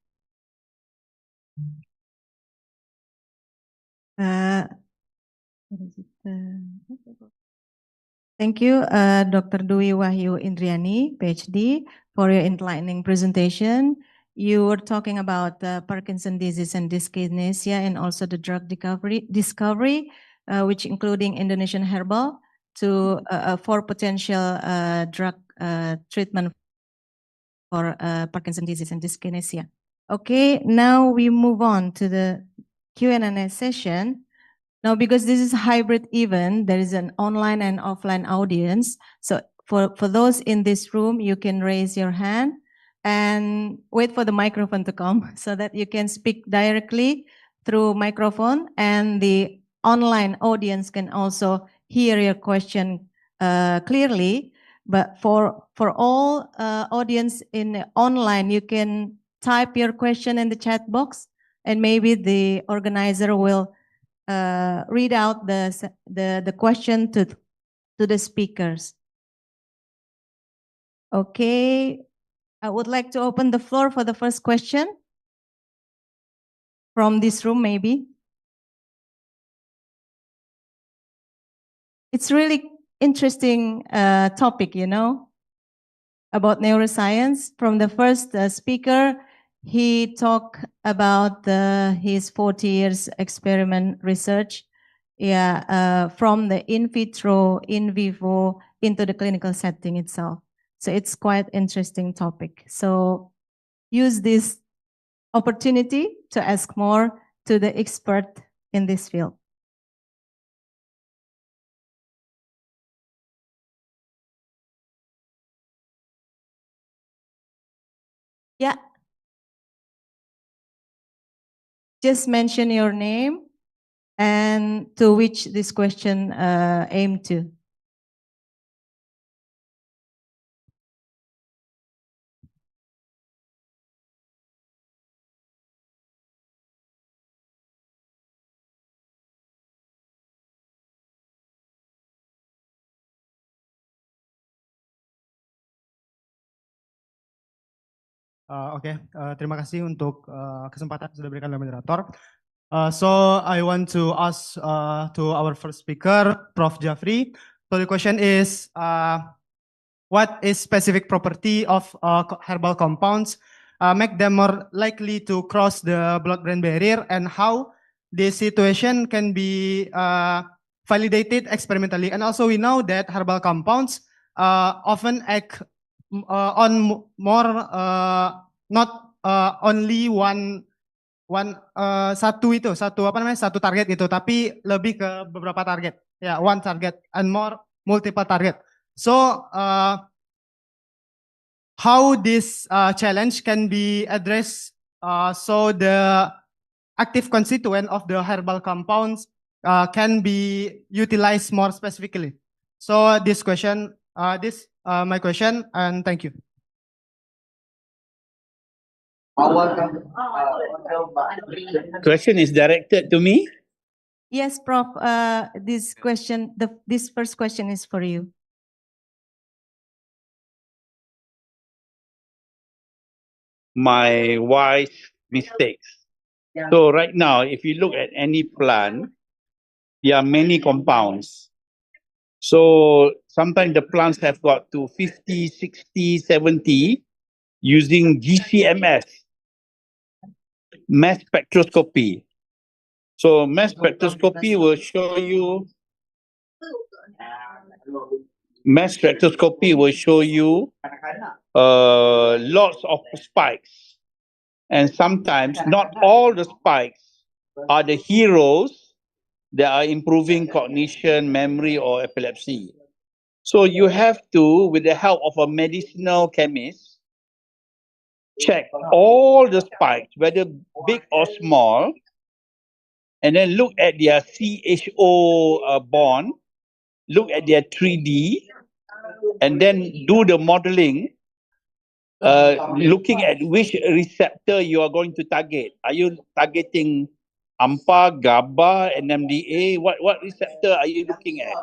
Thank you, Dr. Dwi Wahyu Indriani, PhD, for your enlightening presentation. You were talking about Parkinson's disease and dyskinesia, and also the drug discovery, which including Indonesian herbal to for potential drug treatment for Parkinson's disease and dyskinesia. Okay, now we move on to the Q&A session. Now, because this is a hybrid event, there is an online and offline audience. So for those in this room, you can raise your hand and wait for the microphone to come so that you can speak directly through microphone, and the online audience can also hear your question clearly. But for all audience in online, you can type your question in the chat box, and maybe the organizer will read out the question to the speakers. Okay, I would like to open the floor for the first question from this room, maybe. It's really interesting topic, you know, about neuroscience. From the first speaker, he talked about his 40 years experiment research, from the in vitro, in vivo, into the clinical setting itself. So it's quite interesting topic. So use this opportunity to ask more to the expert in this field. Yeah. Just mention your name and to which this question aim to. Terima kasih untuk kesempatan yang sudah diberikan oleh moderator. So I want to ask to our first speaker, Prof. Jafri. So the question is, what is specific property of herbal compounds make them more likely to cross the blood-brain barrier, and how this situation can be validated experimentally? And also we know that herbal compounds often act on more not only satu target gitu, tapi lebih ke beberapa target, one target and more multiple target. So how this challenge can be addressed so the active constituent of the herbal compounds can be utilized more specifically. So this question, my question, and thank you. Question is directed to me. Yes, Prof. This first question is for you. My wife's mistakes. So right now, if you look at any plant, there are many compounds. So sometimes the plants have got to 50, 60, 70 using GCMS, mass spectroscopy. So mass spectroscopy will show you lots of spikes. And sometimes not all the spikes are the heroes that are improving cognition, memory, or epilepsy. So you have to, with the help of a medicinal chemist, check all the spikes, whether big or small, and then look at their CHO bond, look at their 3D, and then do the modeling, looking at which receptor you are going to target. Are you targeting AMPA, GABA, NMDA? What receptor are you looking at?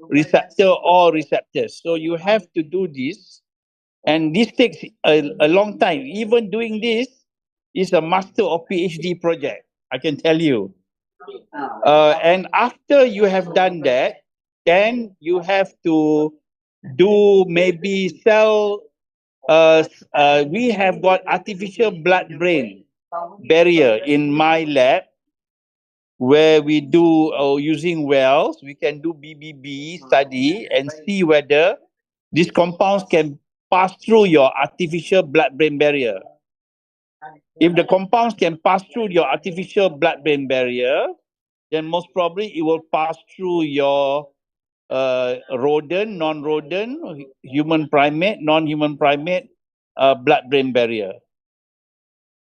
Receptor or receptors. So you have to do this, and this takes a long time. Even doing this is a master or PhD project, I can tell you. And after you have done that, then you have to do maybe we have got artificial blood-brain barrier in my lab, where we do using wells. We can do BBB study and see whether these compounds can pass through your artificial blood-brain barrier. If the compounds can pass through your artificial blood-brain barrier, then most probably it will pass through your rodent, non-rodent, human primate, non-human primate blood-brain barrier.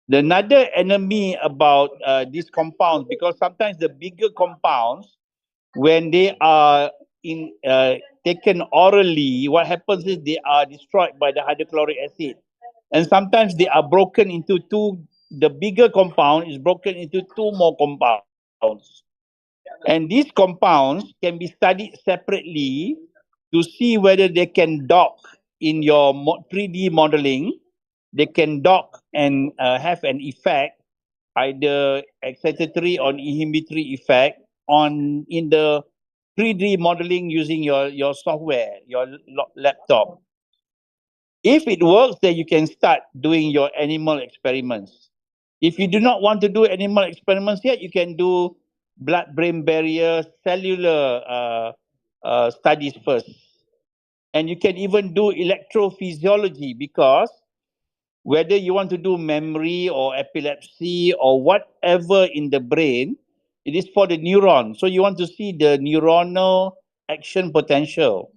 The another enemy about these compounds, because sometimes the bigger compounds, when they are taken orally, what happens is they are destroyed by the hydrochloric acid. And sometimes they are broken into two, the bigger compound is broken into two more compounds. And these compounds can be studied separately to see whether they can dock in your 3D modeling. They can dock and have an effect, either excitatory or inhibitory effect in the 3D modeling using your software, your laptop. If it works, then you can start doing your animal experiments. If you do not want to do animal experiments yet, you can do blood-brain barrier cellular studies first. And you can even do electrophysiology, because whether you want to do memory or epilepsy or whatever in the brain, it is for the neuron. So you want to see the neuronal action potential.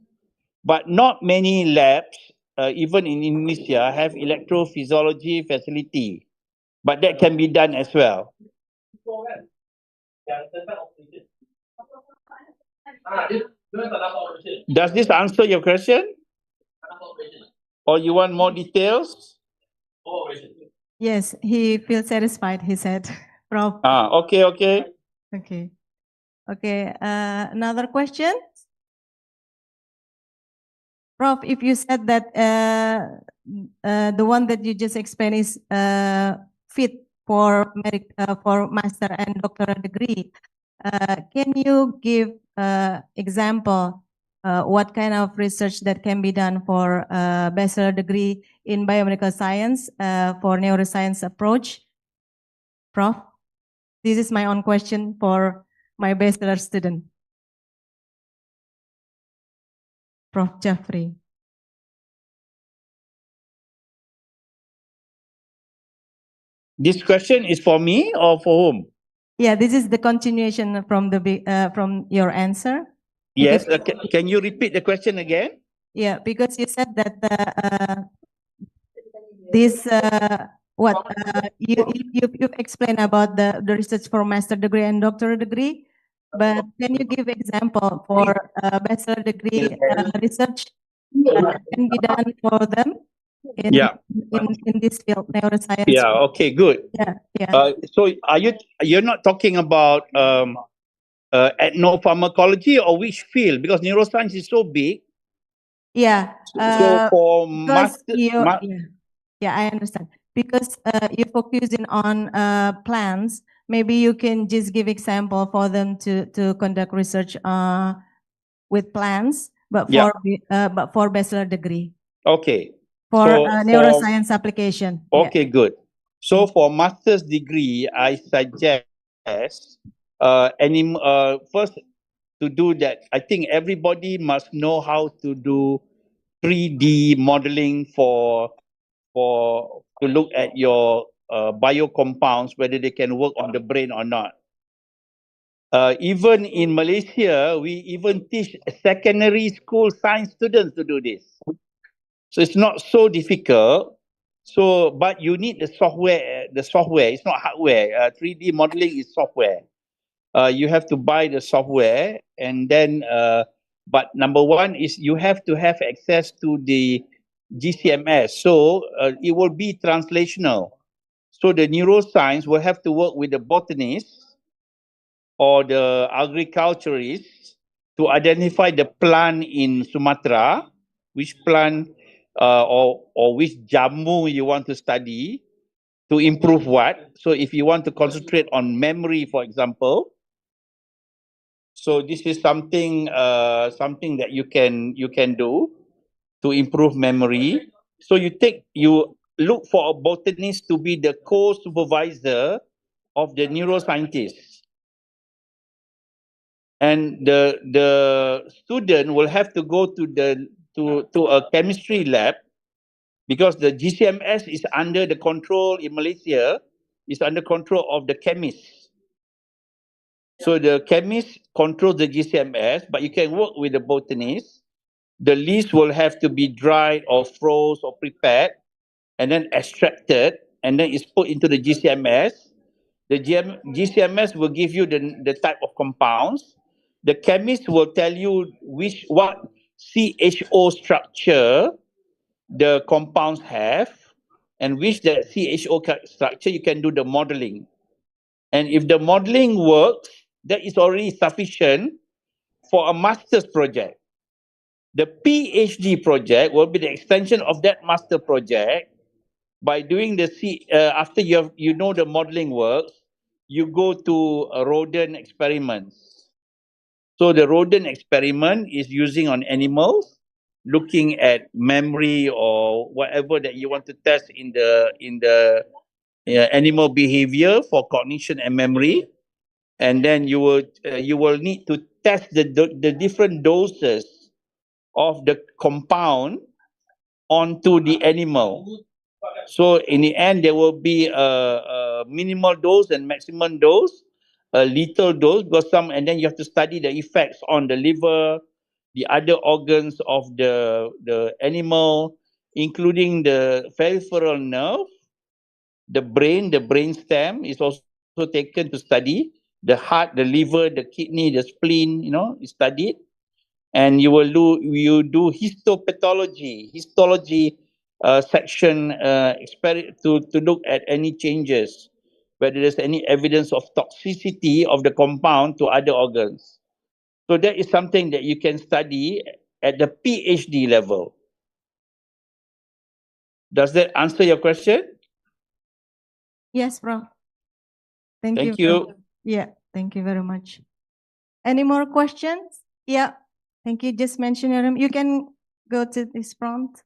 But not many labs, even in Indonesia, have electrophysiology facility. But that can be done as well. Does this answer your question? Or you want more details? Yes, he feels satisfied, he said. Prof. Okay. Okay. Another question? Prof, if you said that the one that you just explained is fit for master and doctoral degree, can you give example what kind of research that can be done for bachelor degree in biomedical science for neuroscience approach? Prof, this is my own question for my bachelor student. Prof. Jafri. This question is for me or for whom? Yeah, this is the continuation from from your answer. Yes. Can you repeat the question again? Yeah, because you said that you've explained about the research for master degree and doctoral degree, but can you give example for bachelor degree research can be done for them in this field, neuroscience? Yeah. Okay. Good. Yeah. So you're not talking about ethnopharmacology, or which field? Because neuroscience is so big. Yeah. So for master, yeah, I understand. Because you're focusing on plants, maybe you can just give example for them to conduct research with plants, but for bachelor degree. Okay. For neuroscience application. Okay, good. So for master's degree, I suggest first to do that. I think everybody must know how to do 3D modeling to look at your biocompounds, whether they can work on the brain or not. Even in Malaysia, we even teach secondary school science students to do this. So it's not so difficult. So, but you need the software. The software, it's not hardware. 3D modeling is software. You have to buy the software, and then, but number one is you have to have access to the GCMS. So it will be translational. So the neuroscience will have to work with the botanists or the agriculturists to identify the plant in Sumatra, which plant or which jamu you want to study to improve what. So if you want to concentrate on memory, for example, so this is something that you can do to improve memory. So you look for a botanist to be the co-supervisor of the neuroscientist. And the student will have to go to a chemistry lab, because the GCMS is under the control in Malaysia, is under control of the chemist. So the chemist controls the GCMS, but you can work with the botanist. The leaves will have to be dried or froze or prepared and then extracted. and then it's put into the GCMS. The GCMS will give you the type of compounds. The chemist will tell you what CHO structure the compounds have, and which that CHO structure you can do the modeling. And if the modeling works, that is already sufficient for a master's project. The PhD project will be the extension of that master project. By doing the after you know the modeling works, you go to rodent experiments. So the rodent experiment is using on animals, looking at memory or whatever that you want to test in the animal behavior for cognition and memory, and then you will need to test the different doses of the compound onto the animal. So in the end, there will be a minimal dose and maximum dose, a lethal dose, and then you have to study the effects on the liver, the other organs of the animal, including the peripheral nerve, the brain stem is also taken to study. The heart, the liver, the kidney, the spleen, is studied. And you do histology section to look at any changes, whether there's any evidence of toxicity of the compound to other organs. So that is something that you can study at the PhD level. Does that answer your question? Yes, bro. Thank Thank you. you. Yeah, thank you very much. Any more questions? Yeah, thank you. Just mention your name. You can go to this prompt.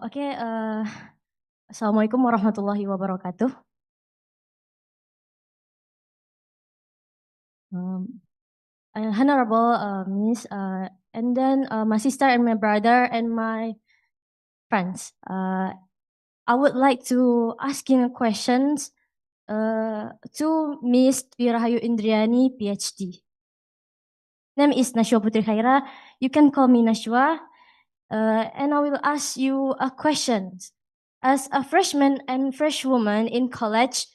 Oke, Assalamualaikum warahmatullahi wabarakatuh. Honorable Miss, and then my sister and my brother and my friends. I would like to asking questions to Miss Wirahayu Indriani, PhD. Name is Nashwa Putri Khaira. You can call me Nashwa. And I will ask you a question. As a freshman and freshwoman in college,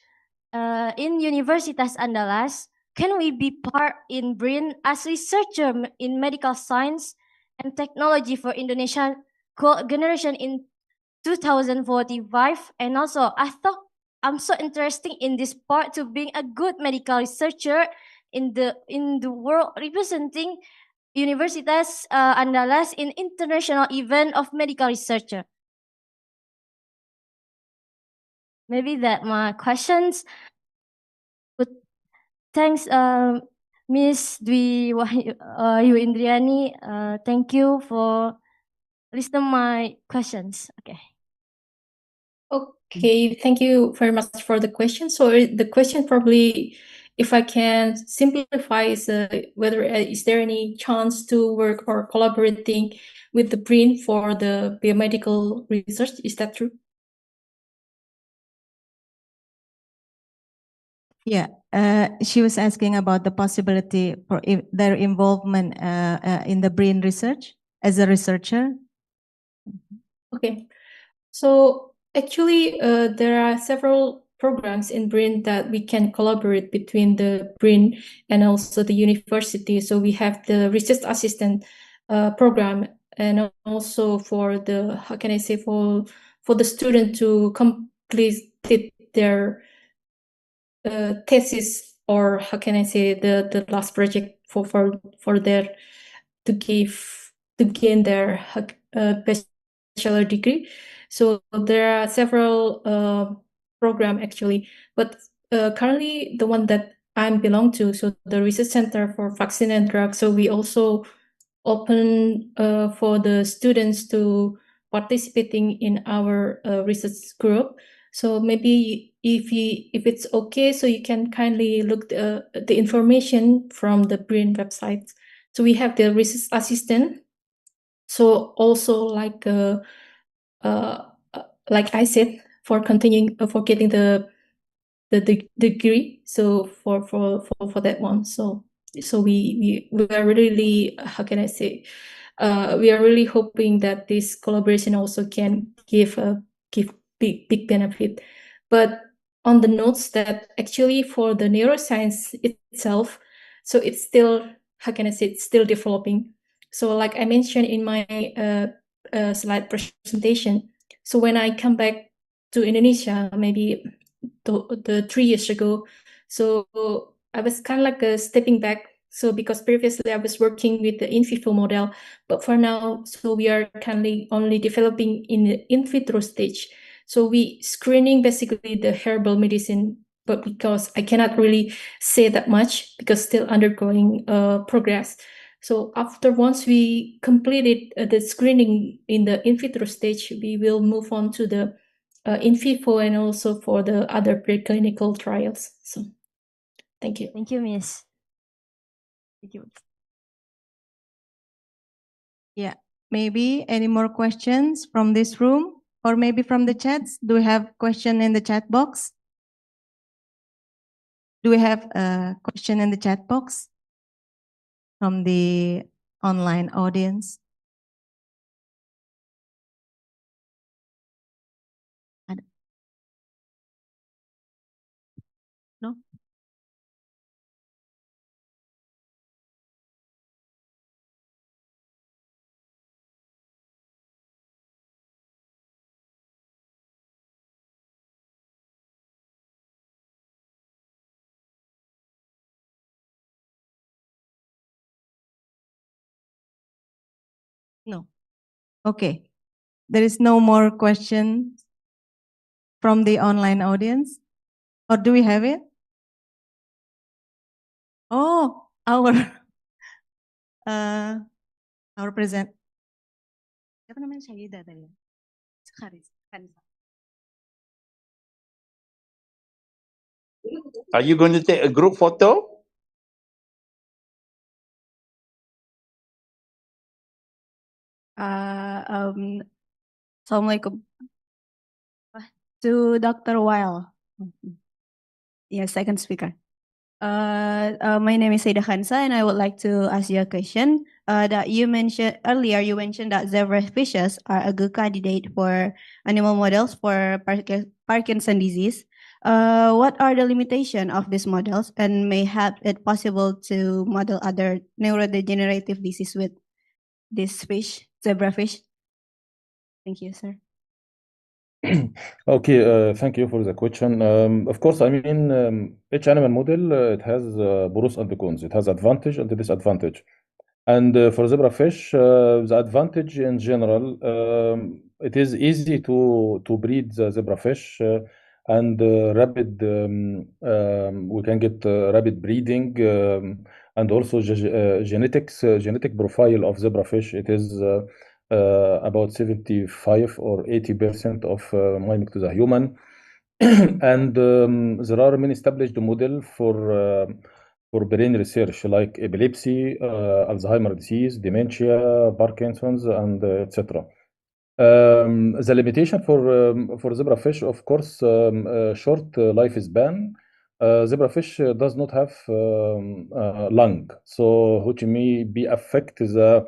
in Universitas Andalas, can we be part in BRIN as researcher in medical science and technology for Indonesian generation in 2045? And also, I thought I'm so interested in this part to being a good medical researcher in the world, representing Universitas Andalas in international event of medical researcher. Maybe that my questions. But thanks, Miss Dwi Wahyu Indriani. Thank you for listening my questions. Okay. Okay, thank you very much for the question. So the question probably, if I can simplify, is whether is there any chance to work or collaborating with the BRIN for the biomedical research? Is that true? Yeah, she was asking about the possibility for their involvement in the brain research as a researcher. Okay, so actually there are several programs in BRIN that we can collaborate between the BRIN and also the university. So we have the research assistant program, and also for the, how can I say, for the student to complete their thesis, or how can I say, the last project for their to gain their bachelor degree. So there are several program actually, but currently the one that I belong to, so the Research Center for Vaccine and Drugs, so we also open for the students to participating in our research group. So maybe if it's okay, so you can kindly look the information from the BRIN website. So we have the research assistant. So also like I said, for continuing for getting the degree. So for that one. So we are really, how can I say, we are really hoping that this collaboration also can give big benefit. But on the notes that actually for the neuroscience itself, so it's still, how can I say, it's still developing. So like I mentioned in my slide presentation, so when I come back to Indonesia, maybe the 3 years ago, so I was kind of like stepping back. So because previously I was working with the in vivo model, but for now, so we are currently only developing in the in vitro stage. So we screening basically the herbal medicine, but because I cannot really say that much because still undergoing progress. So after once we completed the screening in the in vitro stage, we will move on to the in vivo and also for the other preclinical trials. So thank you. Thank you, Miss. Thank you. Yeah, maybe any more questions from this room or maybe from the chats? Do we have question in the chat box? Do we have a question in the chat box from the online audience? Ada? No? No. Okay. There is no more question from the online audience? Or do we have it? Oh, our present. Siapa namanya Syahida tadi? Haris. Are you going to take a group photo? Assalamualaikum. To Dr. Weil. Yes, second speaker. My name is Saida Khansa, and I would like to ask you a question. That you mentioned earlier, you mentioned that zebrafishes are a good candidate for animal models for Parkinson disease. What are the limitations of these models, and may have it possible to model other neurodegenerative disease with this fish, zebrafish? Thank you, sir. Okay, thank you for the question. Of course, I mean, each animal model, it has pros and cons. It has advantage and disadvantage. And for zebrafish, the advantage in general, it is easy to breed the zebrafish and we can get rapid breeding and also genetic profile of zebrafish. It is about 75 or 80% of mimic to the human. And there are many established model for brain research like epilepsy, Alzheimer's disease, dementia, Parkinson's, and etc. The limitation for zebrafish, of course, short lifespan. Zebrafish does not have lung, so which may be affect the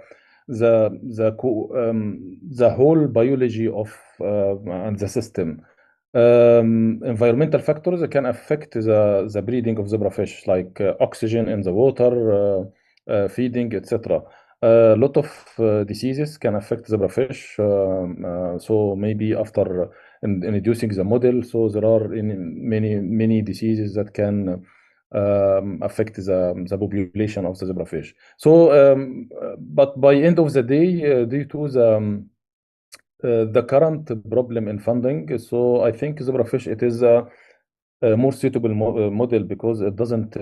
whole biology of and the system. Environmental factors can affect the breeding of zebrafish, like oxygen in the water, feeding, etc. A lot of diseases can affect zebrafish. So maybe after introducing the model, so there are many diseases that can affect the population of the zebrafish. So, but by end of the day, due to the current problem in funding, so I think zebrafish, it is more suitable model because it doesn't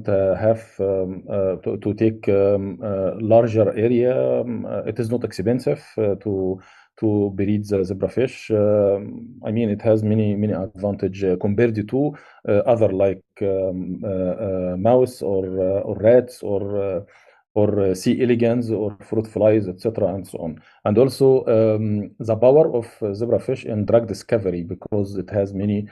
have to take larger area. It is not expensive to breed the zebrafish. I mean, it has many advantage compared to other like mouse or rats or C. elegans or fruit flies, etc., and so on. And also the power of zebrafish in drug discovery because it has many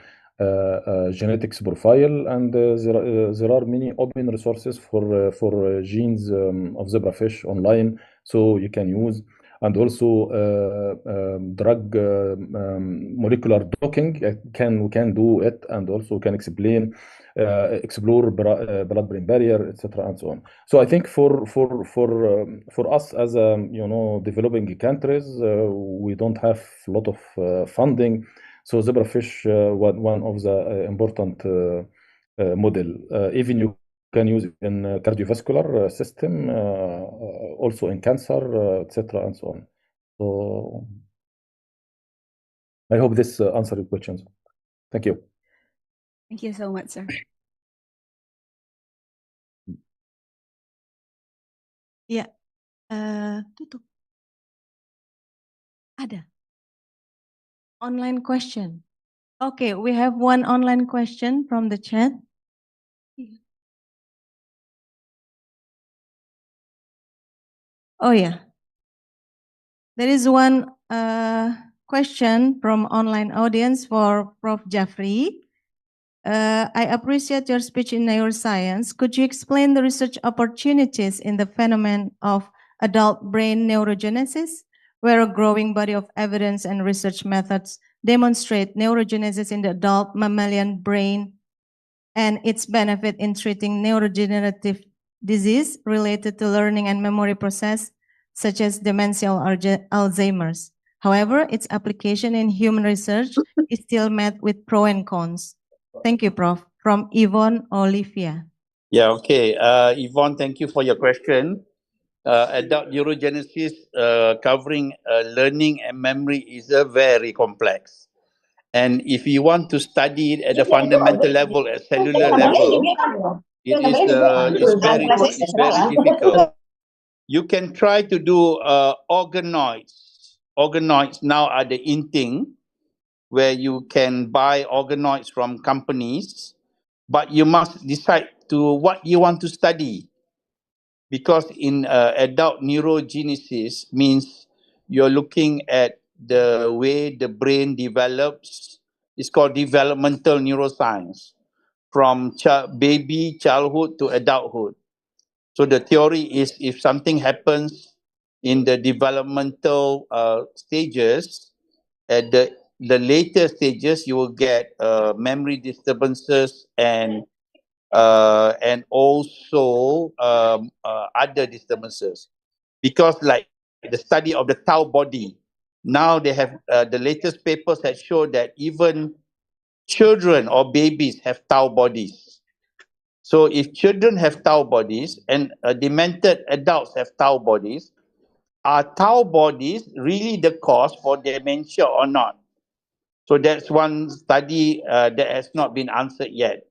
genetics profile, and there are many open resources for genes of zebrafish online, so you can use. And also drug molecular docking we can do it, and also can explore blood-brain barrier, etc., and so on. So I think for us as developing countries, we don't have a lot of funding. So zebrafish, one of the important model. Even you can use it in cardiovascular system, also in cancer, etc., and so on. So I hope this answered your questions. Thank you. Thank you so much, sir. Ya, tutup. Ada. Online question. Okay, we have one online question from the chat. Oh yeah. There is one question from online audience for Prof. Jafri. I appreciate your speech in neuroscience. Could you explain the research opportunities in the phenomenon of adult brain neurogenesis, where a growing body of evidence and research methods demonstrate neurogenesis in the adult mammalian brain and its benefit in treating neurodegenerative disease related to learning and memory process, such as dementia or Alzheimer's. However, its application in human research is still met with pros and cons. Thank you, Prof. From Yvonne Olivia. Yeah, okay. Yvonne, thank you for your question. Adult neurogenesis covering learning and memory is very complex. And if you want to study it at a fundamental level, at cellular level, it's very difficult. You can try to do organoids. Organoids now are the in thing, where you can buy organoids from companies, but you must decide to what you want to study. Because in adult neurogenesis means you're looking at the way the brain develops. It's called developmental neuroscience, from baby, childhood to adulthood. So the theory is if something happens in the developmental stages, at the later stages, you will get memory disturbances and also other disturbances. Because like the study of the tau body, now they have the latest papers that show that even children or babies have tau bodies. So if children have tau bodies and demented adults have tau bodies, are tau bodies really the cause for dementia or not? So that's one study that has not been answered yet.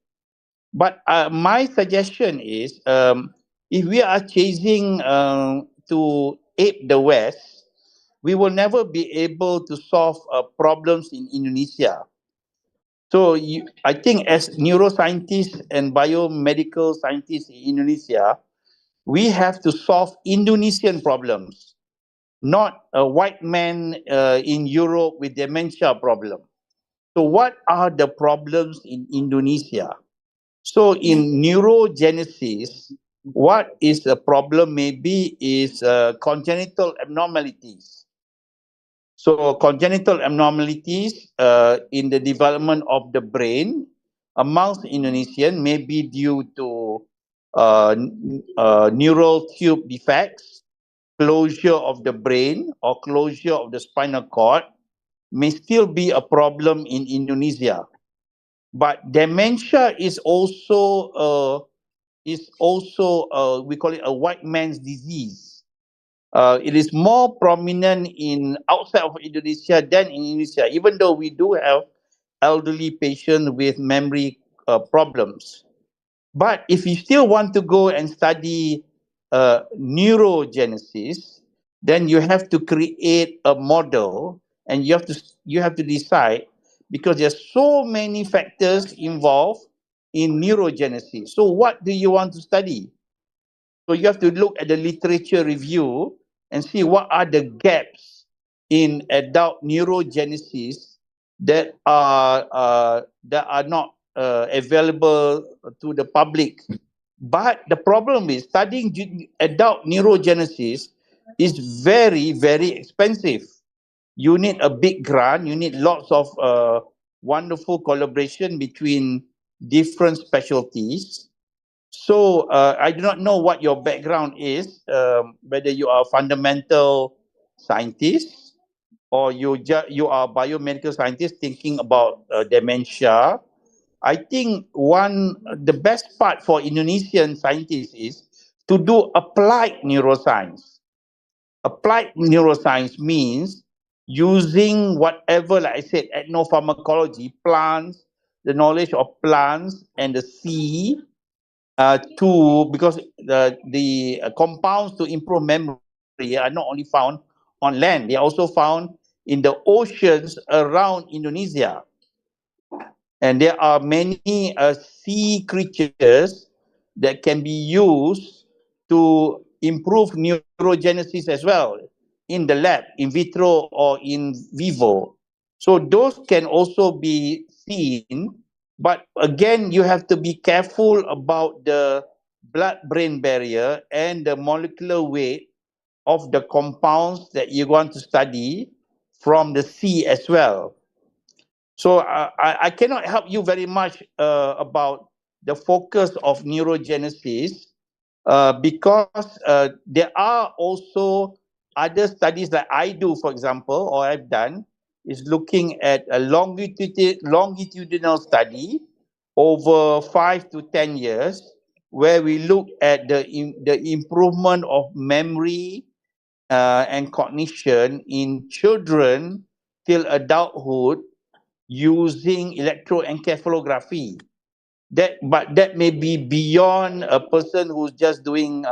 But my suggestion is, if we are chasing to ape the West, we will never be able to solve problems in Indonesia. So I think as neuroscientists and biomedical scientists in Indonesia, we have to solve Indonesian problems, not a white man in Europe with dementia problem. So what are the problems in Indonesia? So in neurogenesis, what is the problem maybe is congenital abnormalities. So congenital abnormalities in the development of the brain amongst Indonesian may be due to neural tube defects, closure of the brain or closure of the spinal cord may still be a problem in Indonesia. But dementia is also we call it a white man's disease. It is more prominent in outside of Indonesia than in Indonesia, even though we do have elderly patients with memory problems. But if you still want to go and study neurogenesis, then you have to create a model, and you have to decide, because there's so many factors involved in neurogenesis. So what do you want to study? So you have to look at the literature review and see what are the gaps in adult neurogenesis that are not available to the public. But the problem is studying adult neurogenesis is very, very expensive. You need a big grant. You need lots of wonderful collaboration between different specialties. So I do not know what your background is, whether you are a fundamental scientist or you are a biomedical scientist thinking about dementia. I think the best part for Indonesian scientists is to do applied neuroscience. Applied neuroscience means using whatever, like I said, ethnopharmacology, plants, the knowledge of plants and the sea, because the compounds to improve memory are not only found on land, they are also found in the oceans around Indonesia. And there are many sea creatures that can be used to improve neurogenesis as well in the lab, in vitro or in vivo. So those can also be seen, but again, you have to be careful about the blood-brain barrier and the molecular weight of the compounds that you want to study from the sea as well. So I cannot help you very much about the focus of neurogenesis because there are also other studies that I do, for example, or I've done, is looking at a longitudinal study over 5 to 10 years, where we look at the improvement of memory and cognition in children till adulthood using electroencephalography. But that may be beyond a person who's just doing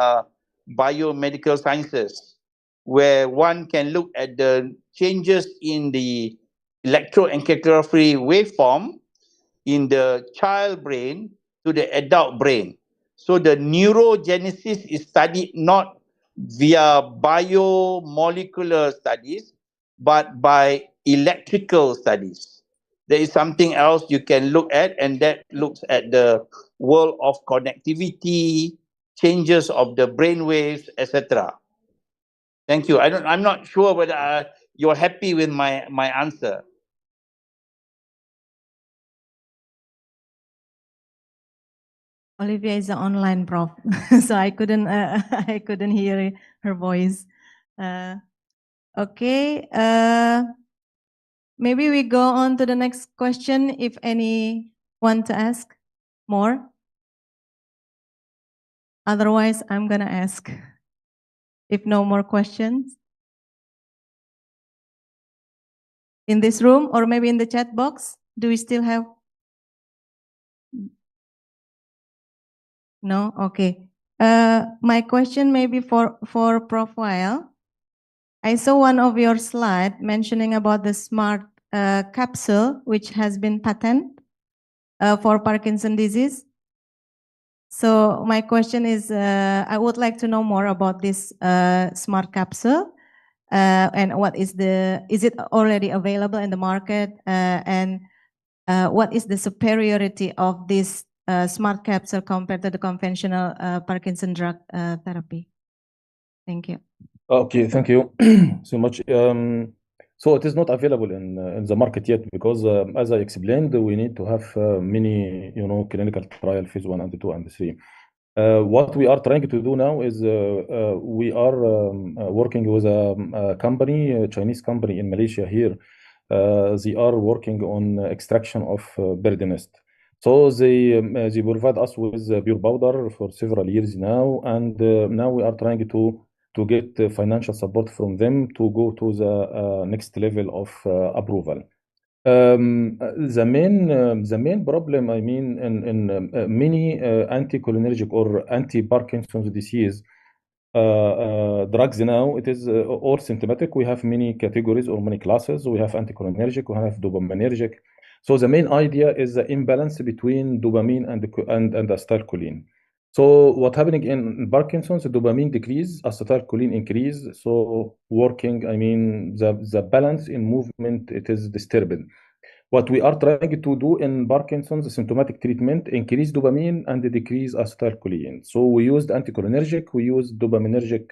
biomedical sciences, where one can look at the changes in the electroencephalography waveform in the child brain to the adult brain. So the neurogenesis is studied not via biomolecular studies, but by electrical studies. There is something else you can look at, and that looks at the world of connectivity, changes of the brain waves, etc. Thank you. I'm not sure whether you're happy with my answer. Olivia is an online prof, so I couldn't hear her voice. Okay, maybe we go on to the next question if any want to ask more. Otherwise, I'm gonna ask if no more questions. In this room or maybe in the chat box, do we still have? No? Okay. My question may be for profile. I saw one of your slides mentioning about the smart capsule, which has been patented for Parkinson's disease. So my question is, I would like to know more about this smart capsule and is it already available in the market, and what is the superiority of this smart capsule compared to the conventional Parkinson drug therapy? Thank you. Okay, thank you so much. So it is not available in the market yet because, as I explained, we need to have many, clinical trial phase 1 and 2 and 3. What we are trying to do now is we are working with a company, a Chinese company in Malaysia here. They are working on extraction of bird nest. So they provide us with pure powder for several years now, and now we are trying to get financial support from them to go to the next level of approval. The main problem, I mean, in many anticholinergic or anti-Parkinson's disease drugs now, it is all symptomatic. We have many categories or many classes. We have anticholinergic, we have dopaminergic. So the main idea is the imbalance between dopamine and acetylcholine. So what happening in Parkinson's, dopamine decrease, acetylcholine increase. So working, I mean, the balance in movement, it is disturbed. What we are trying to do in Parkinson's symptomatic treatment, increase dopamine and decrease acetylcholine. So we used anticholinergic, we used dopaminergic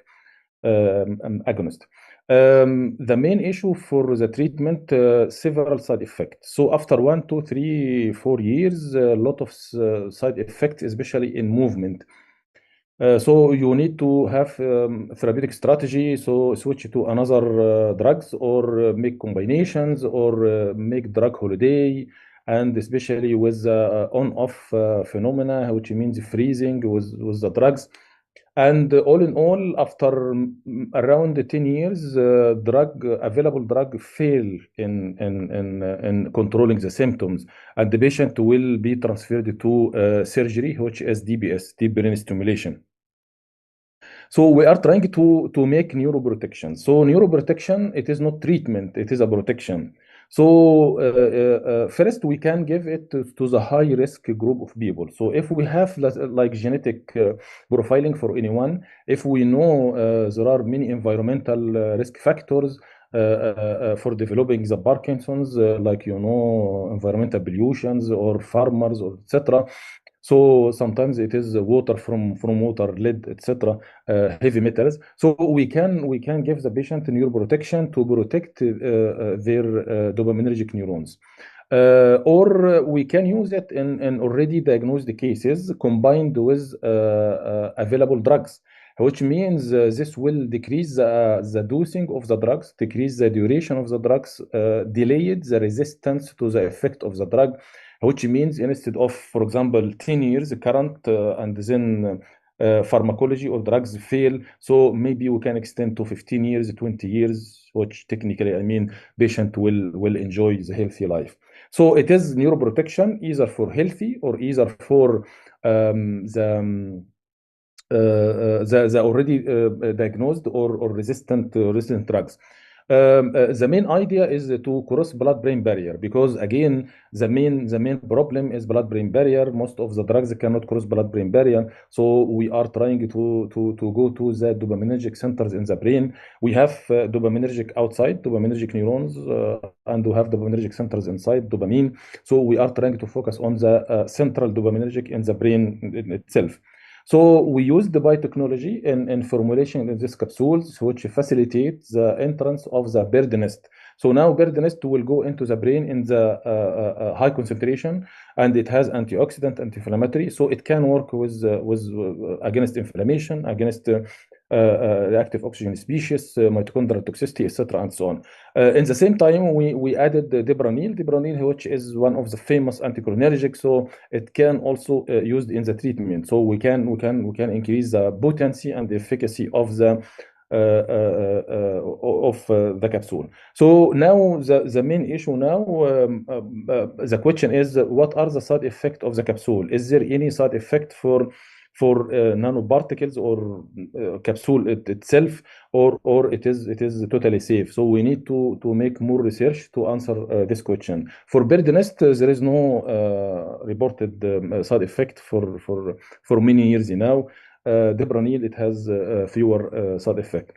agonist. The main issue for the treatment, several side effects. So after 1, 2, 3, 4 years, a lot of side effects, especially in movement. So you need to have therapeutic strategy, so switch to another drugs or make combinations or make drug holiday, and especially with on-off phenomena, which means freezing with the drugs. And all in all, after around 10 years, available drug fail in controlling the symptoms, and the patient will be transferred to surgery, which is DBS, deep brain stimulation. So we are trying to make neuroprotection. So neuroprotection, it is not treatment, it is a protection. So first we can give it to the high risk group of people. So if we have like genetic profiling for anyone, if we know there are many environmental risk factors for developing the Parkinson's, like environmental pollutions or farmers or etc. So sometimes it is water from water, lead, etc., heavy metals. So we can give the patient neuroprotection to protect their dopaminergic neurons. Or we can use it in already diagnosed cases combined with available drugs, which means this will decrease the dosing of the drugs, decrease the duration of the drugs, delayed the resistance to the effect of the drug, which means instead of, for example, 10 years current and then pharmacology or drugs fail, so maybe we can extend to 15 years, 20 years, which technically, I mean, patient will enjoy the healthy life. So it is neuroprotection either for healthy or either for the already diagnosed or resistant drugs. The main idea is to cross blood-brain barrier, because again the main problem is blood-brain barrier. Most of the drugs cannot cross blood-brain barrier, so we are trying to go to the dopaminergic centers in the brain. We have dopaminergic outside, dopaminergic neurons, and we have dopaminergic centers inside dopamine. So we are trying to focus on the central dopaminergic in the brain itself. So we use the biotechnology in formulation in these capsules, which facilitate the entrance of the bird nest. So now bird nest will go into the brain in the high concentration, and it has antioxidant, anti-inflammatory, so it can work with against inflammation, against reactive oxygen species, mitochondrial toxicity, etc., and so on. In the same time, we added the dipranil, which is one of the famous anticholinergics, so it can also used in the treatment. So we can increase the potency and the efficacy of the capsule. So now the main issue now, the question is, what are the side effects of the capsule? Is there any side effect for nanoparticles or capsule itself, or it is totally safe? So we need to make more research to answer this question. For bird nest, there is no reported side effect for many years now. Dipranil, it has fewer side effects.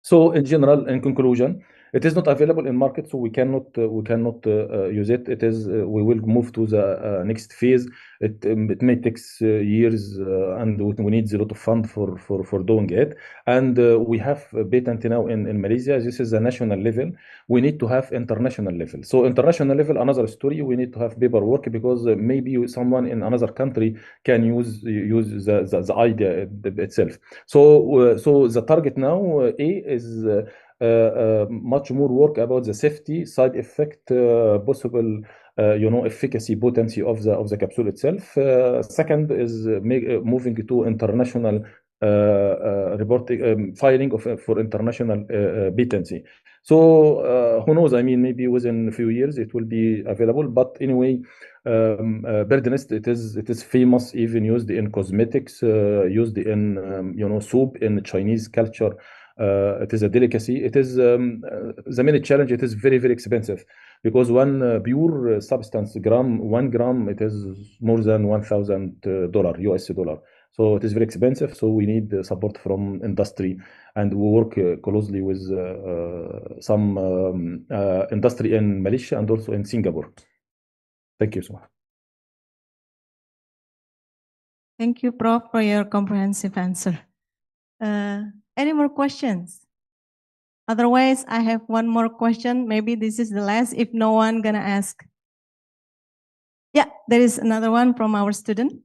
So in general, in conclusion, it is not available in market, so we cannot use it. It is we will move to the next phase. It may take years, and we need a lot of fund for doing it. And we have a patent now in Malaysia. This is a national level. We need to have international level. So international level, another story. We need to have paperwork, because maybe someone in another country can use the idea itself. So the target now is much more work about the safety, side effect, possible efficacy, potency of the capsule itself. Second is moving to international reporting filing for international patency. So who knows? I mean, maybe within a few years it will be available. But anyway, birdnest, it is famous, even used in cosmetics, used in soup in Chinese culture. It is a delicacy. It is the main challenge. It is very, very expensive because one pure substance, 1 gram, it is more than $1,000 US dollar. So it is very expensive. So we need support from industry, and we work closely with some industry in Malaysia and also in Singapore. Thank you so much. Thank you, Prof, for your comprehensive answer. Any more questions? Otherwise, I have one more question. Maybe this is the last if no one gonna ask. Yeah, there is another one from our student.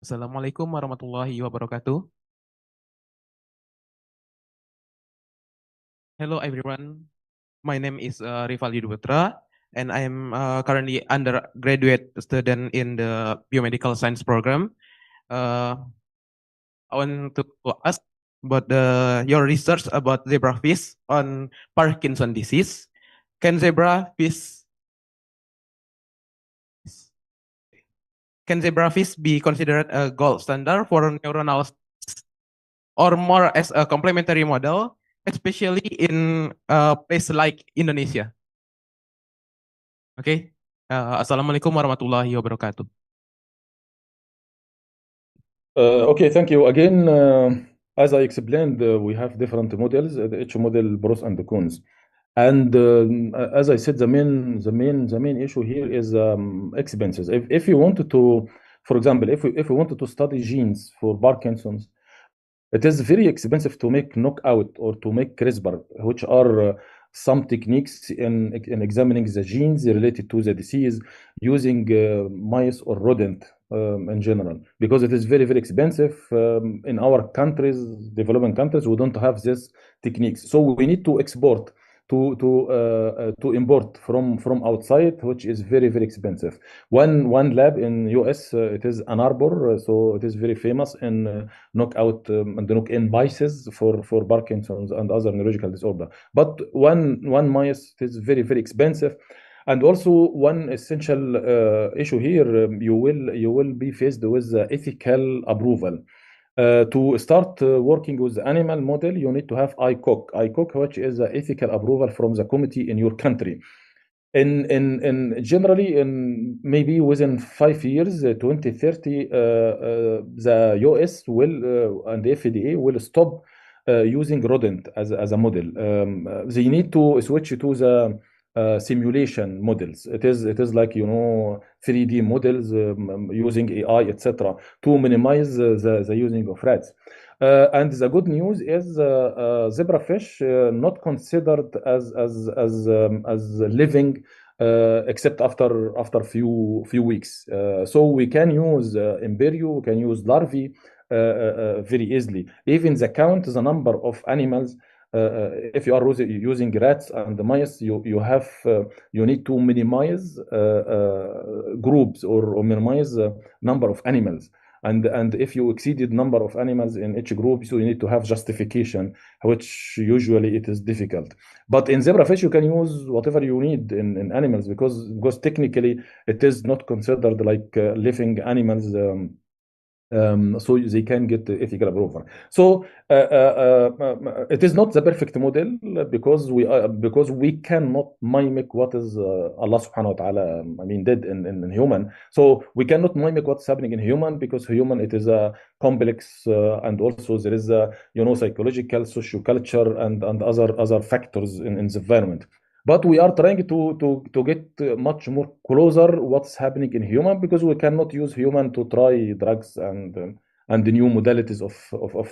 Assalamualaikum warahmatullahi wabarakatuh. Hello everyone, my name is Rivaldi Duputra, and I am currently undergraduate student in the biomedical science program. I want to ask about your research about zebrafish on Parkinson disease. Can zebrafish be considered a gold standard for neuronal or more as a complementary model, especially in a place like Indonesia? Okay. Assalamualaikum warahmatullahi wabarakatuh. Okay, thank you. Again, as I explained, we have different models, each model pros and cons. And as I said, the main issue here is expenses. If you wanted to, for example, if we wanted to study genes for Parkinson's, it is very expensive to make knockout or to make CRISPR, which are some techniques in examining the genes related to the disease using mice or rodent in general, because it is very, very expensive. In our countries, developing countries, we don't have these techniques. So we need to export, to import from outside, which is very, very expensive. One lab in US, it is Ann Arbor, so it is very famous in knockout and knock-in mice for Parkinson's and other neurological disorder. But one mice, it is very, very expensive. And also one essential issue here, you will be faced with ethical approval. To start working with the animal model, you need to have ICOC, which is an ethical approval from the committee in your country. In generally, in maybe within 5 years, 2030, the US will and the FDA will stop using rodent as a model. They need to switch to the simulation models. It is like 3D models using AI, etc., to minimize the using of rats. And the good news is zebrafish not considered as living except after few weeks. So we can use embryo, we can use larvae very easily. Even the number of animals. If you are using rats and mice, you need to minimize groups or minimize number of animals. And if you exceeded number of animals in each group, so you need to have justification, which usually it is difficult. But in zebrafish, you can use whatever you need in animals because technically it is not considered like living animals. So they can get the ethical approval. So it is not the perfect model because we cannot mimic what is Allah subhanahu wa ta'ala did in human. So we cannot mimic what's happening in human because human it is a complex and also there is a psychological, socio-culture and other factors in the environment. But we are trying to get much more closer what's happening in human because we cannot use human to try drugs and the new modalities of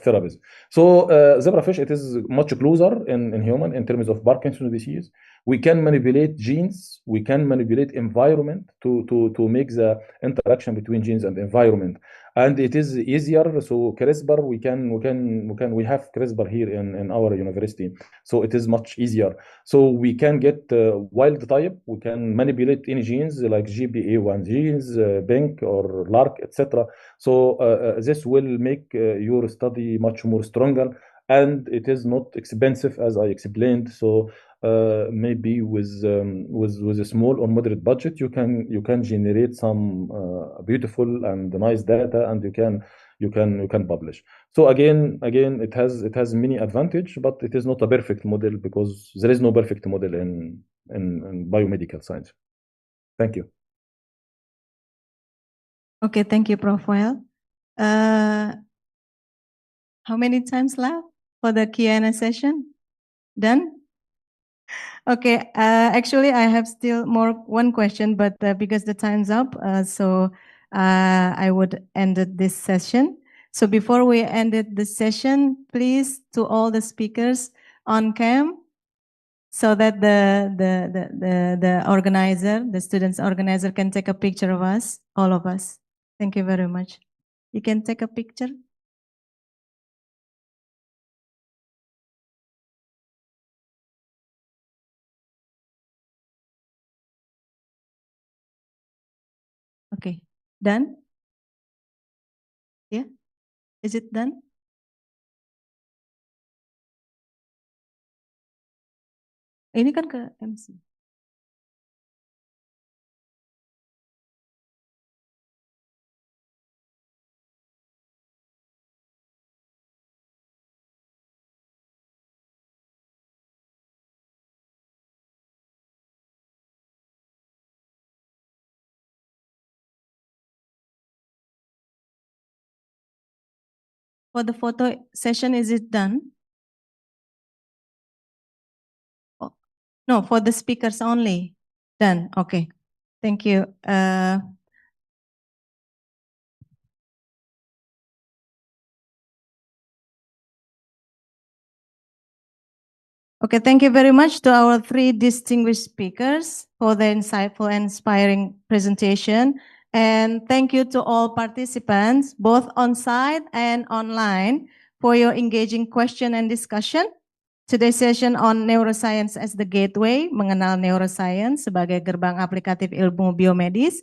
therapies. So zebrafish, it is much closer in human in terms of Parkinson's disease. We can manipulate genes, we can manipulate environment to make the interaction between genes and environment, and it is easier. So CRISPR, we have CRISPR here in our university, so it is much easier. So we can get wild type, we can manipulate any genes like GBA1 genes, BINC or LARC, etc. So this will make your study much more stronger, and it is not expensive as I explained. So maybe with a small or moderate budget, you can generate some beautiful and nice data, and you can publish. So again, it has many advantage, but it is not a perfect model, because there is no perfect model in biomedical science. Thank you. Okay, thank you, Prof. Well. How many times left for the Q&A session? Done? Okay, actually, I have still one question, but because the time's up, so I would end this session. So before we ended the session, please, to all the speakers on cam, so that the organizer, the students organizer, can take a picture of us, all of us. Thank you very much. You can take a picture. Okay, done? Yeah, is it done? Ini kan ke MC. For the photo session, is it done? Oh, no, for the speakers only. Done. Okay. Thank you. Okay, thank you very much to our three distinguished speakers for the insightful and inspiring presentation. And thank you to all participants, both on-site and online, for your engaging question and discussion. Today's session on Neuroscience as the Gateway, Mengenal Neuroscience Sebagai Gerbang Aplikatif Ilmu Biomedis,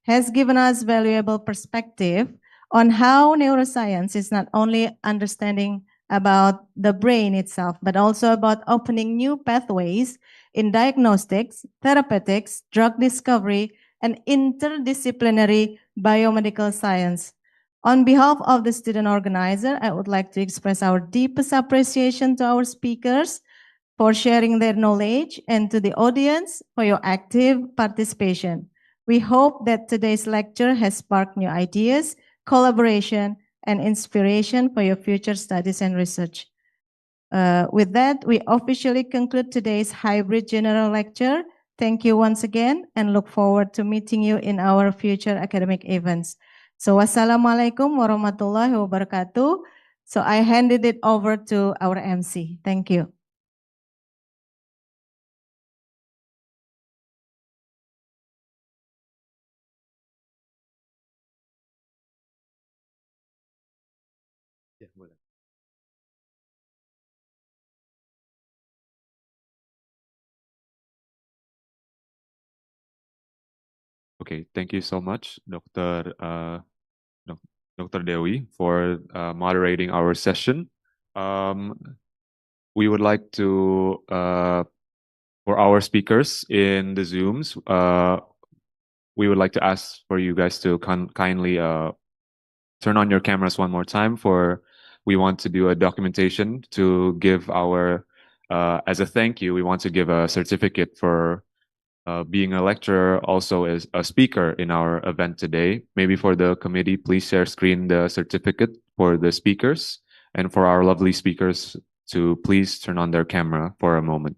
has given us valuable perspective on how neuroscience is not only understanding about the brain itself, but also about opening new pathways in diagnostics, therapeutics, drug discovery, and interdisciplinary biomedical science. On behalf of the student organizer, I would like to express our deepest appreciation to our speakers for sharing their knowledge, and to the audience for your active participation. We hope that today's lecture has sparked new ideas, collaboration, and inspiration for your future studies and research. With that, we officially conclude today's hybrid general lecture. Thank you once again, and look forward to meeting you in our future academic events. So, wassalamualaikum warahmatullahi wabarakatuh. So, I handed it over to our MC. Thank you. Ya, boleh. Okay, thank you so much, Dr. Dewi, for moderating our session. We would like to, for our speakers in the Zooms, we would like to ask for you guys to kindly turn on your cameras one more time. We want to do a documentation to give our, as a thank you, we want to give a certificate for being a lecturer, also as a speaker in our event today. Maybe for the committee, please share screen the certificate for the speakers, and for our lovely speakers to please turn on their camera for a moment.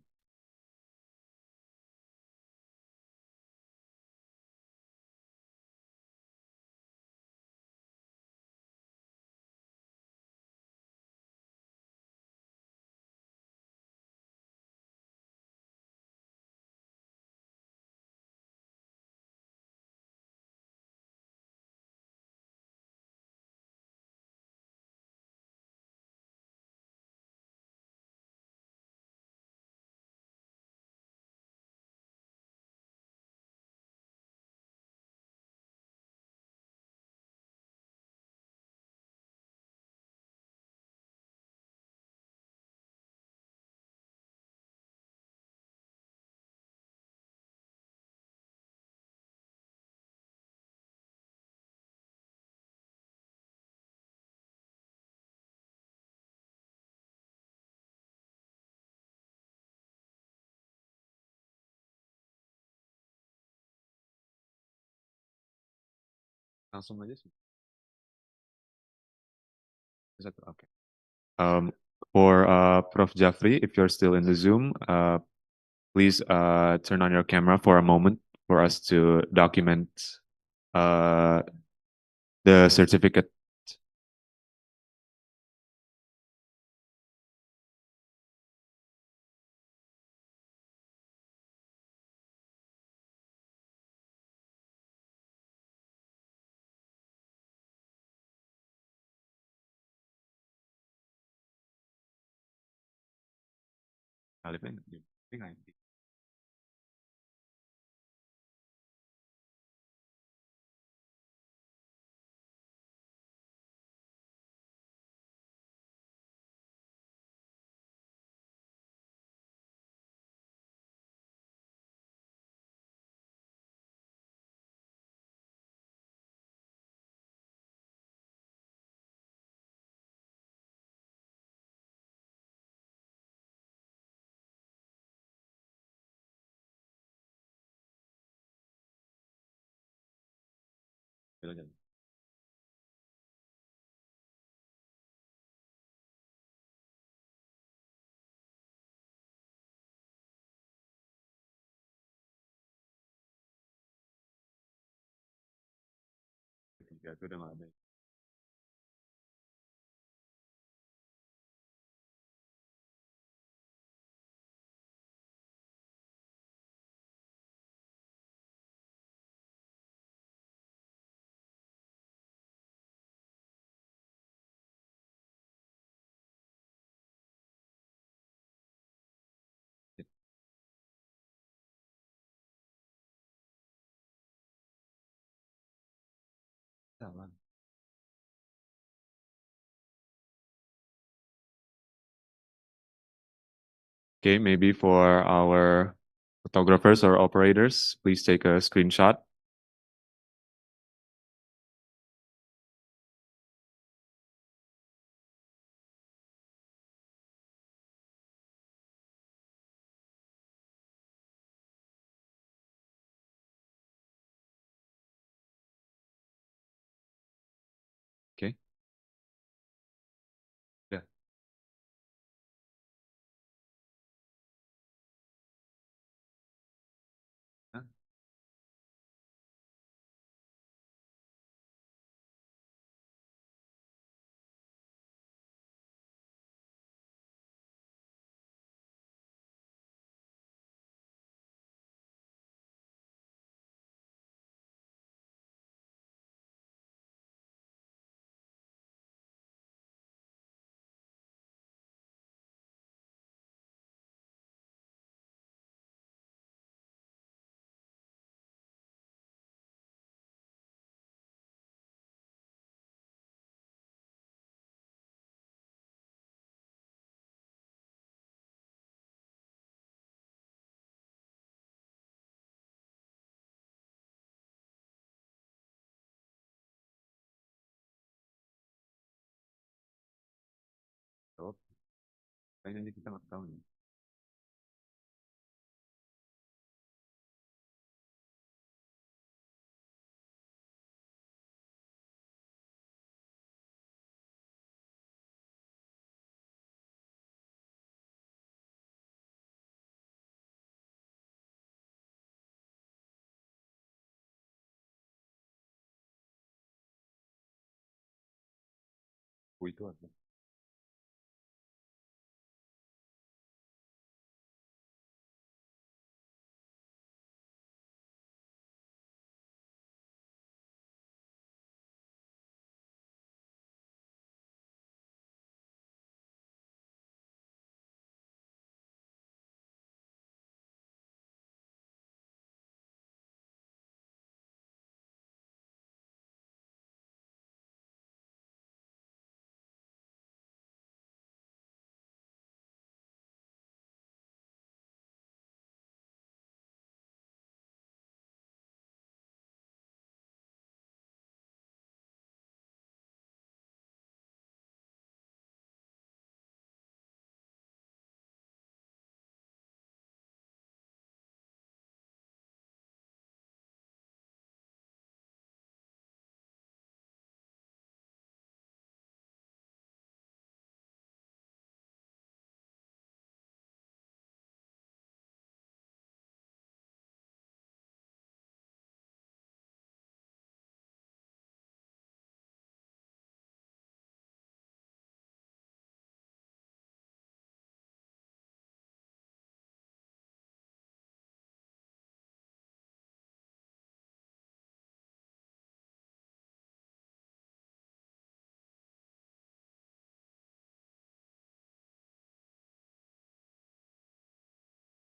Langsung aja sih. Satu, oke. For Prof. Jafri, if you're still in the Zoom, please turn on your camera for a moment for us to document the certificate. Alifin, silakan. Ketiga itu udah nggak ada. Salah. Okay, maybe for our photographers or operators, please take a screenshot. Okay. Yeah. Huh? So, kayaknya kita nggak tahu nih. Itu apa?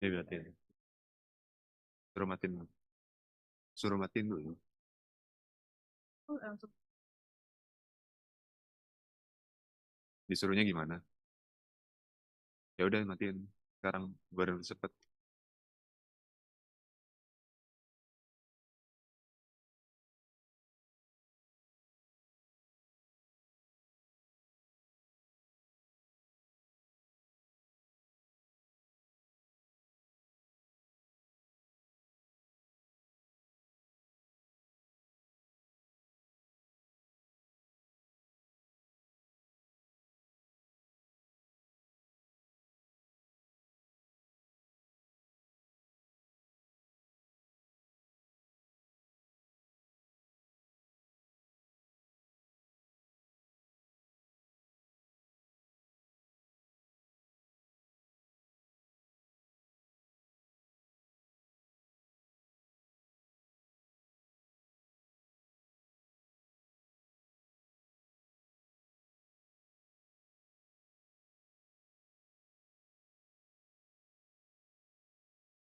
Iya, matiin. Suruh matiin. Suruh matiin dulu. Disuruhnya gimana? Ya udah matiin. Sekarang baru cepet.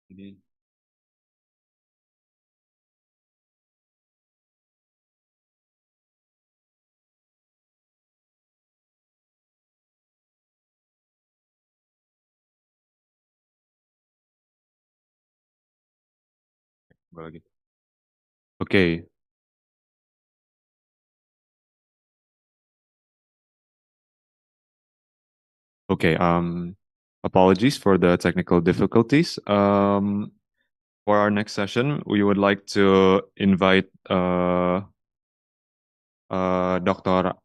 Ini apa lagi? Oke. Okay, apologies for the technical difficulties. For our next session, we would like to invite Dr.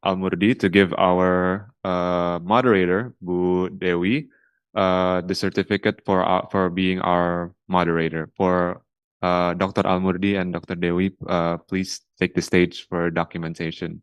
Almurdi to give our moderator, Bu Dewi, the certificate for being our moderator. For Dr. Almurdi and Dr. Dewi, please take the stage for documentation.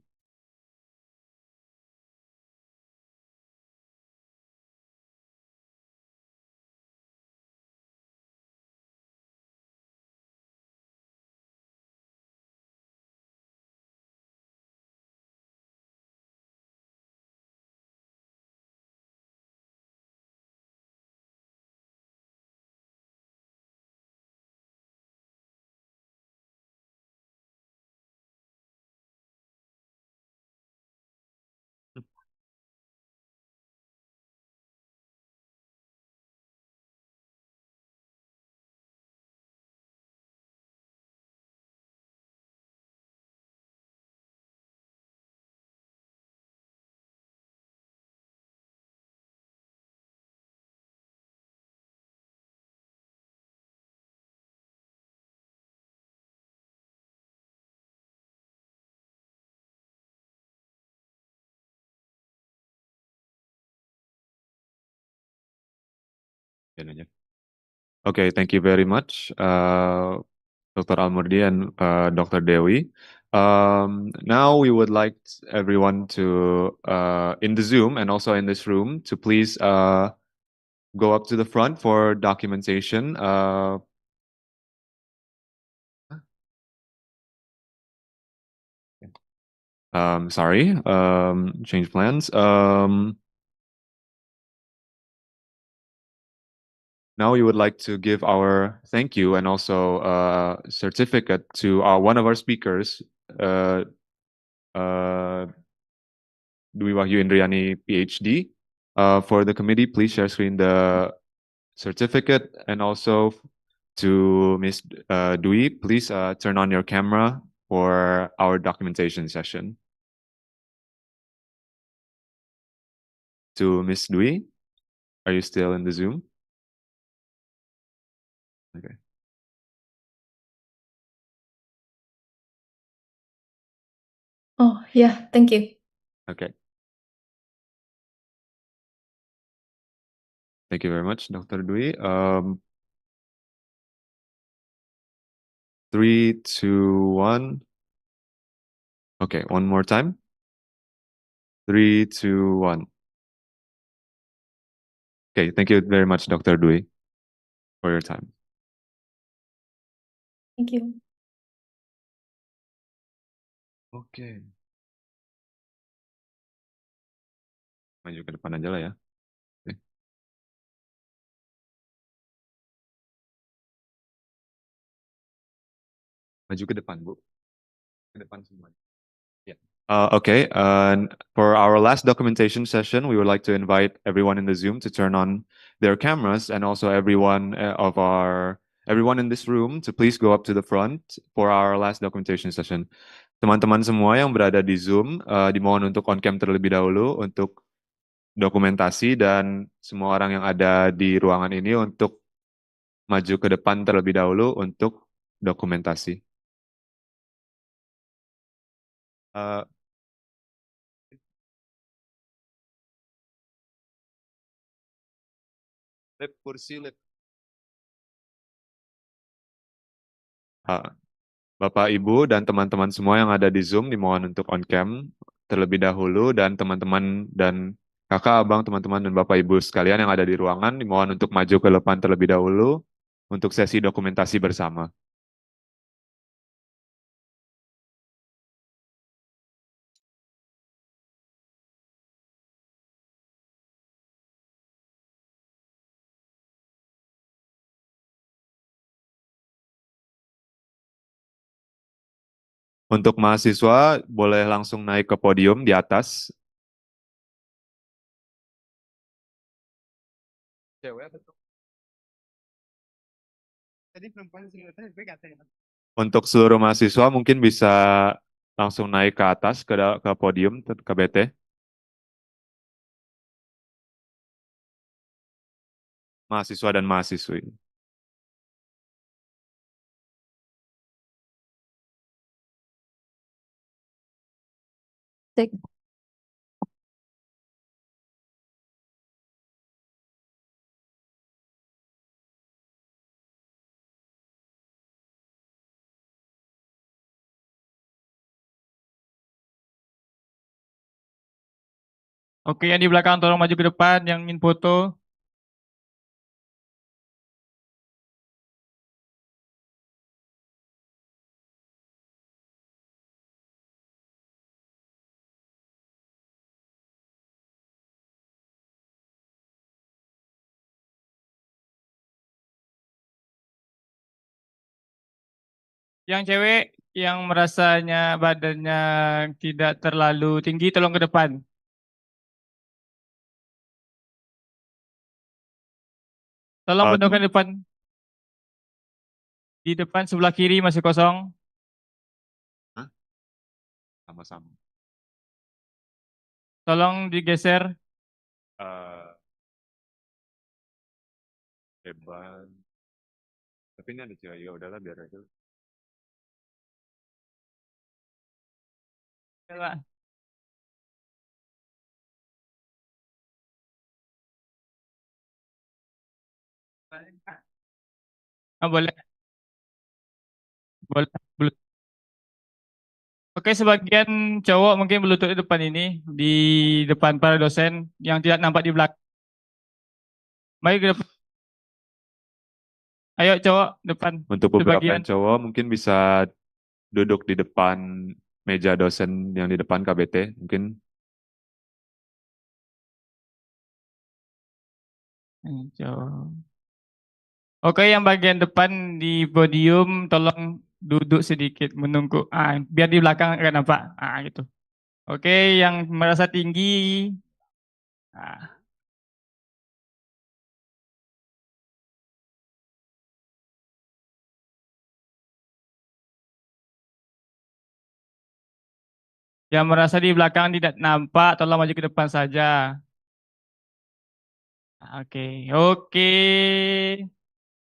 Okay, thank you very much, Dr. Almurdi and Dr. Dewi. Now we would like everyone to, in the Zoom and also in this room, to please go up to the front for documentation. Sorry, change plans. Now we would like to give our thank you and also certificate to one of our speakers, Dwi Wahyu Indriani, PhD. For the committee, please share screen the certificate, and also to Ms. Dwi, please turn on your camera for our documentation session. To Ms. Dwi, are you still in the Zoom? Okay. Oh, yeah, thank you. Okay. Thank you very much, Dr. Dwi. 3, 2, 1. Okay, one more time. 3, 2, 1. Okay, thank you very much, Dr. Dwi, for your time. Thank you. Oke. Maju ke depan aja lah ya. Oke. Maju ke depan, Bu. Ke depan semua. Yeah. Okay, for our last documentation session, we would like to invite everyone in the Zoom to turn on their cameras, and also everyone everyone in this room to please go up to the front for our last documentation session. Teman-teman semua yang berada di Zoom, dimohon untuk on cam terlebih dahulu untuk dokumentasi, dan semua orang yang ada di ruangan ini untuk maju ke depan terlebih dahulu untuk dokumentasi. Uh, Lip kursi, lip. Bapak, Ibu, dan teman-teman semua yang ada di Zoom dimohon untuk on cam terlebih dahulu, dan teman-teman dan kakak, abang, teman-teman, dan Bapak Ibu sekalian yang ada di ruangan dimohon untuk maju ke depan terlebih dahulu untuk sesi dokumentasi bersama. Untuk mahasiswa, boleh langsung naik ke podium di atas. Untuk seluruh mahasiswa mungkin bisa langsung naik ke atas, ke podium, ke BT. Mahasiswa dan mahasiswi. Take. Oke, yang di belakang tolong maju ke depan, yang ingin foto. Yang cewek yang merasanya badannya tidak terlalu tinggi, tolong ke depan. Tolong bentuk ke depan. Di depan sebelah kiri masih kosong. Sama-sama. Tolong digeser. Hebat. Tapi ini ada cewek, ya udahlah biar aja. Coba. Boleh. Boleh. Oke, sebagian cowok mungkin berlutut di depan ini, di depan para dosen yang tidak nampak di belakang. Mari ke depan. Ayo cowok depan. Untuk beberapa sebagian. yang cowok mungkin bisa duduk di depan meja dosen yang di depan KBT mungkin. Oke, yang bagian depan di podium tolong duduk sedikit menunggu. Biar di belakang akan nampak. Gitu. Oke, yang merasa tinggi. Yang merasa di belakang tidak nampak, tolong maju ke depan saja. Oke, oke.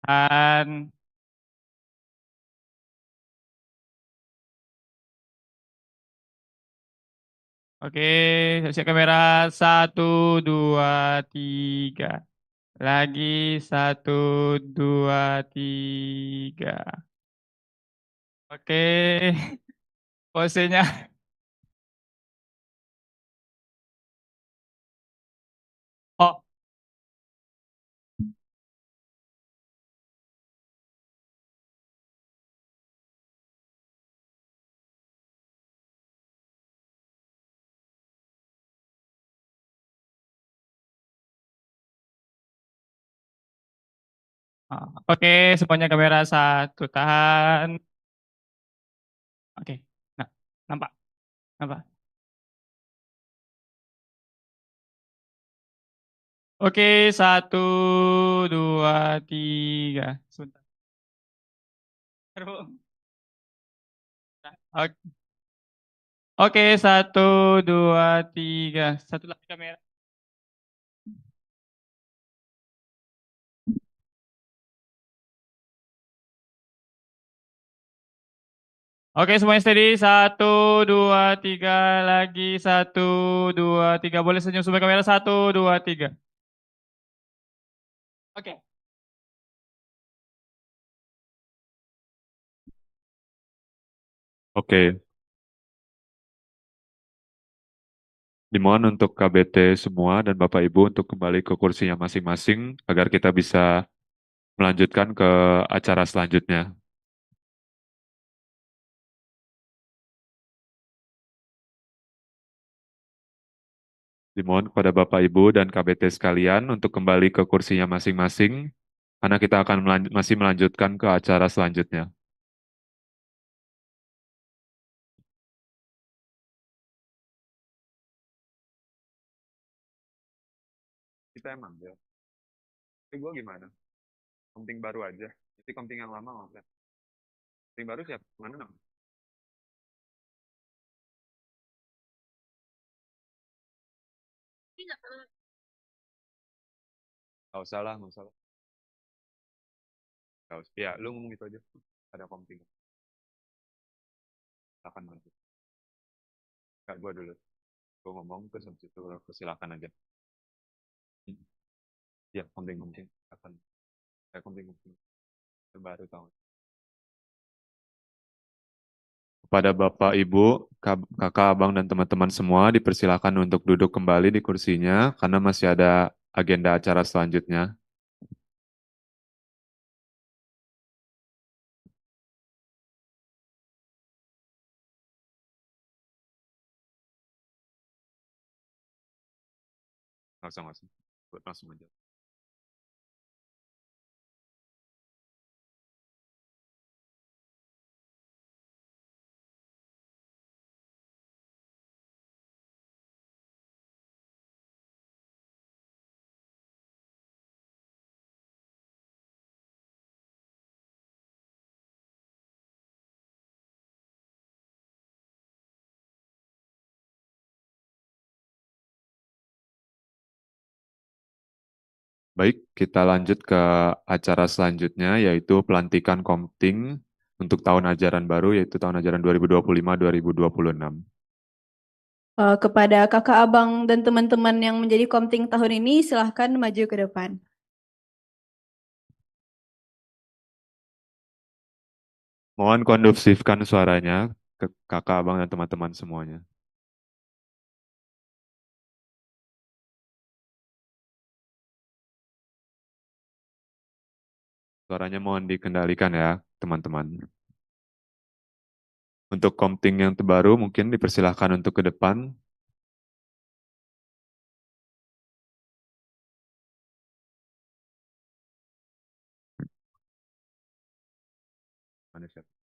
Dan oke, siap kamera. 1, 2, 3. Lagi 1, 2, 3. Oke, posenya. Oh. Oke, semuanya kamera 1, tahan. Nampak? Nampak? Oke, 1, 2, 3. Sebentar. Oke, oke, 1, 2, 3. Satu lagi kamera. Oke, semuanya steady. 1, 2, 3 lagi. 1, 2, 3. Boleh senyum sampai kamera. 1, 2, 3. Oke. Oke, dimohon untuk KBT semua dan Bapak Ibu untuk kembali ke kursinya masing-masing agar kita bisa melanjutkan ke acara selanjutnya. Dimohon kepada Bapak Ibu dan KBT sekalian untuk kembali ke kursinya masing-masing karena kita akan masih melanjutkan ke acara selanjutnya. Kita emang ya. Tapi gue gimana? Komting baru aja. Jadi komting yang lama nggak usah. Komting baru siapa? Mana nama? Gak usah lah, gak usah lah. Gak usah. Ya, lu ngomong gitu aja. Ada komting. Silakan bantu. Gak, gue dulu. Gue ngomong terus habis itu silakan aja. Ya, komting-komting. Akan. Kayak komting-komting. Baru tahu. Kepada Bapak, Ibu, Kakak, Abang, dan teman-teman semua dipersilakan untuk duduk kembali di kursinya karena masih ada agenda acara selanjutnya. Nggak usah. Langsung aja. Baik, kita lanjut ke acara selanjutnya, yaitu pelantikan komting untuk tahun ajaran baru, yaitu tahun ajaran 2025-2026. Kepada kakak abang dan teman-teman yang menjadi komting tahun ini, silahkan maju ke depan. Mohon kondusifkan suaranya ke kakak, abang, dan teman-teman semuanya. Suaranya mohon dikendalikan ya, teman-teman. Untuk komting yang terbaru, mungkin dipersilahkan untuk ke depan. Mana siapa?